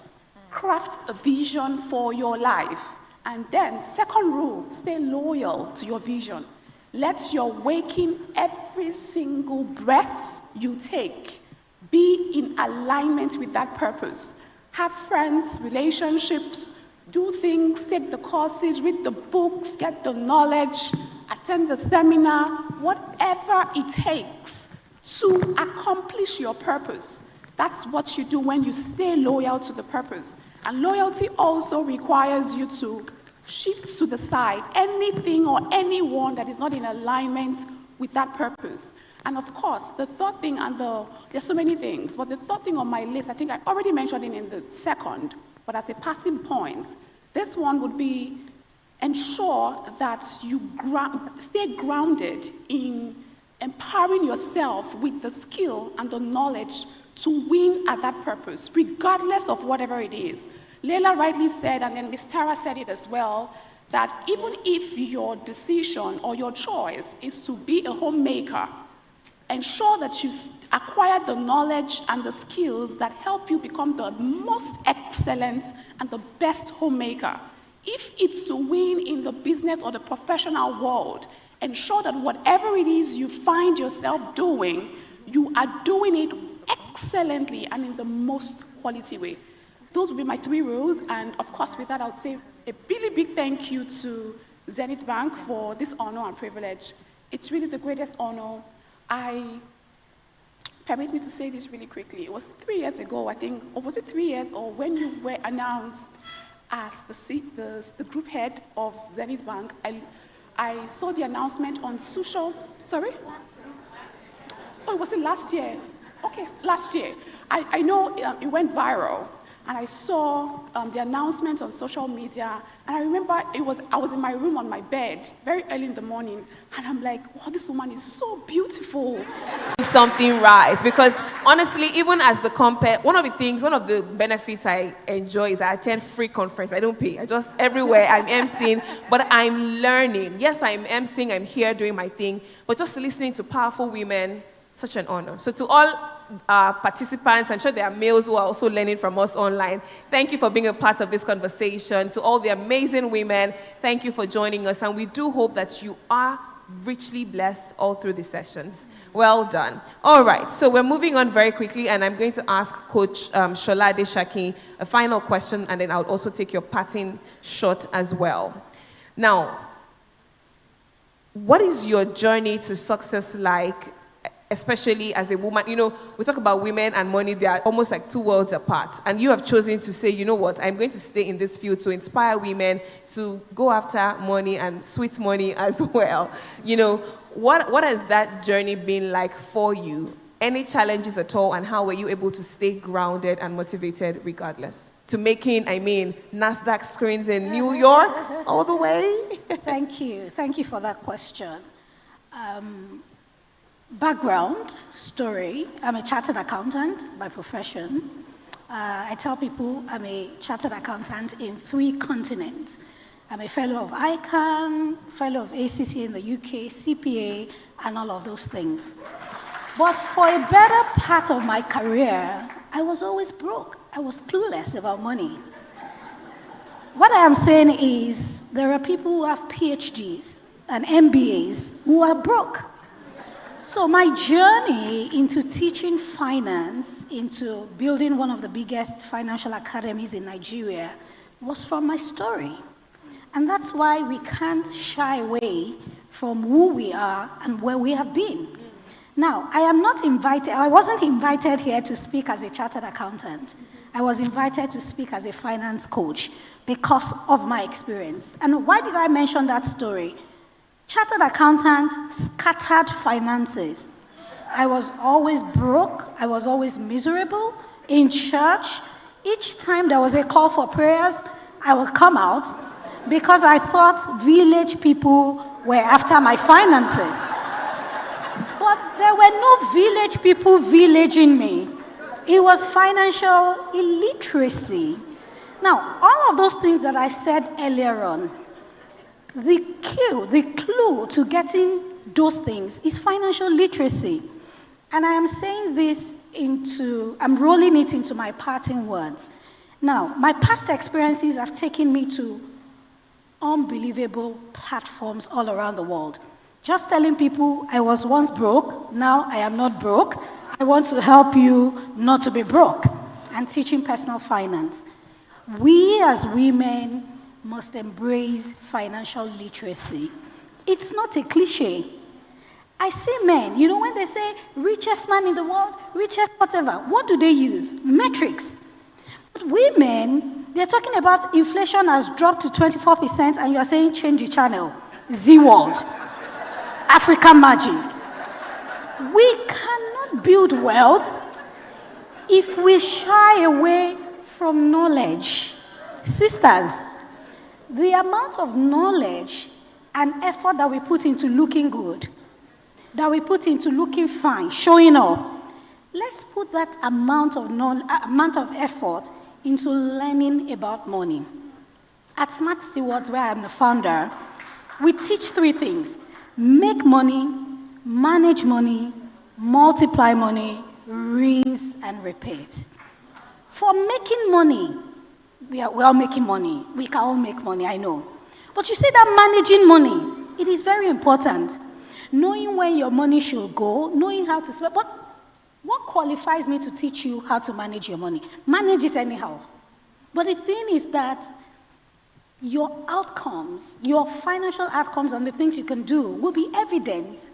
Craft a vision for your life. And then, second rule, stay loyal to your vision. Let your waking every single breath you take be in alignment with that purpose. Have friends, relationships, do things, take the courses, read the books, get the knowledge, attend the seminar, whatever it takes to accomplish your purpose. That's what you do when you stay loyal to the purpose. And loyalty also requires you to shift to the side anything or anyone that is not in alignment with that purpose. And of course, the third thing, there's so many things, but the third thing on my list, I think I already mentioned it in the second, but as a passing point, this one would be ensure that you stay grounded in empowering yourself with the skill and the knowledge to win at that purpose, regardless of whatever it is. Leila rightly said, and then Ms. Tara said it as well, that even if your decision or your choice is to be a homemaker, ensure that you acquire the knowledge and the skills that help you become the most excellent and the best homemaker. If it's to win in the business or the professional world, ensure that whatever it is you find yourself doing, you are doing it excellently and in the most quality way. Those would be my 3 rules, and of course with that I would say a really big thank you to Zenith Bank for this honor and privilege. It's really the greatest honor. Permit me to say this really quickly. It was 3 years ago, I think, or was it 3 years, or when you were announced as the group head of Zenith Bank, I saw the announcement on social, sorry? Oh, was it last year? Okay, last year. I know it went viral, and I saw the announcement on social media, and I remember I was in my room on my bed very early in the morning, and I'm like, wow, this woman is so beautiful. Something right, because honestly, even as the one of the benefits I enjoy is I attend free conference. I don't pay. I just everywhere I'm emceeing, but I'm learning. Yes, I'm emceeing. I'm here doing my thing, but just listening to powerful women, such an honor. So to all participants, I'm sure there are males who are also learning from us online. Thank you for being a part of this conversation. To all the amazing women, thank you for joining us, and we do hope that you are richly blessed all through the sessions. Well done. All right, so we're moving on very quickly, and I'm going to ask Coach Sholade Shaki a final question, and then I'll also take your parting shot as well. Now, what is your journey to success like, especially as a woman? You know, we talk about women and money, they are almost like two worlds apart. And you have chosen to say, you know what, I'm going to stay in this field to inspire women to go after money and sweet money as well. You know, what has that journey been like for you? Any challenges at all, and how were you able to stay grounded and motivated regardless? To making, NASDAQ screens in New York all the way? Thank you. Thank you for that question. Background story, I'm a chartered accountant by profession. I tell people I'm a chartered accountant in 3 continents. I'm a fellow of ICANN, fellow of ACC in the UK, CPA, and all of those things. But for a better part of my career, I was always broke. I was clueless about money. What I am saying is there are people who have PhDs and MBAs who are broke. So my journey into teaching finance, into building one of the biggest financial academies in Nigeria, was from my story. And that's why we can't shy away from who we are and where we have been. Now, I wasn't invited here to speak as a chartered accountant. I was invited to speak as a finance coach because of my experience. And why did I mention that story? Chartered accountant, scattered finances. I was always broke. I was always miserable. In church, each time there was a call for prayers, I would come out because I thought village people were after my finances. But there were no village people villaging me. It was financial illiteracy. Now, all of those things that I said earlier on, the clue to getting those things is financial literacy. And I am saying this I'm rolling it into my parting words. Now, my past experiences have taken me to unbelievable platforms all around the world. Just telling people I was once broke, now I am not broke. I want to help you not to be broke, and teaching personal finance. We as women must embrace financial literacy. It's not a cliche. I see men, when they say richest man in the world, richest whatever, what do they use? Metrics. But women, they're talking about inflation has dropped to 24%, and you're saying change the channel. Z-World. African magic. We cannot build wealth if we shy away from knowledge. Sisters, the amount of knowledge and effort that we put into looking good, that we put into looking fine, showing up, let's put that amount of effort into learning about money. At Smart Stewards, where I'm the founder, we teach 3 things: make money, manage money, multiply money, rinse and repeat. For making money, we are all making money. We can all make money, I know. But you see that managing money, it is very important. Knowing where your money should go, knowing how to spend. But what qualifies me to teach you how to manage your money? Manage it anyhow. But the thing is that your outcomes, your financial outcomes and the things you can do will be evident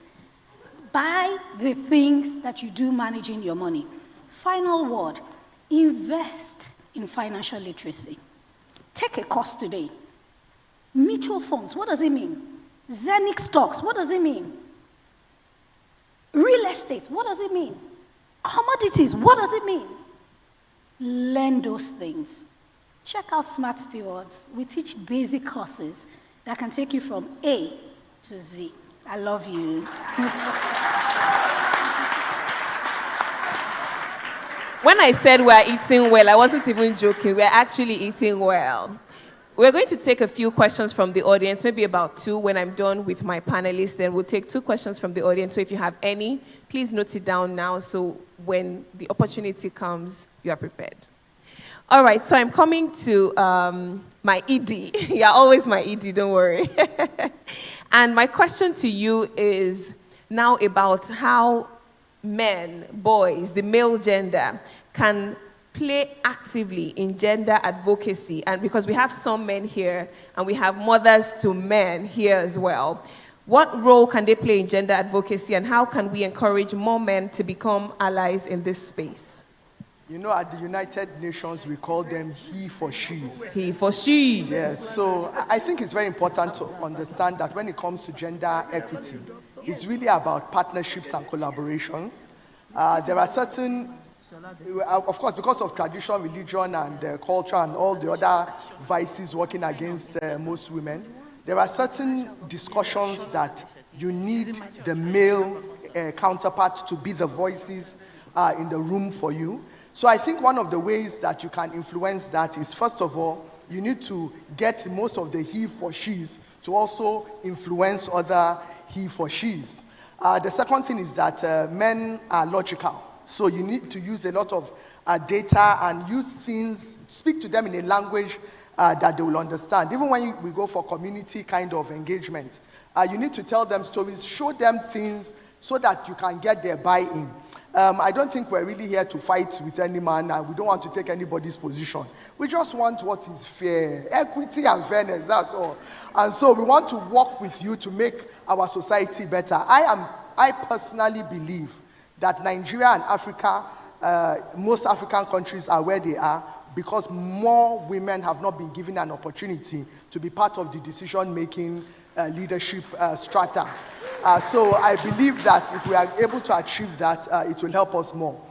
by the things that you do managing your money. Final word, invest in financial literacy. Take a course today. Mutual funds, what does it mean? Zenith stocks, what does it mean? Real estate, what does it mean? Commodities, what does it mean? learn those things. Check out Smart Stewards. We teach basic courses that can take you from A to Z. I love you. When I said we're eating well, I wasn't even joking. We're actually eating well. We're going to take a few questions from the audience, maybe about 2 when I'm done with my panelists. Then we'll take 2 questions from the audience. So if you have any, please note it down now so when the opportunity comes, you are prepared. All right, so I'm coming to my ED. You're always my ED, don't worry. And my question to you is now about how men, boys, the male gender, can play actively in gender advocacy. And because we have some men here, and we have mothers to men here as well, what role can they play in gender advocacy, and how can we encourage more men to become allies in this space? You know, at the United Nations, we call them he for she's. He for she. Yes, so I think it's very important to understand that when it comes to gender equity, it's really about partnerships and collaborations. There are certain, of course, because of tradition, religion, and culture, and all the other vices working against most women, there are certain discussions that you need the male counterpart to be the voices in the room for you. So I think one of the ways that you can influence that is, first of all, you need to get most of the he for she's to also influence other he for she's. The second thing is that men are logical. So you need to use a lot of data and use things, speak to them in a language that they will understand. Even when we go for community kind of engagement, you need to tell them stories, show them things so that you can get their buy-in. I don't think we're really here to fight with any man, and we don't want to take anybody's position. We just want what is fair, equity and fairness, that's all. And so we want to work with you to make our society better. I personally believe that Nigeria and Africa, most African countries are where they are because more women have not been given an opportunity to be part of the decision-making leadership strata. So I believe that if we are able to achieve that, it will help us more.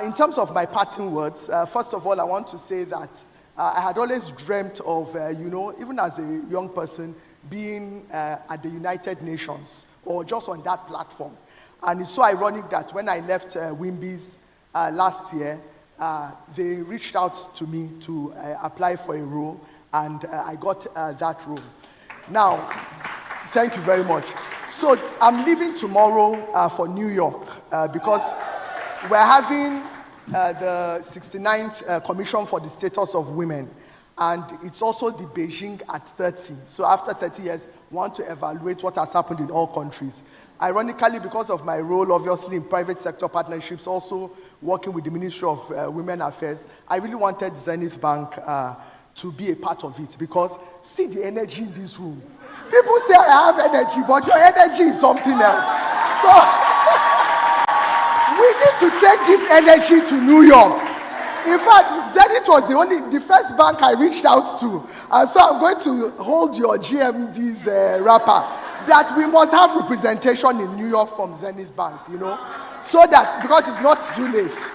In terms of my parting words, first of all, I want to say that I had always dreamt of, even as a young person, being at the United Nations or just on that platform. And it's so ironic that when I left Wimby's last year, they reached out to me to apply for a role, and I got that role. Now, thank you very much. So I'm leaving tomorrow for New York because we're having the 69th Commission for the Status of Women, and it's also the Beijing at 30. So after 30 years, we want to evaluate what has happened in all countries. Ironically, because of my role, obviously, in private sector partnerships, also working with the Ministry of Women Affairs, I really wanted Zenith Bank to be a part of it because see the energy in this room. People say I have energy, but your energy is something else. So we need to take this energy to New York. In fact, Zenith was the first bank I reached out to. And so I'm going to hold your GMD's wrapper that we must have representation in New York from Zenith Bank, so that, because it's not too late.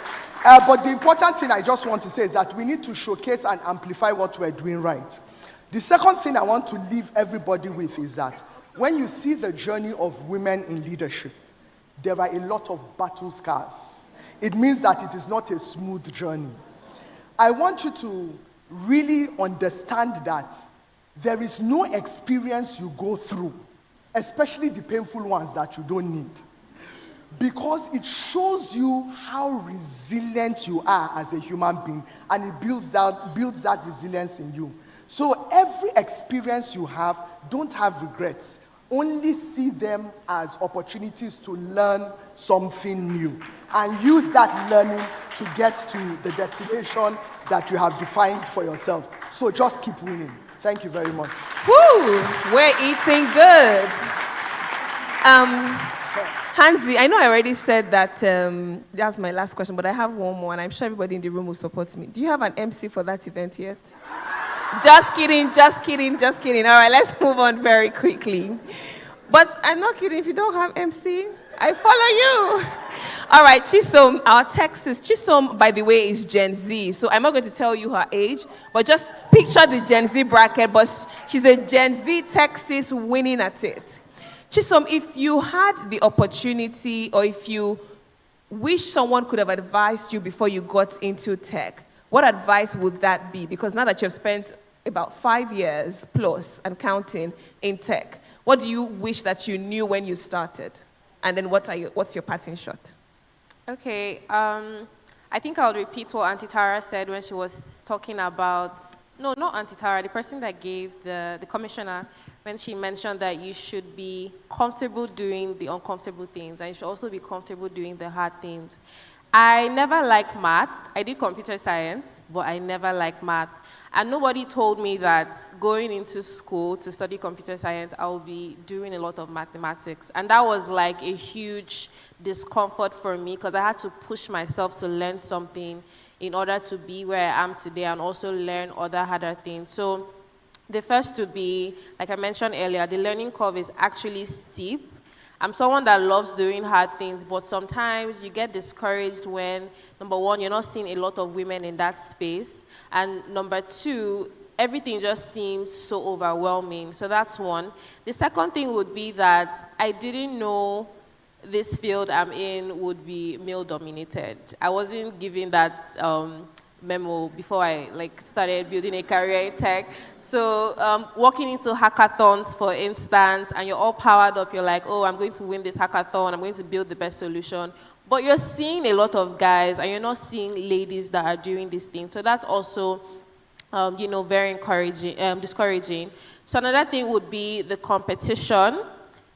But the important thing I just want to say is that we need to showcase and amplify what we're doing right. The second thing I want to leave everybody with is that when you see the journey of women in leadership, there are a lot of battle scars. It means that it is not a smooth journey. I want you to really understand that there is no experience you go through, especially the painful ones that you don't need, because it shows you how resilient you are as a human being, and it builds that resilience in you. So every experience you have, don't have regrets. Only see them as opportunities to learn something new and use that learning to get to the destination that you have defined for yourself. So just keep winning. Thank you very much. Woo! We're eating good. Hansi, I know I already said that that's my last question, but I have one more, and I'm sure everybody in the room will support me. Do you have an MC for that event yet? Just kidding, just kidding, just kidding. All right, let's move on very quickly. But I'm not kidding, if you don't have MC, I follow you. All right, Chisom, our text is, Chisom, by the way, is Gen Z. So I'm not going to tell you her age, but just picture the Gen Z bracket, but she's a Gen Z Texas winning at it. Chisom, if you had the opportunity or if you wish someone could have advised you before you got into tech, what advice would that be? Because now that you've spent about 5 years plus and counting in tech, what do you wish that you knew when you started? And then what's your parting shot? Okay, I think I'll repeat what Auntie Tara said when she was talking about, no, not Auntie Tara, the person that gave the commissioner, when she mentioned that you should be comfortable doing the uncomfortable things and you should also be comfortable doing the hard things. I never liked math. I did computer science, but I never liked math. And nobody told me that going into school to study computer science, I'll be doing a lot of mathematics. And that was like a huge discomfort for me because I had to push myself to learn something in order to be where I am today and also learn other harder things. So the first to be, like I mentioned earlier, the learning curve is actually steep. I'm someone that loves doing hard things, but sometimes you get discouraged when, number one, you're not seeing a lot of women in that space, and number two, everything just seems so overwhelming. So that's one. The second thing would be that I didn't know this field I'm in would be male-dominated. I wasn't given that memo before I started building a career in tech. So walking into hackathons, for instance, and you're all powered up, you're like, oh, I'm going to win this hackathon, I'm going to build the best solution. But you're seeing a lot of guys, and you're not seeing ladies that are doing these things. So that's also, very discouraging. So another thing would be the competition.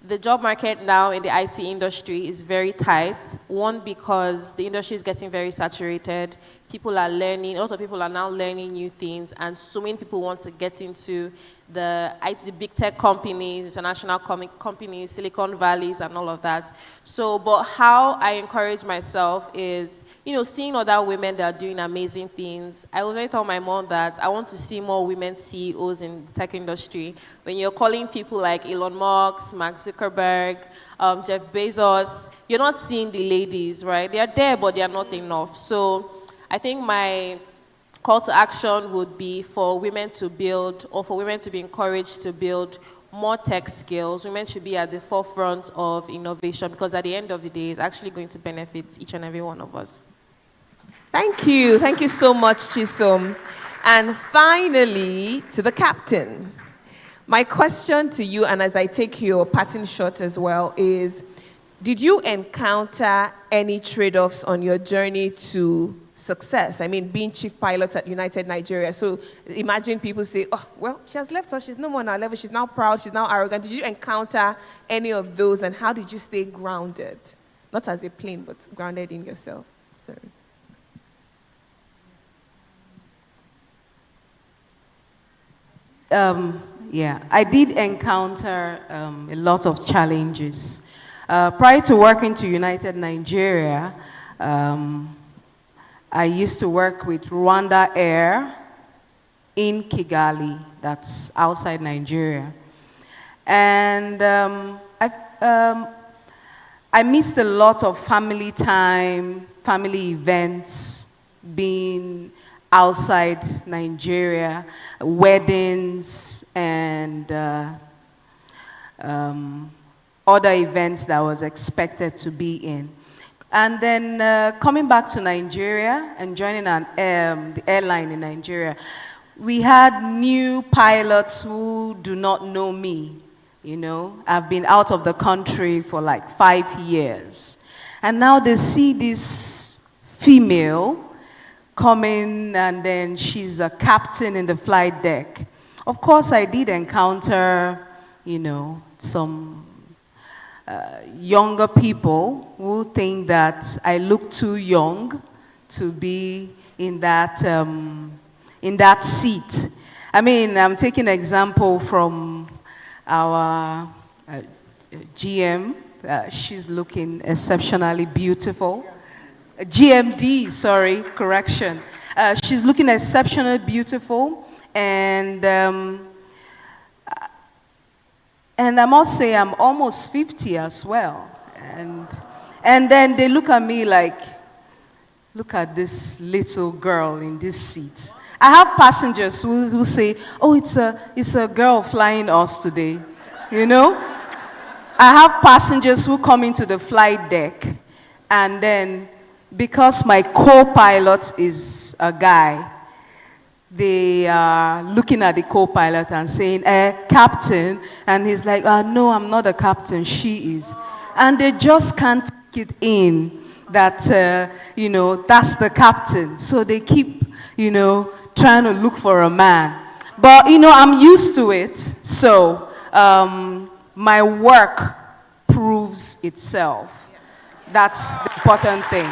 The job market now in the IT industry is very tight. One, because the industry is getting very saturated. People are learning, a lot of people are now learning new things, and so many people want to get into the big tech companies, international companies, Silicon Valleys, and all of that. So, but how I encourage myself is, seeing other women that are doing amazing things. I always tell my mom that I want to see more women CEOs in the tech industry. When you're calling people like Elon Musk, Mark Zuckerberg, Jeff Bezos, you're not seeing the ladies, right? They are there, but they are not enough. So I think my call to action would be for women to build, or for women to be encouraged to build more tech skills. Women should be at the forefront of innovation because at the end of the day, it's actually going to benefit each and every one of us. Thank you. Thank you so much, Chisom. And finally, to the captain. My question to you, and as I take your parting shot as well, is did you encounter any trade-offs on your journey to success? I mean, being chief pilot at United Nigeria. So imagine people say, oh, well, she has left us. She's no more on our level. She's now proud. She's now arrogant. Did you encounter any of those? And how did you stay grounded? Not as a plane, but grounded in yourself. Sorry. Yeah, I did encounter a lot of challenges. Prior to working to United Nigeria, I used to work with Rwanda Air in Kigali, that's outside Nigeria. And I missed a lot of family time, family events, being outside Nigeria, weddings, and other events that I was expected to be in. And then coming back to Nigeria and joining the airline in Nigeria, we had new pilots who do not know me, I've been out of the country for like 5 years. And now they see this female coming, and then she's a captain in the flight deck. Of course, I did encounter, some younger people who think that I look too young to be in that seat. I mean, I'm taking an example from our GM. She's looking exceptionally beautiful. GMD, sorry, correction. She's looking exceptionally beautiful, and I must say I'm almost 50 as well. And then they look at me like, look at this little girl in this seat. I have passengers who say, oh, it's a girl flying us today, you know? I have passengers who come into the flight deck, and then because my co-pilot is a guy, they are looking at the co-pilot and saying, captain, and he's like, no, I'm not a captain, she is. And they just can't take it in that, you know, that's the captain. So they keep, you know, trying to look for a man. But, you know, I'm used to it. So my work proves itself. That's the important thing.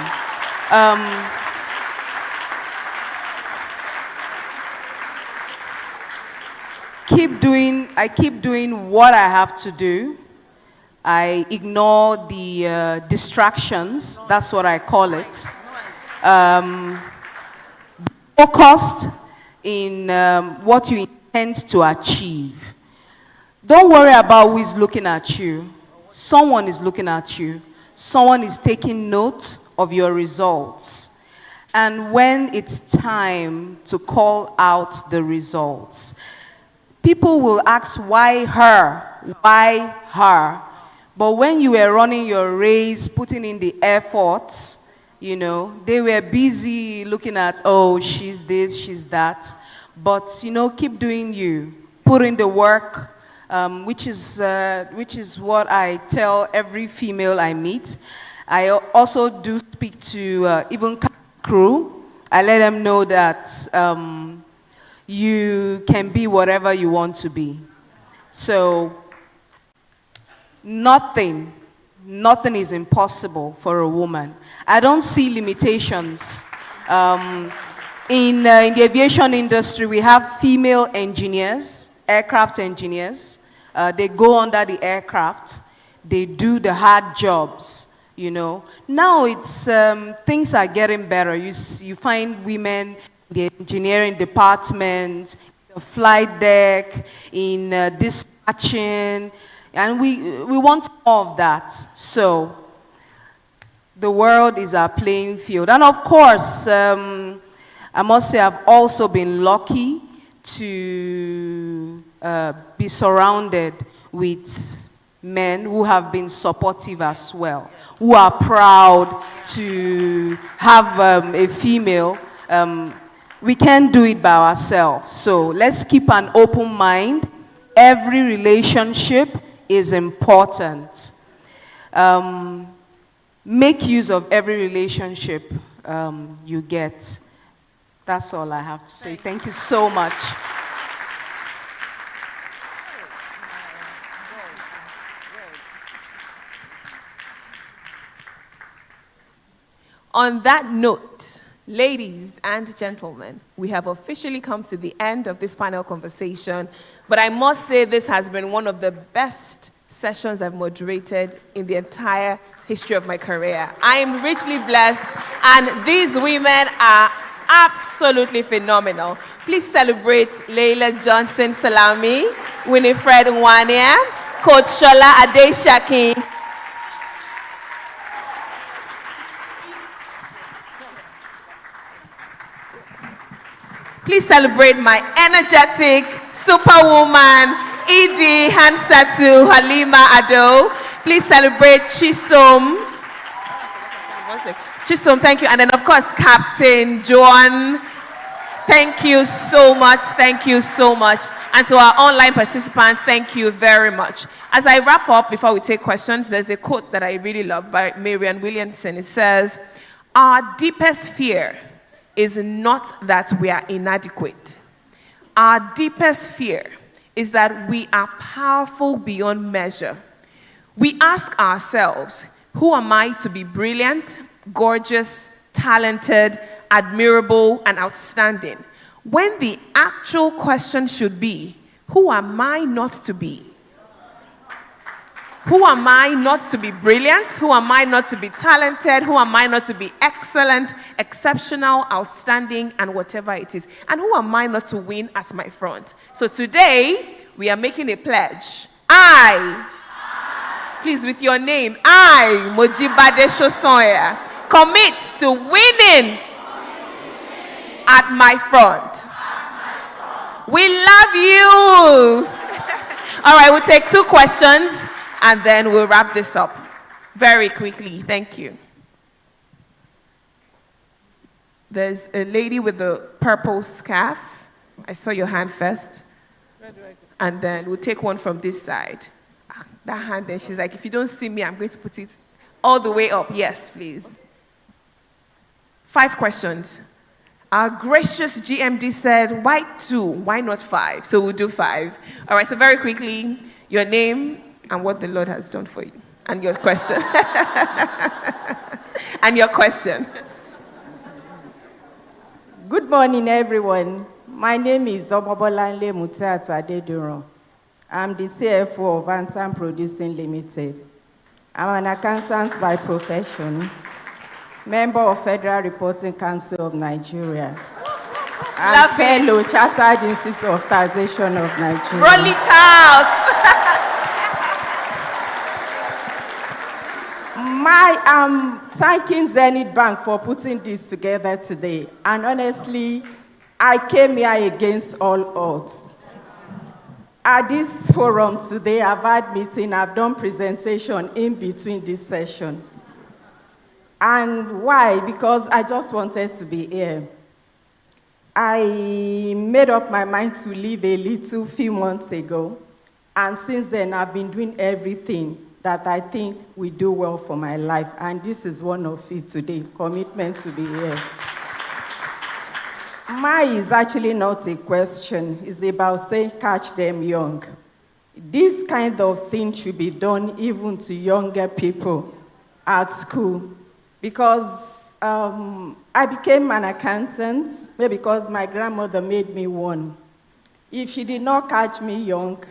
I keep doing what I have to do. I ignore the distractions. That's what I call it. Focused in what you intend to achieve. Don't worry about who is looking at you. Someone is looking at you. Someone is taking note of your results. And when it's time to call out the results, people will ask, why her? Why her? But when you were running your race, putting in the efforts, you know, they were busy looking at, oh, she's this, she's that. But, you know, keep doing you. Put in the work, which is what I tell every female I meet. I also do speak to even crew. I let them know that you can be whatever you want to be. So nothing is impossible for a woman. I don't see limitations. In the aviation industry, we have female engineers, aircraft engineers. They go under the aircraft. They do the hard jobs, you know. Now it's, things are getting better. You find women in the engineering department, the flight deck, in dispatching, and we want more of that. So the world is our playing field. And of course, I must say I've also been lucky to be surrounded with men who have been supportive as well, who are proud to have a female. We can't do it by ourselves. So let's keep an open mind. Every relationship is important. Make use of every relationship you get. That's all I have to say. Thank you so much. On that note, ladies and gentlemen, we have officially come to the end of this panel conversation, but I must say this has been one of the best sessions I've moderated in the entire history of my career. I am richly blessed, and these women are absolutely phenomenal. Please celebrate Leila Johnson Salami, Winifred Nwania, Coach Shola Adeshaki. Please celebrate my energetic superwoman, Edie Hansatu Halima Ado. Please celebrate Chisom. Chisom, thank you. And then, of course, Captain Joan. Thank you so much. Thank you so much. And to our online participants, thank you very much. As I wrap up, before we take questions, there's a quote that I really love by Marianne Williamson. It says, "Our deepest fear is not that we are inadequate. Our deepest fear is that we are powerful beyond measure. We ask ourselves, who am I to be brilliant, gorgeous, talented, admirable, and outstanding? When the actual question should be, who am I not to be? Who am I not to be brilliant? Who am I not to be talented? Who am I not to be excellent, exceptional, outstanding, and whatever it is? And who am I not to win at my front?" So today, we are making a pledge. Please, with your name, I, Mojibade Shosoya, commit to winning at my front. We love you. All right, we'll take 2 questions and then we'll wrap this up very quickly. Thank you. There's a lady with the purple scarf. I saw your hand first. And then we'll take one from this side. That hand, then she's like, if you don't see me, I'm going to put it all the way up. Yes, please. 5 questions. Our gracious GMD said, why 2? Why not 5? So we'll do 5. All right, so very quickly, your name and what the Lord has done for you. And your question. And your question. Good morning, everyone. My name is Omobolanle Mutiata Adeduro. I'm the CFO of Anthem Producing Limited. I'm an accountant by profession, member of Federal Reporting Council of Nigeria, and fellow Chartered Institute of Taxation of Nigeria. Roll it out! I'm thanking Zenith Bank for putting this together today. And honestly, I came here against all odds. At this forum today, I've had meeting, I've done presentation in between this session. And why? Because I just wanted to be here. I made up my mind to leave a little few months ago. And since then, I've been doing everything that I think will do well for my life. And this is one of it today, commitment to be here. Mine is actually not a question. It's about saying catch them young. This kind of thing should be done even to younger people at school. Because I became an accountant because my grandmother made me one. If she did not catch me young,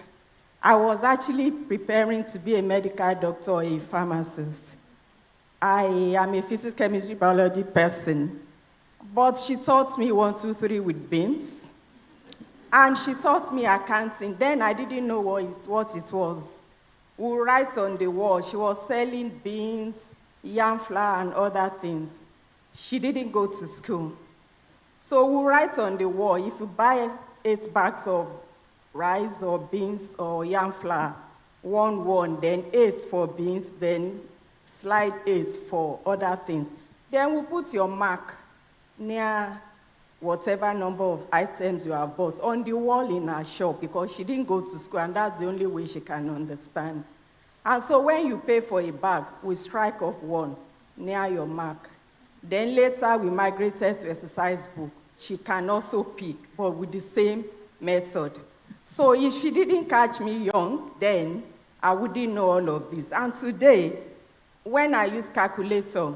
I was actually preparing to be a medical doctor or a pharmacist. I am a physics, chemistry, biology person. But she taught me 1, 2, 3 with beans. And she taught me accounting. Then I didn't know what it was. We write on the wall. She was selling beans, yam flour, and other things. She didn't go to school. So we write on the wall, if you buy 8 bags of rice or beans or yam flour, 1, then 8 for beans, then slide 8 for other things. Then we put your mark near whatever number of items you have bought on the wall in her shop, because she didn't go to school and that's the only way she can understand. And so when you pay for a bag, we strike off 1 near your mark. Then later we migrated to exercise book. She can also pick, but with the same method. So if she didn't catch me young, then I wouldn't know all of this. And today, when I use calculator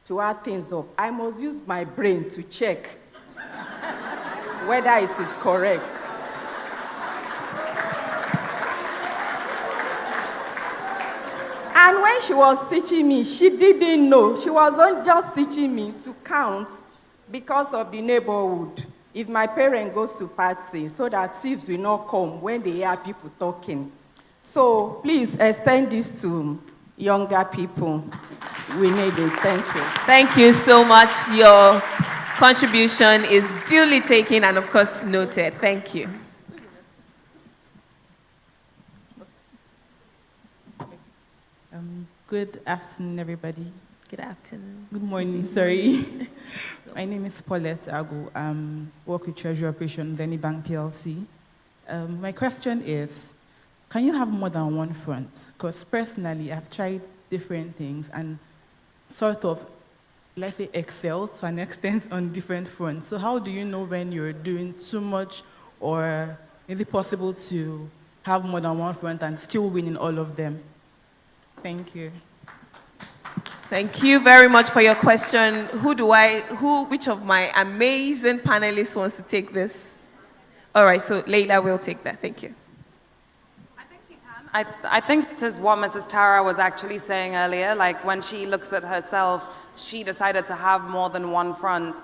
to add things up, I must use my brain to check whether it is correct. And when she was teaching me, she didn't know. She wasn't just teaching me to count because of the neighborhood. If my parent goes to party, so that thieves will not come when they hear people talking. So please extend this to younger people. We need it. Thank you. Thank you so much. Your contribution is duly taken and, of course, noted. Thank you. Good afternoon, everybody. Good afternoon. Good morning, sorry. My name is Paulette Agu. I work with Treasury Operations, Zenith Bank PLC. My question is, can you have more than one front? Because personally, I've tried different things and sort of, let's say, excel to an extent on different fronts. So how do you know when you're doing too much, or is it possible to have more than one front and still win in all of them? Thank you. Thank you very much for your question. Which of my amazing panelists wants to take this? All right, so Leila will take that. Thank you. I think this is what Mrs. Tara was actually saying earlier, like when she looks at herself, she decided to have more than one front.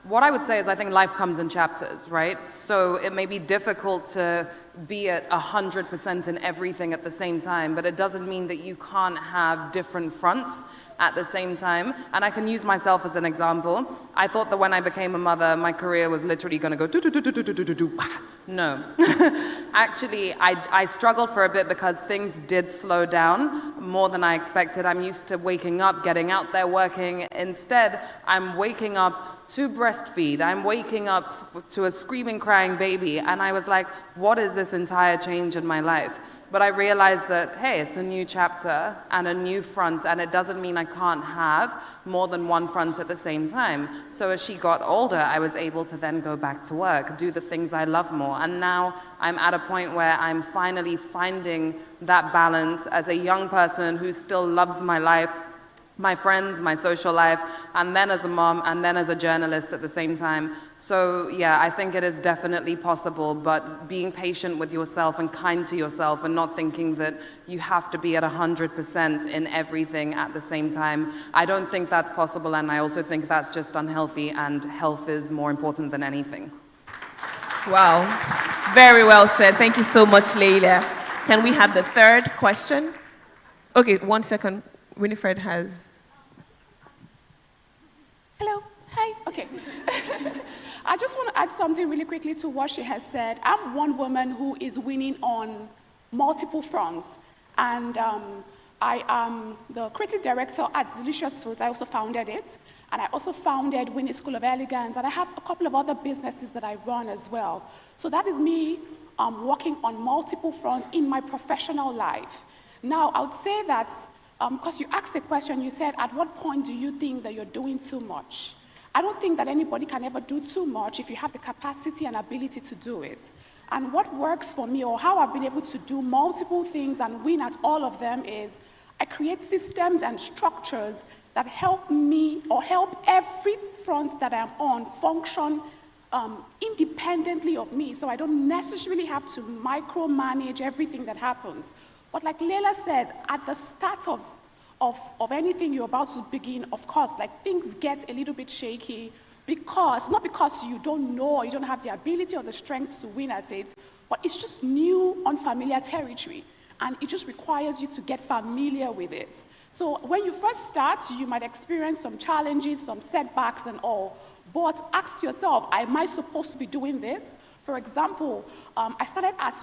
what I would say is I think life comes in chapters, right? So it may be difficult to be at 100% in everything at the same time, but it doesn't mean that you can't have different fronts at the same time. And I can use myself as an example. I thought that when I became a mother, my career was literally going to go do. No. Actually, I struggled for a bit because things did slow down more than I expected. I'm used to waking up, getting out there, working. Instead, I'm waking up to breastfeed. I'm waking up to a screaming, crying baby. And I was like, what is this entire change in my life? But I realized that, hey, it's a new chapter and a new front, and it doesn't mean I can't have more than one front at the same time. So as she got older, I was able to then go back to work, do the things I love more. And now I'm at a point where I'm finally finding that balance as a young person who still loves my life, my friends, my social life, and then as a mom, and then as a journalist at the same time. So yeah, I think it is definitely possible, but being patient with yourself and kind to yourself and not thinking that you have to be at 100% in everything at the same time. I don't think that's possible, and I also think that's just unhealthy, and health is more important than anything. Wow, very well said. Thank you so much, Leila. Can we have the third question? Okay, 1 second. Winifred has... Hello, hi, okay. I just want to add something really quickly to what she has said. I'm one woman who is winning on multiple fronts, and I am the creative director at Delicious Foods. I also founded it, and I also founded Winnie School of Elegance, and I have a couple of other businesses that I run as well. So that is me working on multiple fronts in my professional life. Now, I would say that because you asked the question, you said, at what point do you think that you're doing too much? I don't think that anybody can ever do too much if you have the capacity and ability to do it. And what works for me, or how I've been able to do multiple things and win at all of them, is I create systems and structures that help me, or help every front that I'm on, function independently of me. So I don't necessarily have to micromanage everything that happens. But like Leila said, at the start of anything you're about to begin, of course, like things get a little bit shaky, because, not because you don't know or you don't have the ability or the strength to win at it, but it's just new, unfamiliar territory. And it just requires you to get familiar with it. So when you first start, you might experience some challenges, some setbacks and all. But ask yourself, am I supposed to be doing this? For example, I started at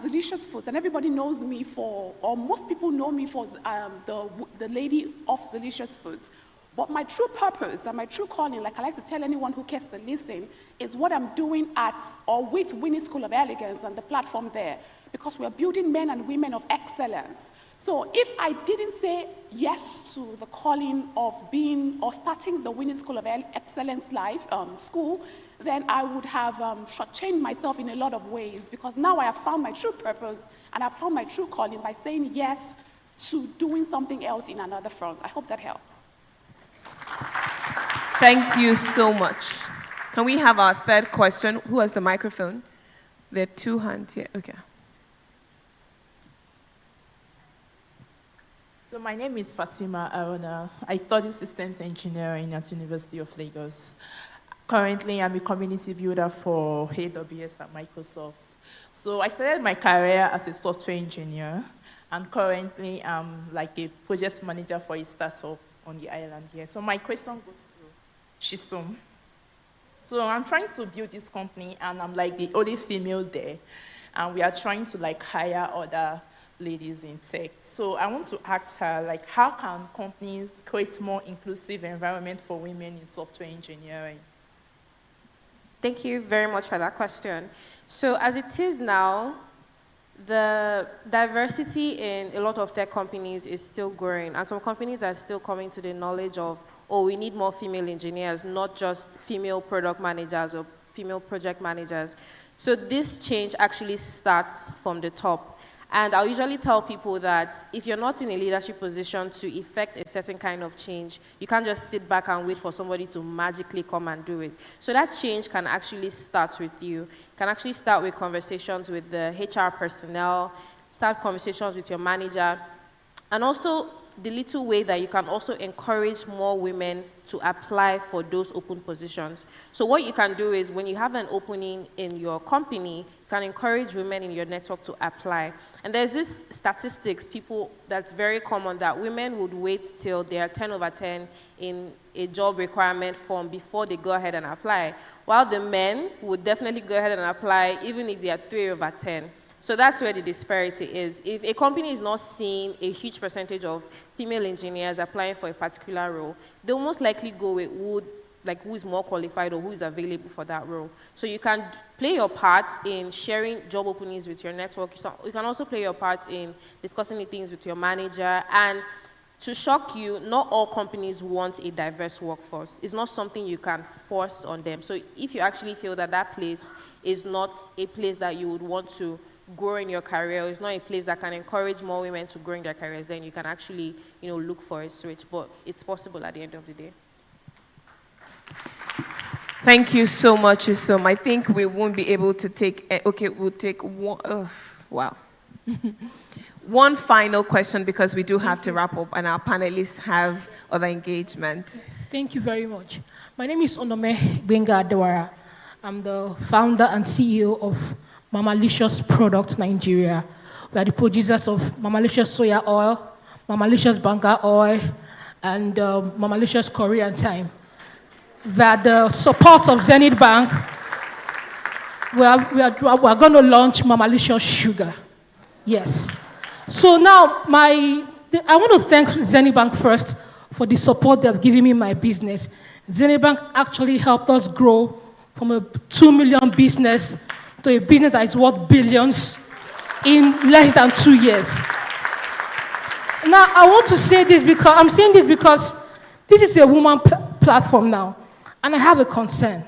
Delicious Foods, and everybody knows me for, or most people know me for the lady of Delicious Foods. But my true purpose and my true calling, like I like to tell anyone who cares to listen, is what I'm doing at or with Winnie School of Elegance and the platform there, because we're building men and women of excellence. So if I didn't say yes to the calling of being or starting the Winnie School of Excellence school, then I would have shortchanged myself in a lot of ways, because now I have found my true purpose and I've found my true calling by saying yes to doing something else in another front. I hope that helps. Thank you so much. Can we have our third question? Who has the microphone? There are two hands here. Okay. So my name is Fatima Arona. I study systems engineering at University of Lagos. Currently, I'm a community builder for AWS at Microsoft. So I started my career as a software engineer, and currently I'm like a project manager for a startup on the island here. So my question goes to Shisum. So I'm trying to build this company, and I'm like the only female there, and we are trying to like hire other ladies in tech. So I want to ask her, like, how can companies create more inclusive environment for women in software engineering? Thank you very much for that question. So as it is now, the diversity in a lot of tech companies is still growing, and some companies are still coming to the knowledge of, oh, we need more female engineers, not just female product managers or female project managers. So this change actually starts from the top. And I'll usually tell people that if you're not in a leadership position to effect a certain kind of change, you can't just sit back and wait for somebody to magically come and do it. So that change can actually start with you. It can actually start with conversations with the HR personnel, start conversations with your manager, and also the little way that you can also encourage more women to apply for those open positions. So what you can do is when you have an opening in your company, you can encourage women in your network to apply. And there's this statistics, that's very common, that women would wait till they are 10 over 10 in a job requirement form before they go ahead and apply, while the men would definitely go ahead and apply even if they are 3 over 10. So that's where the disparity is. If a company is not seeing a huge percentage of female engineers applying for a particular role, they'll most likely go with who is more qualified or who is available for that role. So you can play your part in sharing job openings with your network. You can also play your part in discussing the things with your manager. And to shock you, not all companies want a diverse workforce. It's not something you can force on them. So if you actually feel that that place is not a place that you would want to grow in your career, it's not a place that can encourage more women to grow in their careers, then you can actually, look for a switch. But it's possible at the end of the day. Thank you so much, Isom. I think we won't be able to take, we'll take one, wow. One final question because we do have to wrap up and our panelists have other engagement. Thank you very much. My name is Onome Benga Adewara. I'm the founder and CEO of Mamalicious Products Nigeria. We are the producers of Mamalicious Soya Oil, Mamalicious Banga Oil, and Mamalicious Korean Time. With the support of Zenith Bank, we are going to launch Mamalicious Sugar. Yes. So now, I want to thank Zenith Bank first for the support they've given me in my business. Zenith Bank actually helped us grow from a 2 million business to a business that is worth billions in less than 2 years. Now, I want to say this because I'm saying this because this is a woman platform now, and I have a concern.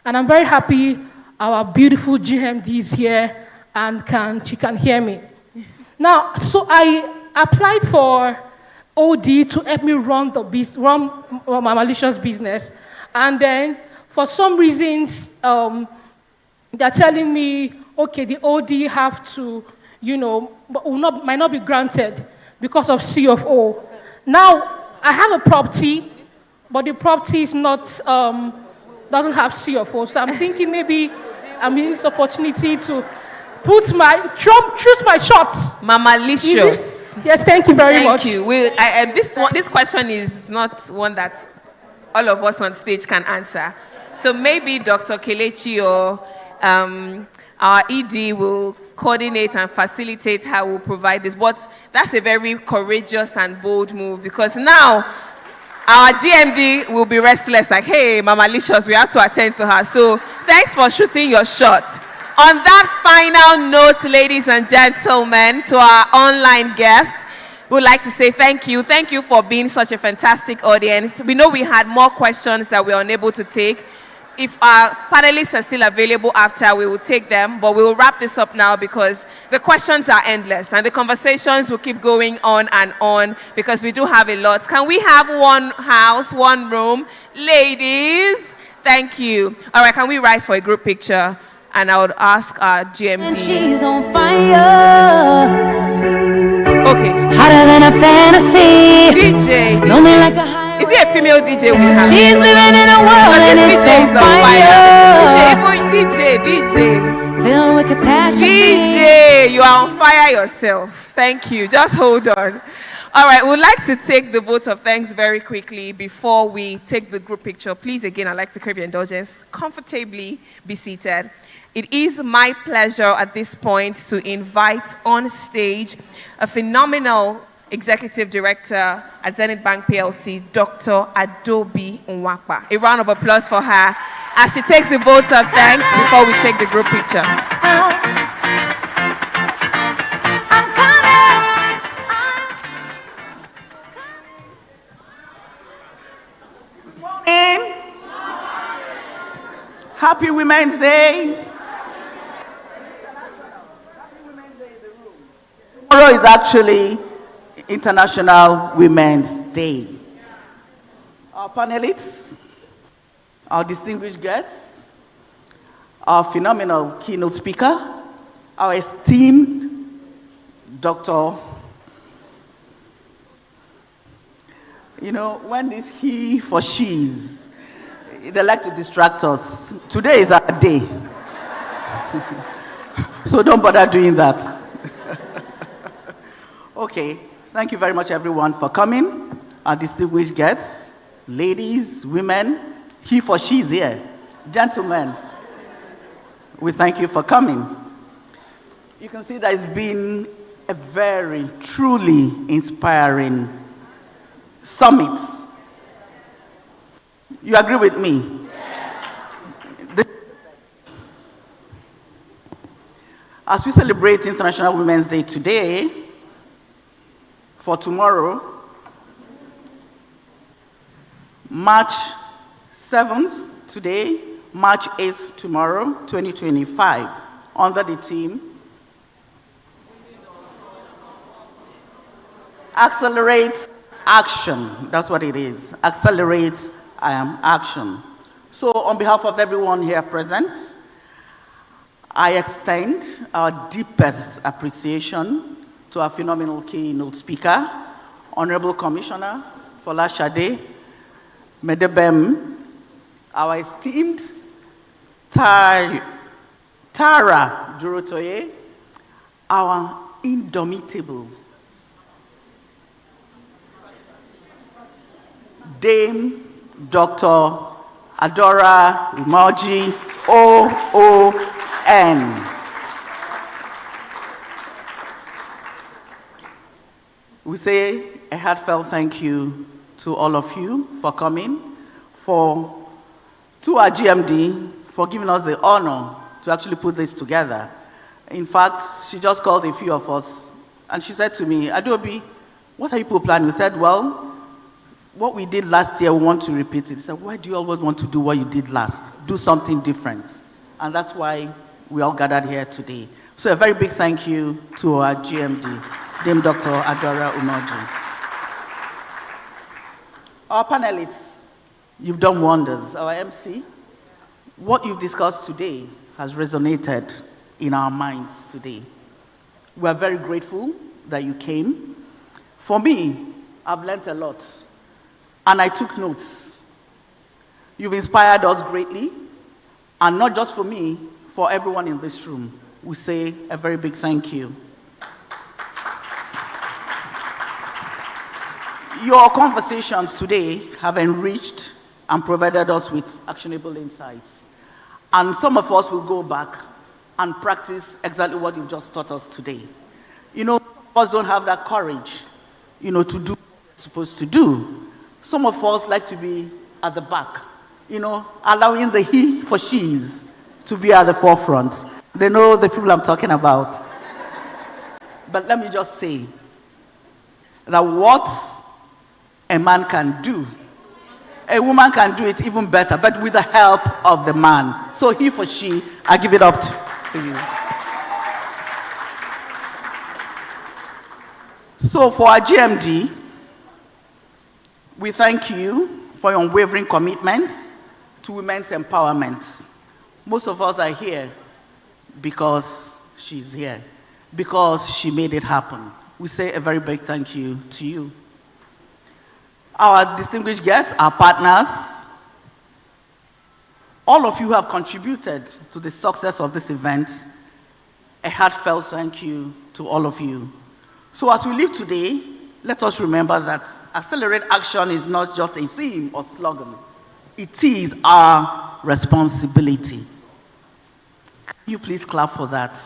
And I'm very happy our beautiful GMD is here and she can hear me. Now, so I applied for OD to help me run my malicious business, and then for some reasons, they're telling me, okay, the OD have to, might not be granted because of C of O. Now, I have a property, but the property is not, doesn't have C of O. So I'm thinking maybe I'm using this opportunity to choose my shots. Mamalicious. Yes, thank you very much. Thank you. This question is not one that all of us on stage can answer. So maybe Dr. Kelechi or our ED will coordinate and facilitate how we'll provide this. But that's a very courageous and bold move because now our GMD will be restless like, hey, Mamalicious, we have to attend to her. So thanks for shooting your shot. On that final note, ladies and gentlemen, to our online guests, we'd like to say thank you. Thank you for being such a fantastic audience. We know we had more questions that we were unable to take. If our panelists are still available after, we will take them, but we will wrap this up now because the questions are endless and the conversations will keep going on and on because we do have a lot. Can we have one house, one room? Ladies, thank you. All right, can we rise for a group picture? And I would ask our GMD. And she's on fire. Okay. Hotter than a fantasy. DJ. Lonely like a highway. Is it a female DJ we have? She's living in a world and it's DJ on fire. DJ. Filled with catastrophe. DJ, you are on fire yourself. Thank you. Just hold on. All right, we'd like to take the vote of thanks very quickly before we take the group picture. Please, again, I'd like to crave your indulgence. Comfortably be seated. It is my pleasure at this point to invite on stage a phenomenal Executive Director at Zenith Bank PLC, Dr. Adobe Nwakpa. A round of applause for her as she takes the vote of thanks before we take the group picture. Happy Women's Day. Tomorrow is actually International Women's Day. Our panelists, our distinguished guests, our phenomenal keynote speaker, our esteemed Dr. You know, when this he for she's, they like to distract us. Today is our day. So don't bother doing that. Okay, thank you very much everyone for coming. Our distinguished guests, ladies, women, he for she is here. Gentlemen, we thank you for coming. You can see that it's been a very, truly inspiring summit. You agree with me? Yes. As we celebrate International Women's Day today, for tomorrow, March 7th today, March 8th tomorrow, 2025, under the theme, Accelerate Action. That's what it is. Accelerate action. So on behalf of everyone here present, I extend our deepest appreciation to our phenomenal keynote speaker, Honorable Commissioner Folashade Medebem, our esteemed Tara Durotoye, our indomitable Dame Dr. Adora Umoji, OON. We say a heartfelt thank you to all of you for coming, to our GMD for giving us the honor to actually put this together. In fact, she just called a few of us and she said to me, Adobe, what are you people planning? We said, well, what we did last year, we want to repeat it. He said, why do you always want to do what you did last? Do something different. And that's why we all gathered here today. So a very big thank you to our GMD, Dame Dr. Adora Umoji. Our panelists, you've done wonders. Our MC, what you've discussed today has resonated in our minds today. We are very grateful that you came. For me, I've learned a lot. And I took notes. You've inspired us greatly, and not just for me, for everyone in this room. We say a very big thank you. Your conversations today have enriched and provided us with actionable insights. And some of us will go back and practice exactly what you've just taught us today. You know, some of us don't have that courage, to do what we're supposed to do. Some of us like to be at the back, allowing the he for she's to be at the forefront. They know the people I'm talking about. But let me just say that what a man can do, a woman can do it even better, but with the help of the man. So he for she, I give it up to you. So for our GMD, we thank you for your unwavering commitment to women's empowerment. Most of us are here because she's here, because she made it happen. We say a very big thank you to you. Our distinguished guests, our partners, all of you have contributed to the success of this event. A heartfelt thank you to all of you. So as we leave today, let us remember that Accelerate Action is not just a theme or slogan. It is our responsibility. Can you please clap for that?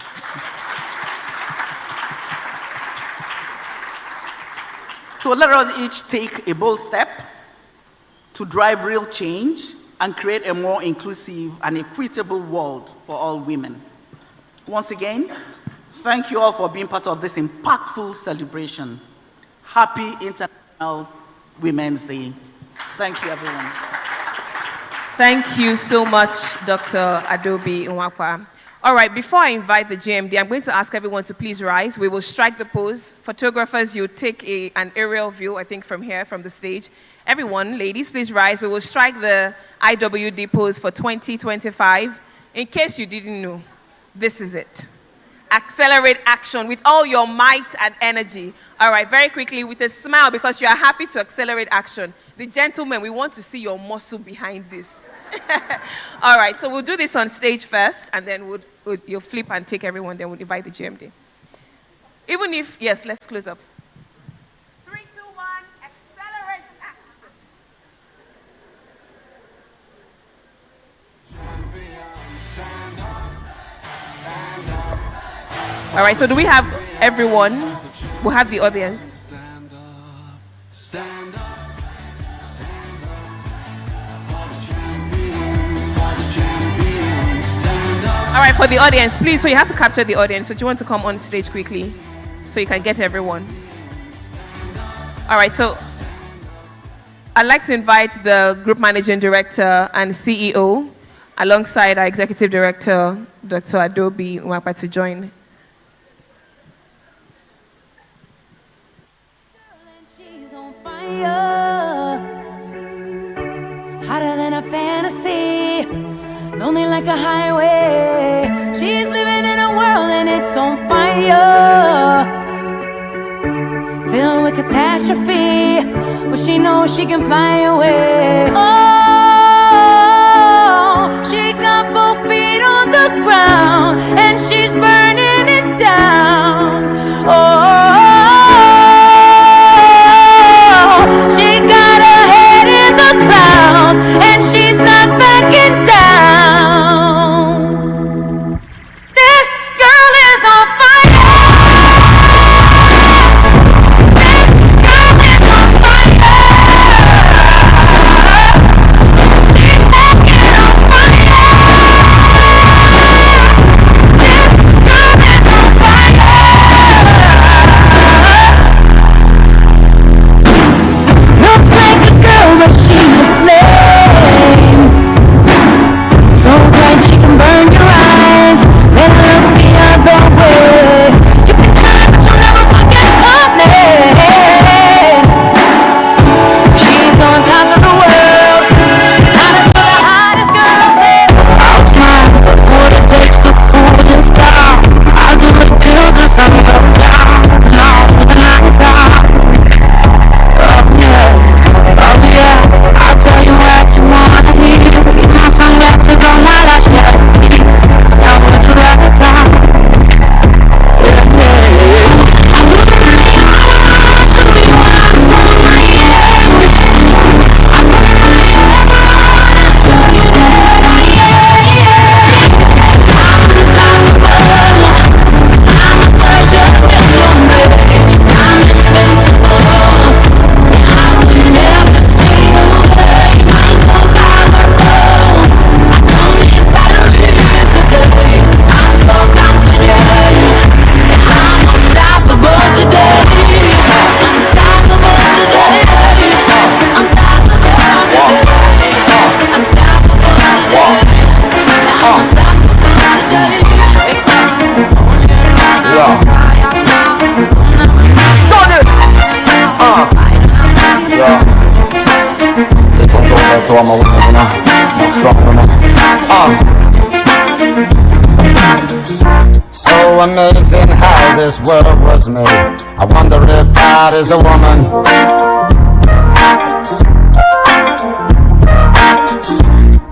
So let us each take a bold step to drive real change and create a more inclusive and equitable world for all women. Once again, thank you all for being part of this impactful celebration. Happy International Women's Day. Thank you, everyone. Thank you so much, Dr. Adobe Nwakwa. All right, before I invite the GMD, I'm going to ask everyone to please rise. We will strike the pose. Photographers, you take an aerial view, I think, from here, from the stage. Everyone, ladies, please rise. We will strike the IWD pose for 2025. In case you didn't know, this is it. accelerate action with all your might and energy. All right, very quickly, with a smile, because you are happy to accelerate action. The gentlemen, we want to see your muscle behind this. All right, so we'll do this on stage first, and then you'll flip and take everyone, then we'll invite the GMD. Even if, yes, let's close up. 3, 2, 1, accelerate. All right, so do we have everyone? We'll have the audience. Stand up. All right, for the audience, please, so you have to capture the audience. So do you want to come on stage quickly so you can get everyone? All right, so I'd like to invite the Group Managing Director and CEO alongside our Executive Director, Dr. Adobe Umapa, to join. She's on fire, hotter than a fantasy, lonely like a highway. She's living in a world and it's on fire, filled with catastrophe, but she knows she can fly away. Oh, she got both feet on the ground and she's burning it down. Oh, she got her head in the clouds and she's not backing down. This girl is on fire. This girl is on fire. She's taking on fire. This girl is on fire. Looks like a girl, but she's a flame. So bright she can burn your eyes. Better look the other way. You can try, but you'll never forget her name. She's on top of the world, hottest of the hottest girls. I'll smile, but what it takes to fool this town. I'll do it till the sun goes down, and all through the night time. Oh yeah, I'll tell you what you wanna hear. Get my sunglasses 'cause all my life shed tears. Now we're the right time. Yeah. I'm looking at you, so you want some of my yeah. I'm looking at you, so you that I yeah. I'm unstoppable. I'm a virgin with your grace. I'm invincible. I will never sing away. I'm so powerful. I don't need batteries today. I'm so confident. I'm unstoppable today. Unstoppable today. Unstoppable today. Unstoppable today. I'm unstoppable today. This one goes out to all my women, you know, my strong women. So amazing how this world was made. I wonder if God is a woman.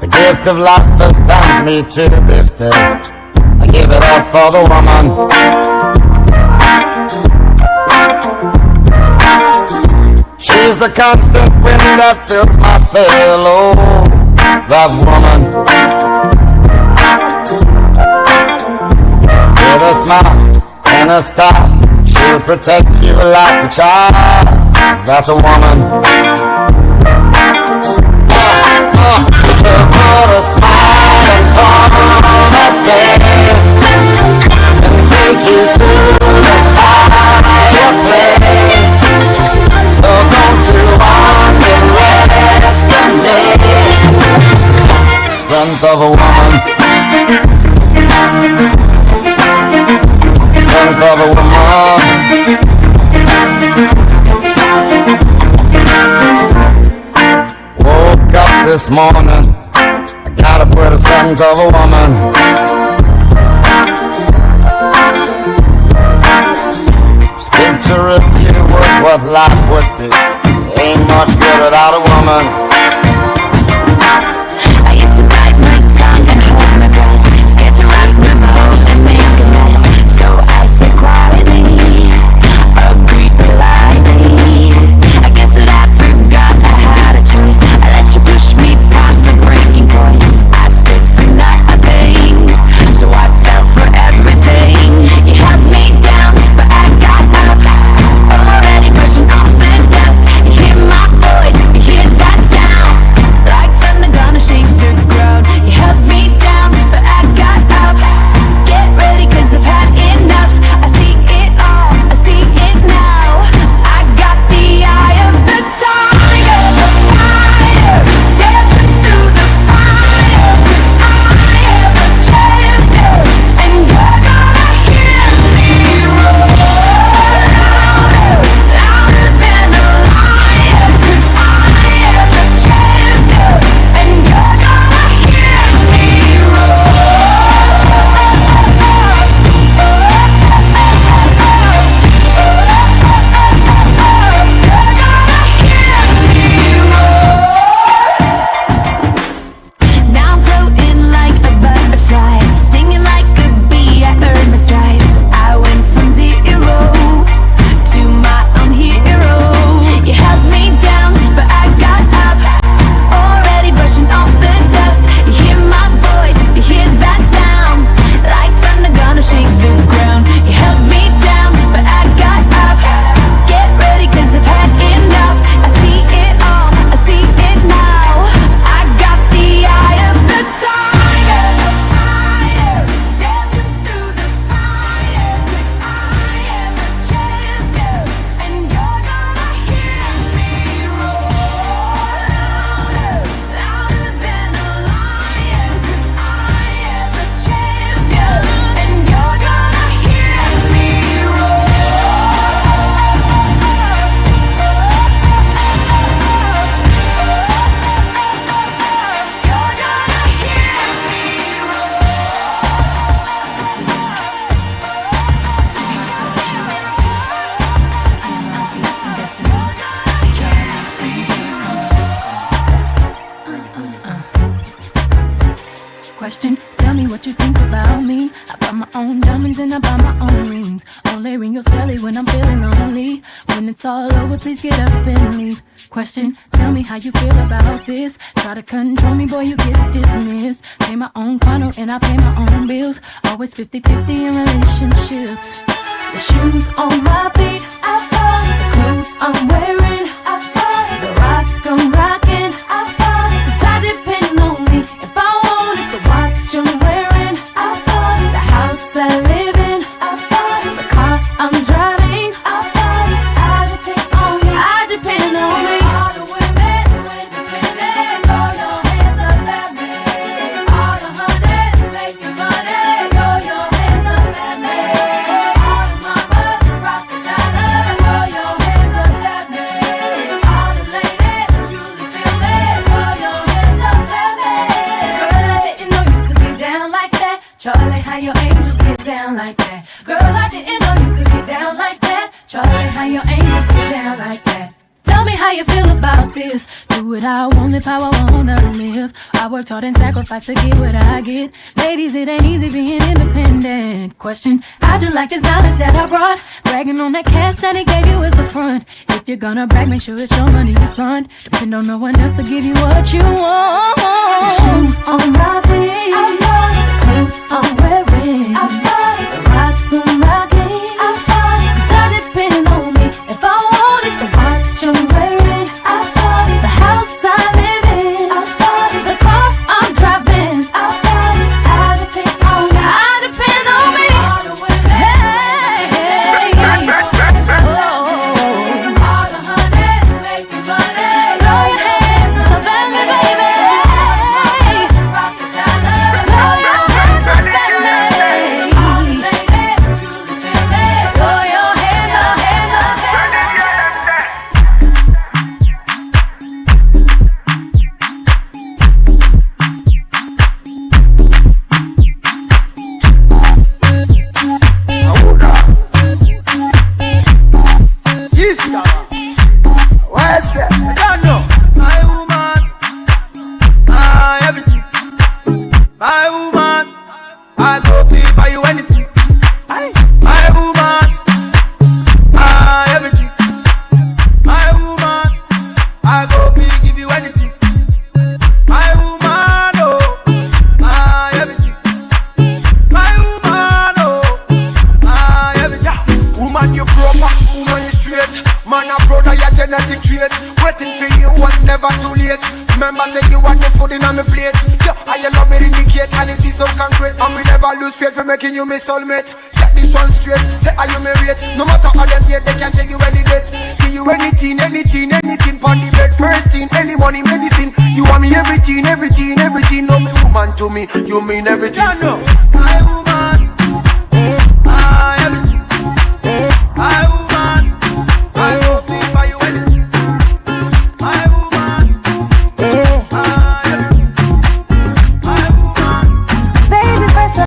The gift of life astounds me to this day. I give it up for the woman. She's the constant wind that fills my sail. Oh, that woman. With a smile and a star, she'll protect you like a child. That's a woman. She'll put a smile upon her face and take you to the higher place. So don't you underestimate strength of a woman. Strength of a woman. Woke up this morning, I got up with a scent of a woman. what life would be. Ain't much good without a woman. I used to bite my tongue and hold my breath, scared to rock the boat and make a mess. So I said quietly, agreed politely. I guess that I forgot I had a choice. I let you push me past the breaking point. I stood for nothing, so I fell for everything. You held me down, but I got up. Already brushing off the dust. You hear my voice, you hear that sound, like thunder gonna shake the ground. You held me down, but I got up. Get ready, 'cause I've had enough. I see it all, I see it now. I got the eye of the tiger, the fighter, dancing through the fire. 'Cause I am a champion, and you're gonna hear me roar louder, louder than a lion. 'Cause I am a champion, and you're gonna hear me roar. Now I'm floating like a butterfly, stinging like a bee. I earned my stripes. I went from zero to my own hero. You held me down, but I got up. Already brushing off the dust. You hear my voice, you hear that sound, like thunder gonna shake the ground. You held me down, but I got up. Get ready, 'cause I've had enough. I see it all, I see it now. I got the eye of the tiger, the fighter, dancing through the fire. 'Cause I am a champion, and you're gonna hear me roar louder, louder than a lion. 'Cause I am a champion, and you're gonna hear me roar. Question, tell me what you think about me. I buy my own diamonds and I buy my own rings. Only ring your celly when I'm feeling lonely. When it's all over, please get up and leave. Question, tell me how you feel about this. Try to control me, boy, you get dismissed. Pay my own condo and I pay my own bills. Always 50-50 in relationships. The shoes on my feet, I buy. The clothes I'm wearing, I buy. The rock I'm rocking, I buy. 'Cause I depend on me if I want it. The watch I'm wearing, I buy. The house I live in, I buy. The car I'm driving, I buy. I depend on me, I depend on me. All the women who independent, throw your hands up at me. All the hunters making money, throw your hands up at me. All the mamas who rock the dollar, throw your hands up at me. All the ladies who truly feel me, throw your hands up at me. Girl, I didn't know you could get down like that. Charlie, how your angels get down like that. Girl, I didn't know you could get down like that. Charlie, how your angels get down like that. Tell me how you feel about this. Do what I want, live how I wanna live. I worked hard and sacrificed to get what I get. Ladies, it ain't easy being independent. Question, how'd you like this knowledge that I brought? Bragging on that cash that he gave you is the front. If you're gonna brag, make sure it's your money you fund. Depend on no one else to give you what you want. The shoes on my feet, I buy. The clothes I'm wearing, I buy. The rock I'm rocking, I buy. 'Cause I depend on me if I want it. The watch I'm wearing, I buy. The house I live in, I buy. The car I'm driving, I buy. I depend on me, I depend on me. All the women, hey, hey, all the hunters making money, throw your hands up at me, baby. Rock the dollar, throw your hands up at me. All the ladies who truly proper, woman is straight. Man a brother, your genetic trait. Waiting for you was never too late. Remember say you want the food in on my plate. Yeah, I love me indicate and it is so concrete. And we never lose faith for making you my soulmate. Get this one straight, say are you married? No matter how them hate, they can tell you